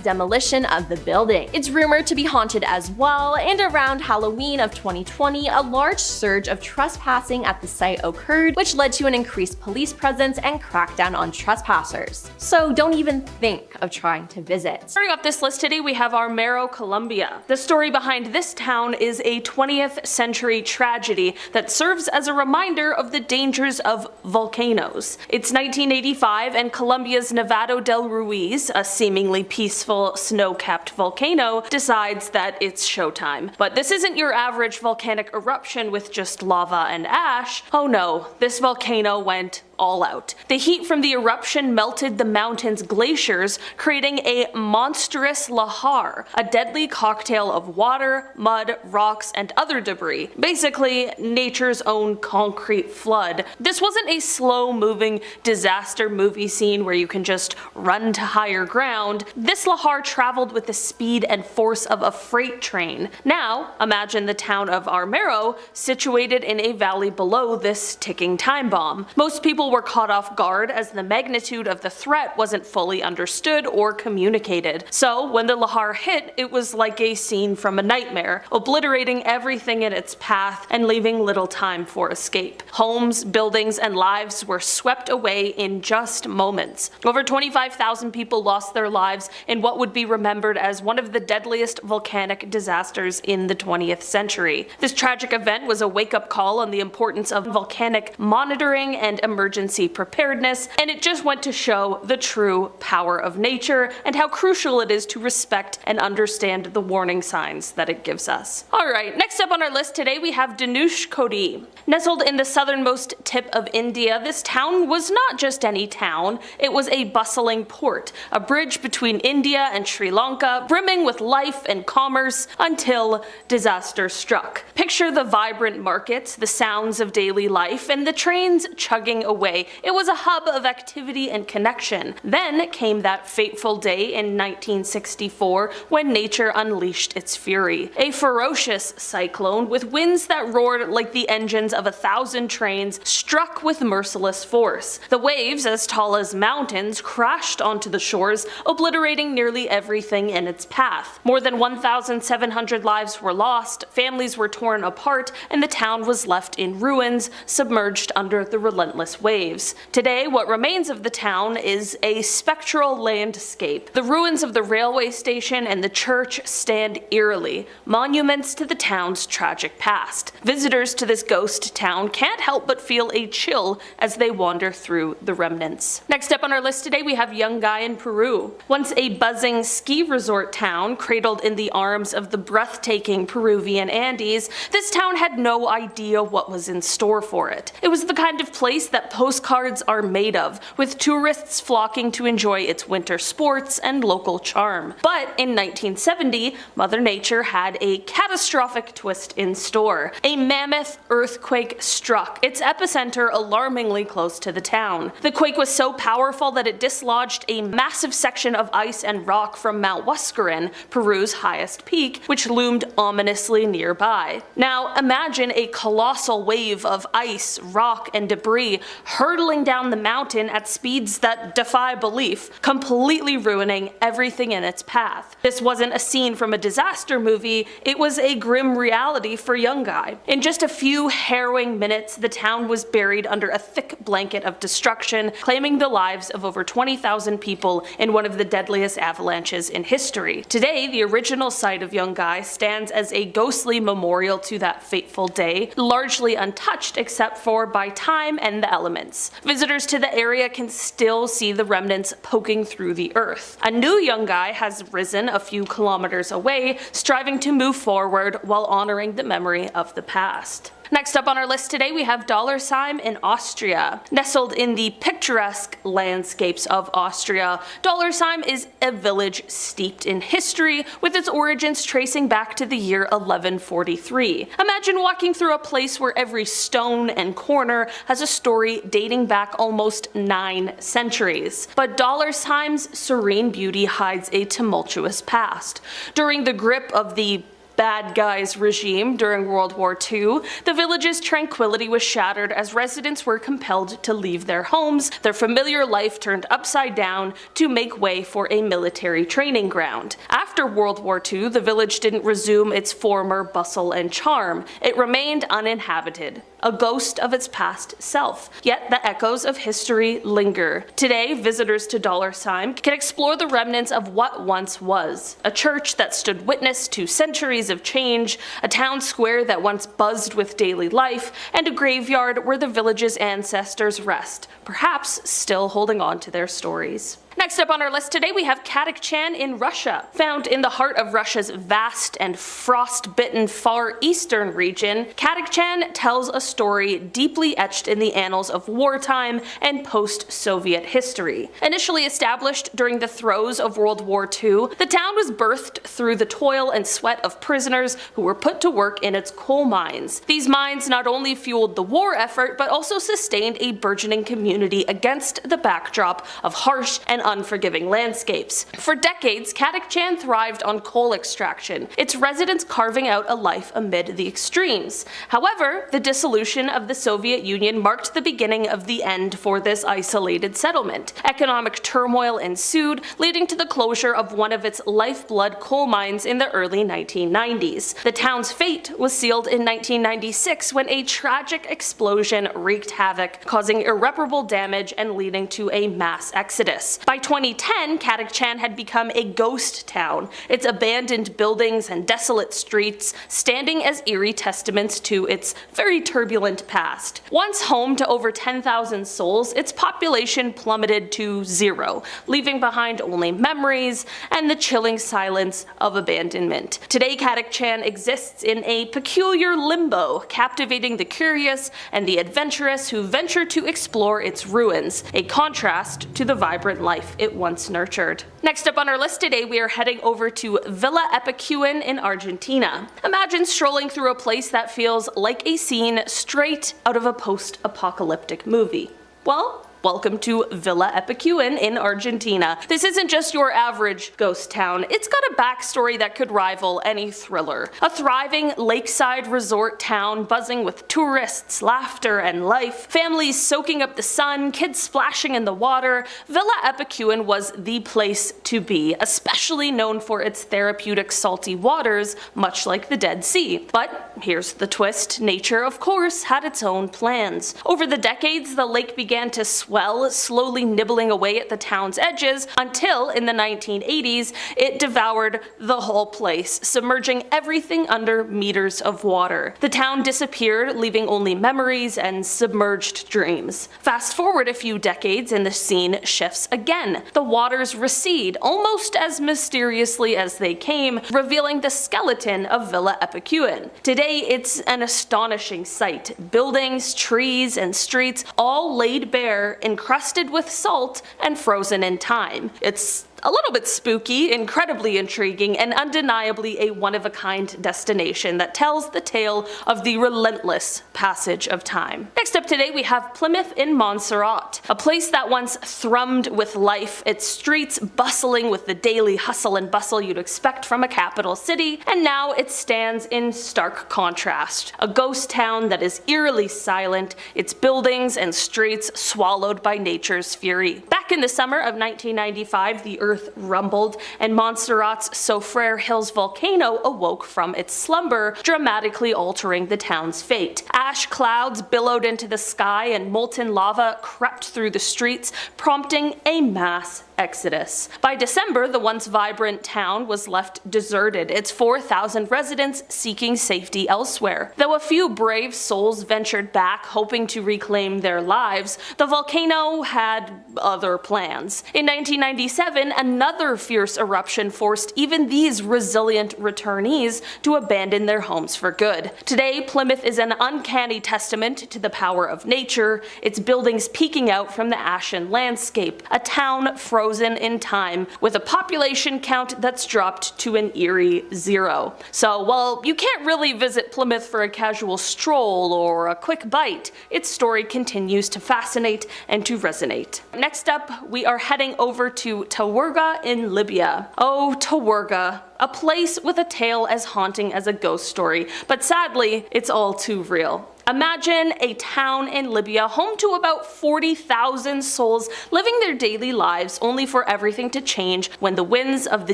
demolition of the building. It's rumored to be haunted as well, and around Halloween of 2020, a large surge of trespassing at the site occurred, which led to an increased police presence and crackdown on trespassers. So don't even think of trying to visit.
Starting off this list today, we have Armero, Colombia. The story behind this town is a 20th century tragedy that serves as a reminder of the dangers of volcanoes. It's 1985 and Colombia's Nevado del Ruiz, a seemingly peaceful snow-capped volcano, decides that it's showtime. But this isn't your average volcanic eruption with just lava and ash. Oh no, this volcano went all out. The heat from the eruption melted the mountain's glaciers, creating a monstrous lahar, a deadly cocktail of water, mud, rocks, and other debris. Basically, nature's own concrete flood. This wasn't a slow-moving disaster movie scene where you can just run to higher ground. This lahar traveled with the speed and force of a freight train. Now, imagine the town of Armero situated in a valley below this ticking time bomb. Most people were caught off guard as the magnitude of the threat wasn't fully understood or communicated. So when the lahar hit, it was like a scene from a nightmare, obliterating everything in its path and leaving little time for escape. Homes, buildings, and lives were swept away in just moments. Over 25,000 people lost their lives in what would be remembered as one of the deadliest volcanic disasters in the 20th century. This tragic event was a wake-up call on the importance of volcanic monitoring and emergency preparedness, and it just went to show the true power of nature and how crucial it is to respect and understand the warning signs that it gives us. Alright, next up on our list today we have Dhanushkodi. Nestled in the southernmost tip of India, this town was not just any town, it was a bustling port, a bridge between India and Sri Lanka, brimming with life and commerce until disaster struck. Picture the vibrant markets, the sounds of daily life, and the trains chugging away. It was a hub of activity and connection. Then came that fateful day in 1964 when nature unleashed its fury. A ferocious cyclone with winds that roared like the engines of 1,000 trains struck with merciless force. The waves, as tall as mountains, crashed onto the shores, obliterating nearly everything in its path. More than 1,700 lives were lost, families were torn apart, and the town was left in ruins, submerged under the relentless waves. Today, what remains of the town is a spectral landscape. The ruins of the railway station and the church stand eerily, monuments to the town's tragic past. Visitors to this ghost town can't help but feel a chill as they wander through the remnants. Next up on our list today we have Yungay in Peru. Once a buzzing ski resort town cradled in the arms of the breathtaking Peruvian Andes, this town had no idea what was in store for it. It was the kind of place that postcards are made of, with tourists flocking to enjoy its winter sports and local charm. But in 1970, Mother Nature had a catastrophic twist in store. A mammoth earthquake struck, its epicenter alarmingly close to the town. The quake was so powerful that it dislodged a massive section of ice and rock from Mount Huascaran, Peru's highest peak, which loomed ominously nearby. Now imagine a colossal wave of ice, rock, and debris hurtling down the mountain at speeds that defy belief, completely ruining everything in its path. This wasn't a scene from a disaster movie, it was a grim reality for Yungay. In just a few harrowing minutes, the town was buried under a thick blanket of destruction, claiming the lives of over 20,000 people in one of the deadliest avalanches in history. Today, the original site of Yungay stands as a ghostly memorial to that fateful day, largely untouched except for by time and the elements settlements. Visitors to the area can still see the remnants poking through the earth. A new young guy has risen a few kilometers away, striving to move forward while honoring the memory of the past. Next up on our list today, we have Dollersheim in Austria. Nestled in the picturesque landscapes of Austria, Dollersheim is a village steeped in history, with its origins tracing back to the year 1143. Imagine walking through a place where every stone and corner has a story dating back almost 9 centuries. But Dollersheim's serene beauty hides a tumultuous past. During the grip of the bad guys regime during World War II, the village's tranquility was shattered as residents were compelled to leave their homes, their familiar life turned upside down to make way for a military training ground. After World War II, the village didn't resume its former bustle and charm. It remained uninhabited, a ghost of its past self. Yet the echoes of history linger. Today, visitors to Dollersheim can explore the remnants of what once was. A church that stood witness to centuries of change, a town square that once buzzed with daily life, and a graveyard where the village's ancestors rest, perhaps still holding on to their stories. Next up on our list today, we have Kataktchan in Russia. Found in the heart of Russia's vast and frost-bitten Far Eastern region, Kataktchan tells a story deeply etched in the annals of wartime and post-Soviet history. Initially established during the throes of World War II, the town was birthed through the toil and sweat of prisoners who were put to work in its coal mines. These mines not only fueled the war effort, but also sustained a burgeoning community against the backdrop of harsh and unforgiving landscapes. For decades, Kataktchan thrived on coal extraction, its residents carving out a life amid the extremes. However, the dissolution of the Soviet Union marked the beginning of the end for this isolated settlement. Economic turmoil ensued, leading to the closure of one of its lifeblood coal mines in the early 1990s. The town's fate was sealed in 1996 when a tragic explosion wreaked havoc, causing irreparable damage and leading to a mass exodus. By 2010, Kataktchan had become a ghost town, its abandoned buildings and desolate streets standing as eerie testaments to its very turbulent past. Once home to over 10,000 souls, its population plummeted to 0, leaving behind only memories and the chilling silence of abandonment. Today, Kataktchan exists in a peculiar limbo, captivating the curious and the adventurous who venture to explore its ruins, a contrast to the vibrant life it once nurtured. Next up on our list today, we are heading over to Villa Epicuén in Argentina. Imagine strolling through a place that feels like a scene straight out of a post-apocalyptic movie. Well, welcome to Villa Epicuén in Argentina. This isn't just your average ghost town, it's got a backstory that could rival any thriller. A thriving lakeside resort town buzzing with tourists, laughter, and life, families soaking up the sun, kids splashing in the water, Villa Epicuén was the place to be, especially known for its therapeutic salty waters, much like the Dead Sea. But here's the twist, nature of course had its own plans. Over the decades, the lake began to swell, slowly nibbling away at the town's edges until, in the 1980s, it devoured the whole place, submerging everything under meters of water. The town disappeared, leaving only memories and submerged dreams. Fast forward a few decades and the scene shifts again. The waters recede, almost as mysteriously as they came, revealing the skeleton of Villa Epicuén. Today, it's an astonishing sight. Buildings, trees, and streets all laid bare, encrusted with salt and frozen in time. It's a little bit spooky, incredibly intriguing, and undeniably a one-of-a-kind destination that tells the tale of the relentless passage of time. Next up today, we have Plymouth in Montserrat, a place that once thrummed with life, its streets bustling with the daily hustle and bustle you'd expect from a capital city, and now it stands in stark contrast. A ghost town that is eerily silent, its buildings and streets swallowed by nature's fury. Back in the summer of 1995, the earth rumbled, and Montserrat's Soufrière Hills volcano awoke from its slumber, dramatically altering the town's fate. Ash clouds billowed into the sky and molten lava crept through the streets, prompting a mass exodus. By December, the once vibrant town was left deserted, its 4,000 residents seeking safety elsewhere. Though a few brave souls ventured back, hoping to reclaim their lives, the volcano had other plans. In 1997, another fierce eruption forced even these resilient returnees to abandon their homes for good. Today, Plymouth is an uncanny testament to the power of nature, its buildings peeking out from the ashen landscape, a town frozen in time, with a population count that's dropped to an eerie 0. So while you can't really visit Plymouth for a casual stroll or a quick bite, its story continues to fascinate and to resonate. Next up, we are heading over to Tawergha in Libya. Oh, Tawergha. A place with a tale as haunting as a ghost story, but sadly, it's all too real. Imagine a town in Libya home to about 40,000 souls living their daily lives only for everything to change when the winds of the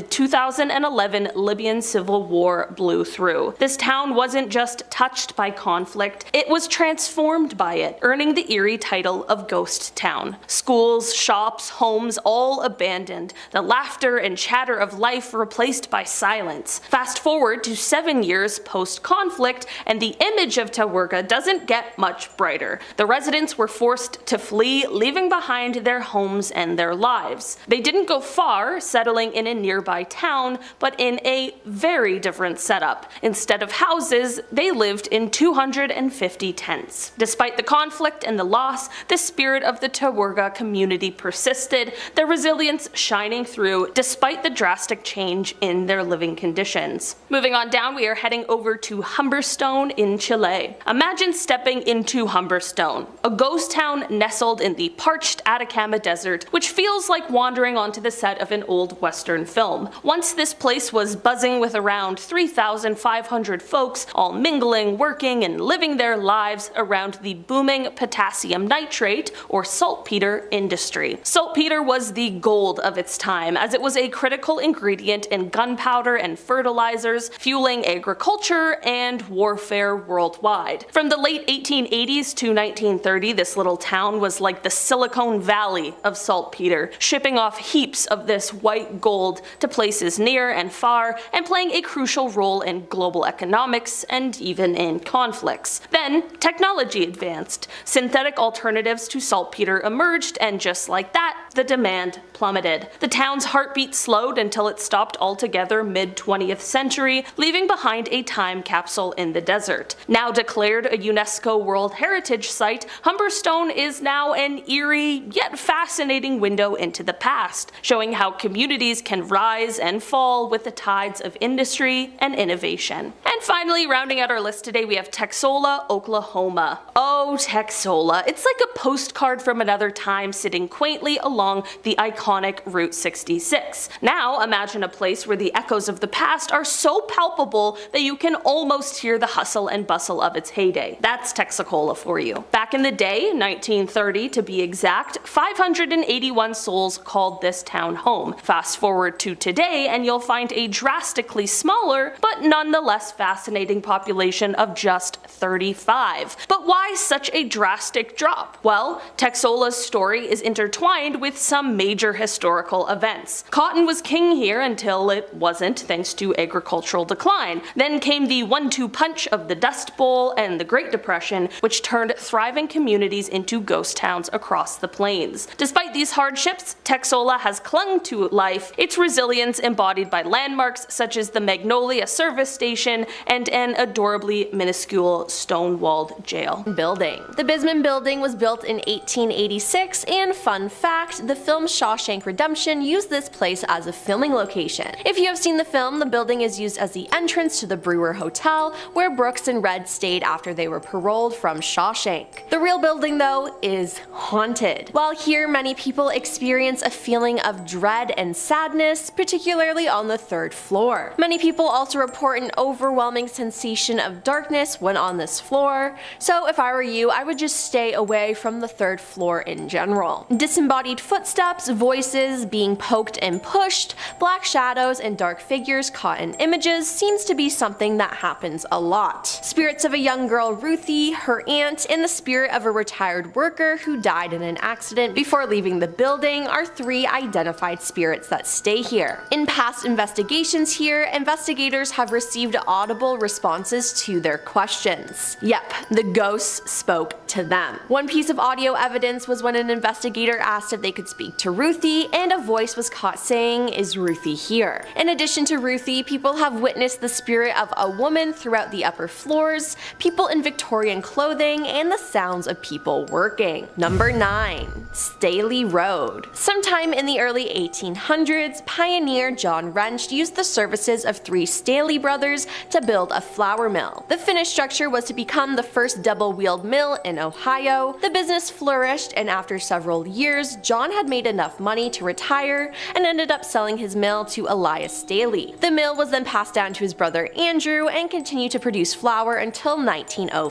2011 Libyan civil war blew through. This town wasn't just touched by conflict, it was transformed by it, earning the eerie title of Ghost Town. Schools, shops, homes, all abandoned, the laughter and chatter of life replaced by silence. Fast forward to 7 years post-conflict, and the image of Tawergha doesn't get much brighter. The residents were forced to flee, leaving behind their homes and their lives. They didn't go far, settling in a nearby town, but in a very different setup. Instead of houses, they lived in 250 tents. Despite the conflict and the loss, the spirit of the Tawergha community persisted, their resilience shining through despite the drastic change in their living conditions. Moving on down, we are heading over to Humberstone in Chile. Imagine stepping into Humberstone, a ghost town nestled in the parched Atacama Desert, which feels like wandering onto the set of an old Western film. Once this place was buzzing with around 3,500 folks, all mingling, working, and living their lives around the booming potassium nitrate, or saltpeter, industry. Saltpeter was the gold of its time, as it was a critical ingredient in gunpowder and fertilizers, fueling agriculture and warfare worldwide. From the late 1880s to 1930, this little town was like the Silicon Valley of saltpeter, shipping off heaps of this white gold to places near and far, and playing a crucial role in global economics and even in conflicts. Then, technology advanced. Synthetic alternatives to saltpeter emerged, and just like that, the demand plummeted. The town's heartbeat slowed until it stopped altogether mid-20th century, leaving behind a time capsule in the desert. Now declared a UNESCO World Heritage Site, Humberstone is now an eerie yet fascinating window into the past, showing how communities can rise and fall with the tides of industry and innovation. And finally, rounding out our list today, we have Texola, Oklahoma. Oh, Texola. It's like a postcard from another time sitting quaintly along the iconic Route 66. Now, imagine a place where the echoes of the past are so palpable that you can almost hear the hustle and bustle of its heyday. That's Texacola for you. Back in the day, 1930 to be exact, 581 souls called this town home. Fast forward to today and you'll find a drastically smaller, but nonetheless fascinating population of just 35. But why such a drastic drop? Well, Texola's story is intertwined with some major historical events. Cotton was king here until it wasn't, thanks to agricultural decline. Then came the 1-2 punch of the Dust Bowl and the Great Depression, which turned thriving communities into ghost towns across the plains. Despite these hardships, Texola has clung to life, its resilience embodied by landmarks such as the Magnolia Service Station and an adorably minuscule stone-walled jail building.
The Bisman Building was built in 1886, and fun fact, the film Shawshank Redemption used this place as a filming location. If you have seen the film, the building is used as the entrance to the Brewer Hotel, where Brooks and Red stayed after they were paroled from Shawshank. The real building, though, is haunted. While here many people experience a feeling of dread and sadness, particularly on the 3rd floor. Many people also report an overwhelming sensation of darkness when on this floor, so if I were you, I would just stay away from the 3rd floor in general. Disembodied footsteps, voices, being poked and pushed, black shadows, and dark figures caught in images seems to be something that happens a lot. Spirits of a young girl Ruthie, her aunt, and the spirit of a retired worker who died in an accident before leaving the building are 3 identified spirits that stay here. In past investigations here, investigators have received audible responses to their questions. Yep, the ghosts spoke to them. One piece of audio evidence was when an investigator asked if they could speak to Ruthie, and a voice was caught saying, "Is Ruthie here?" In addition to Ruthie, people have witnessed the spirit of a woman throughout the upper floors, people in Victorian clothing, and the sounds of people working. Number 9. Staley Road. Sometime in the early 1800s, pioneer John Wrench used the services of 3 Staley brothers to build a flour mill. The finished structure was to become the first double-wheeled mill in Ohio. The business flourished, and after several years, John had made enough money to retire and ended up selling his mill to Elias Staley. The mill was then passed down to his brother Andrew and continued to produce flour until 1905.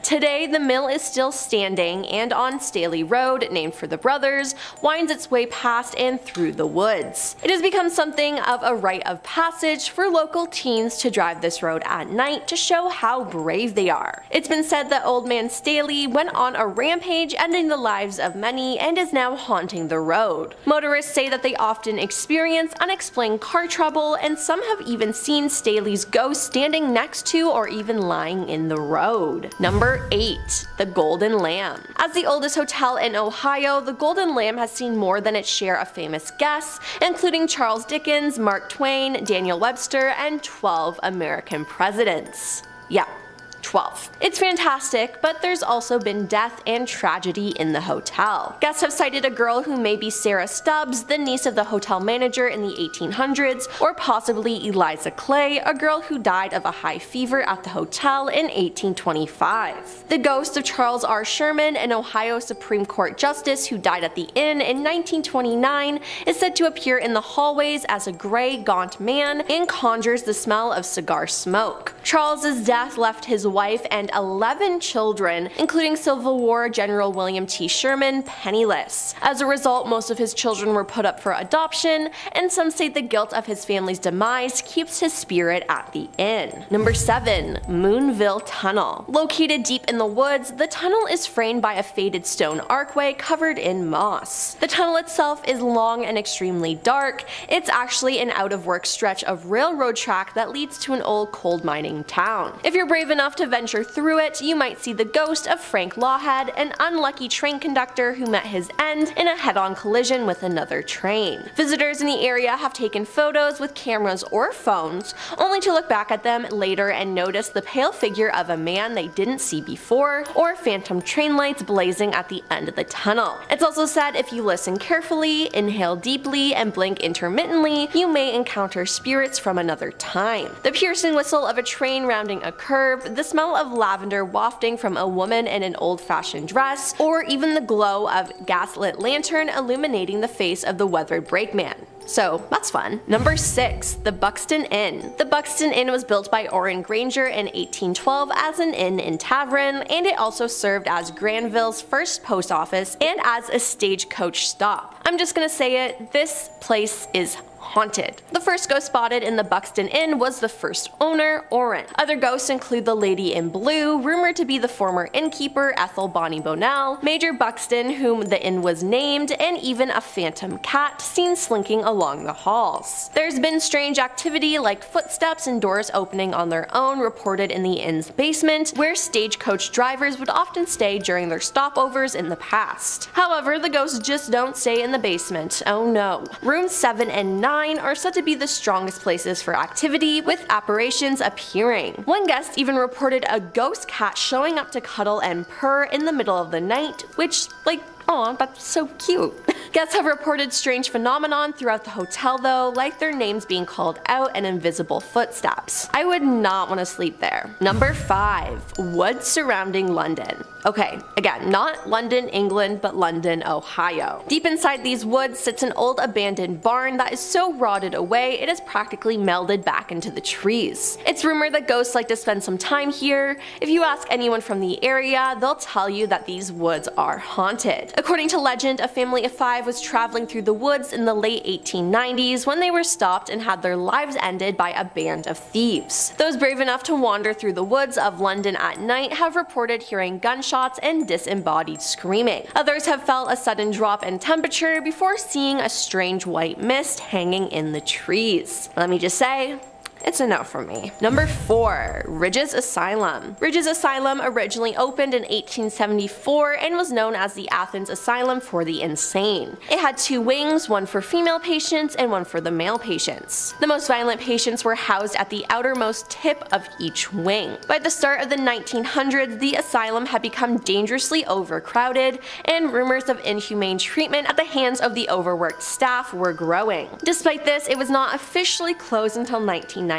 Today, the mill is still standing, and on Staley Road, named for the brothers, winds its way past and through the woods. It has become something of a rite of passage for local teens to drive this road at night to show how brave they are. It's been said that Old Man Staley went on a rampage, ending the lives of many, and is now haunting the road. Motorists say that they often experience unexplained car trouble, and some have even seen Staley's ghost standing next to or even lying in the road. Number 8. The Golden Lamb. As the oldest hotel in Ohio, the Golden Lamb has seen more than its share of famous guests, including Charles Dickens, Mark Twain, Daniel Webster, and 12 American presidents. Yeah. 12. It's fantastic, but there's also been death and tragedy in the hotel. Guests have cited a girl who may be Sarah Stubbs, the niece of the hotel manager in the 1800s, or possibly Eliza Clay, a girl who died of a high fever at the hotel in 1825. The ghost of Charles R. Sherman, an Ohio Supreme Court justice who died at the inn in 1929, is said to appear in the hallways as a gray, gaunt man and conjures the smell of cigar smoke. Charles's death left his wife and 11 children, including Civil War General William T. Sherman, penniless. As a result, most of his children were put up for adoption, and some say the guilt of his family's demise keeps his spirit at the inn. Number 7. Moonville Tunnel. Located deep in the woods, the tunnel is framed by a faded stone archway covered in moss. The tunnel itself is long and extremely dark. It's actually an out-of-work stretch of railroad track that leads to an old coal mining town. If you're brave enough to venture through it, you might see the ghost of Frank Lawhead, an unlucky train conductor who met his end in a head-on collision with another train. Visitors in the area have taken photos with cameras or phones, only to look back at them later and notice the pale figure of a man they didn't see before, or phantom train lights blazing at the end of the tunnel. It's also said if you listen carefully, inhale deeply, and blink intermittently, you may encounter spirits from another time. The piercing whistle of a train rounding a curve, the smell of lavender wafting from a woman in an old-fashioned dress, or even the glow of gaslit lantern illuminating the face of the weathered brakeman. So that's fun. Number 6. The Buxton Inn. The Buxton Inn was built by Orrin Granger in 1812 as an inn and tavern, and it also served as Granville's first post office and as a stagecoach stop. I'm just gonna say it, this place is haunted. The first ghost spotted in the Buxton Inn was the first owner, Orrin. Other ghosts include the Lady in Blue, rumored to be the former innkeeper Ethel Bonnie Bonnell, Major Buxton, whom the inn was named, and even a phantom cat seen slinking along the halls. There's been strange activity like footsteps and doors opening on their own reported in the inn's basement, where stagecoach drivers would often stay during their stopovers in the past. However, the ghosts just don't stay in the basement. Oh no. Rooms 7 and 9 are said to be the strongest places for activity, with apparitions appearing. One guest even reported a ghost cat showing up to cuddle and purr in the middle of the night, which, aw, that's so cute. Guests have reported strange phenomenon throughout the hotel though, like their names being called out and invisible footsteps. I would not want to sleep there. Number 5. Woods surrounding London. Okay, again, not London, England, but London, Ohio. Deep inside these woods sits an old abandoned barn that is so rotted away it is practically melded back into the trees. It's rumored that ghosts like to spend some time here. If you ask anyone from the area, they'll tell you that these woods are haunted. According to legend, a family of 5 was traveling through the woods in the late 1890s when they were stopped and had their lives ended by a band of thieves. Those brave enough to wander through the woods of London at night have reported hearing gunshots and disembodied screaming. Others have felt a sudden drop in temperature before seeing a strange white mist hanging in the trees. Let me just say, it's a no from me. Number 4. Ridge's Asylum. Ridge's Asylum originally opened in 1874 and was known as the Athens Asylum for the Insane. It had 2 wings, one for female patients and one for the male patients. The most violent patients were housed at the outermost tip of each wing. By the start of the 1900s, the asylum had become dangerously overcrowded, and rumors of inhumane treatment at the hands of the overworked staff were growing. Despite this, it was not officially closed until 1993.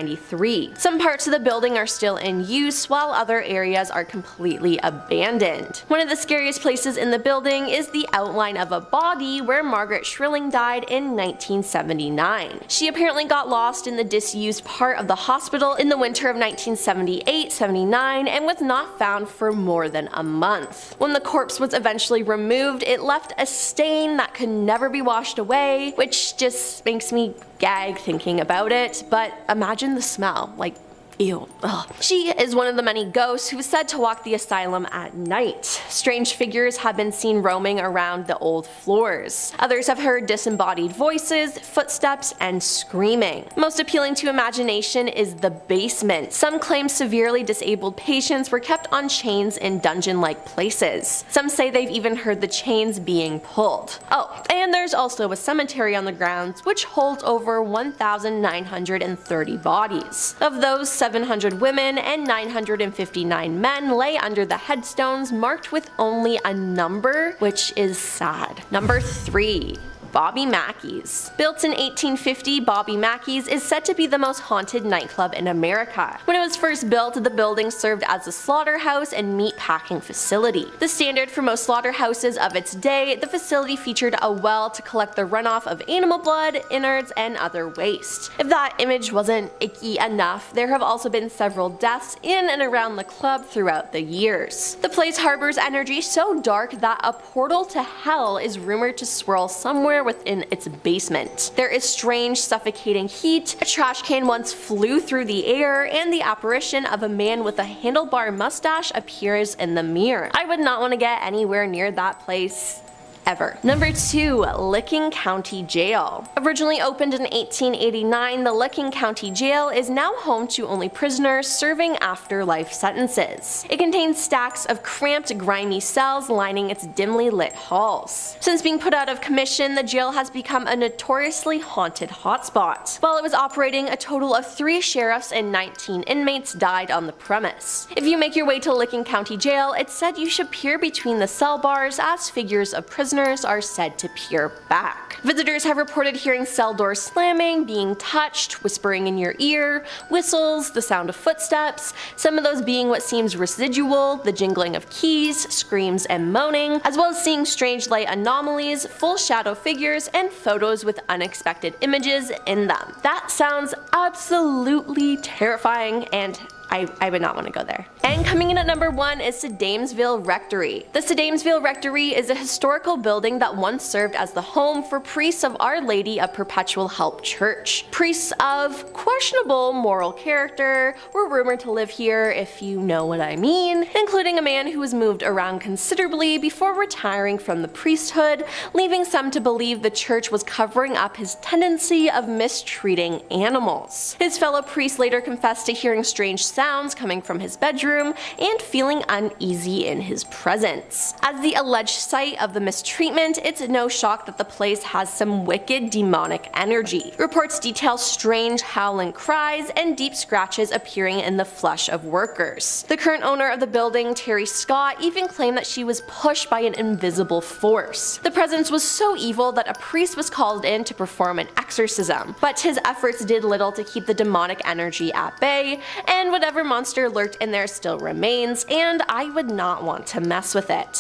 Some parts of the building are still in use, while other areas are completely abandoned. One of the scariest places in the building is the outline of a body where Margaret Shrilling died in 1979. She apparently got lost in the disused part of the hospital in the winter of 1978-79 and was not found for more than a month. When the corpse was eventually removed, it left a stain that could never be washed away, which just makes me gag thinking about it, but imagine the smell, like, ew. Ugh. She is one of the many ghosts who is said to walk the asylum at night. Strange figures have been seen roaming around the old floors. Others have heard disembodied voices, footsteps, and screaming. Most appealing to imagination is the basement. Some claim severely disabled patients were kept on chains in dungeon-like places. Some say they've even heard the chains being pulled. Oh, and there's also a cemetery on the grounds which holds over 1,930 bodies. Of those, 700 women and 959 men lay under the headstones marked with only a number, which is sad. Number 3. Bobby Mackey's. Built in 1850, Bobby Mackey's is said to be the most haunted nightclub in America. When it was first built, the building served as a slaughterhouse and meat packing facility. The standard for most slaughterhouses of its day, the facility featured a well to collect the runoff of animal blood, innards, and other waste. If that image wasn't icky enough, there have also been several deaths in and around the club throughout the years. The place harbors energy so dark that a portal to hell is rumored to swirl somewhere within its basement. There is strange, suffocating heat, a trash can once flew through the air, and the apparition of a man with a handlebar mustache appears in the mirror. I would not want to get anywhere near that place ever. Number 2. Licking County Jail. Originally opened in 1889, the Licking County Jail is now home to only prisoners serving afterlife sentences. It contains stacks of cramped, grimy cells lining its dimly lit halls. Since being put out of commission, the jail has become a notoriously haunted hotspot. While it was operating, a total of 3 sheriffs and 19 inmates died on the premise. If you make your way to Licking County Jail, it's said you should peer between the cell bars as figures of prisoners are said to peer back. Visitors have reported hearing cell doors slamming, being touched, whispering in your ear, whistles, the sound of footsteps, some of those being what seems residual, the jingling of keys, screams, and moaning, as well as seeing strange light anomalies, full shadow figures, and photos with unexpected images in them. That sounds absolutely terrifying, and I would not want to go there. And coming in at number 1 is Sedamsville Rectory. The Sedamsville Rectory is a historical building that once served as the home for priests of Our Lady of Perpetual Help Church. Priests of questionable moral character were rumored to live here, if you know what I mean, including a man who was moved around considerably before retiring from the priesthood, leaving some to believe the church was covering up his tendency of mistreating animals. His fellow priests later confessed to hearing strange sounds coming from his bedroom and feeling uneasy in his presence. As the alleged site of the mistreatment, it's no shock that the place has some wicked demonic energy. Reports detail strange howling cries and deep scratches appearing in the flesh of workers. The current owner of the building, Terry Scott, even claimed that she was pushed by an invisible force. The presence was so evil that a priest was called in to perform an exorcism, but his efforts did little to keep the demonic energy at bay, and whatever monster lurked in there still remains, and I would not want to mess with it.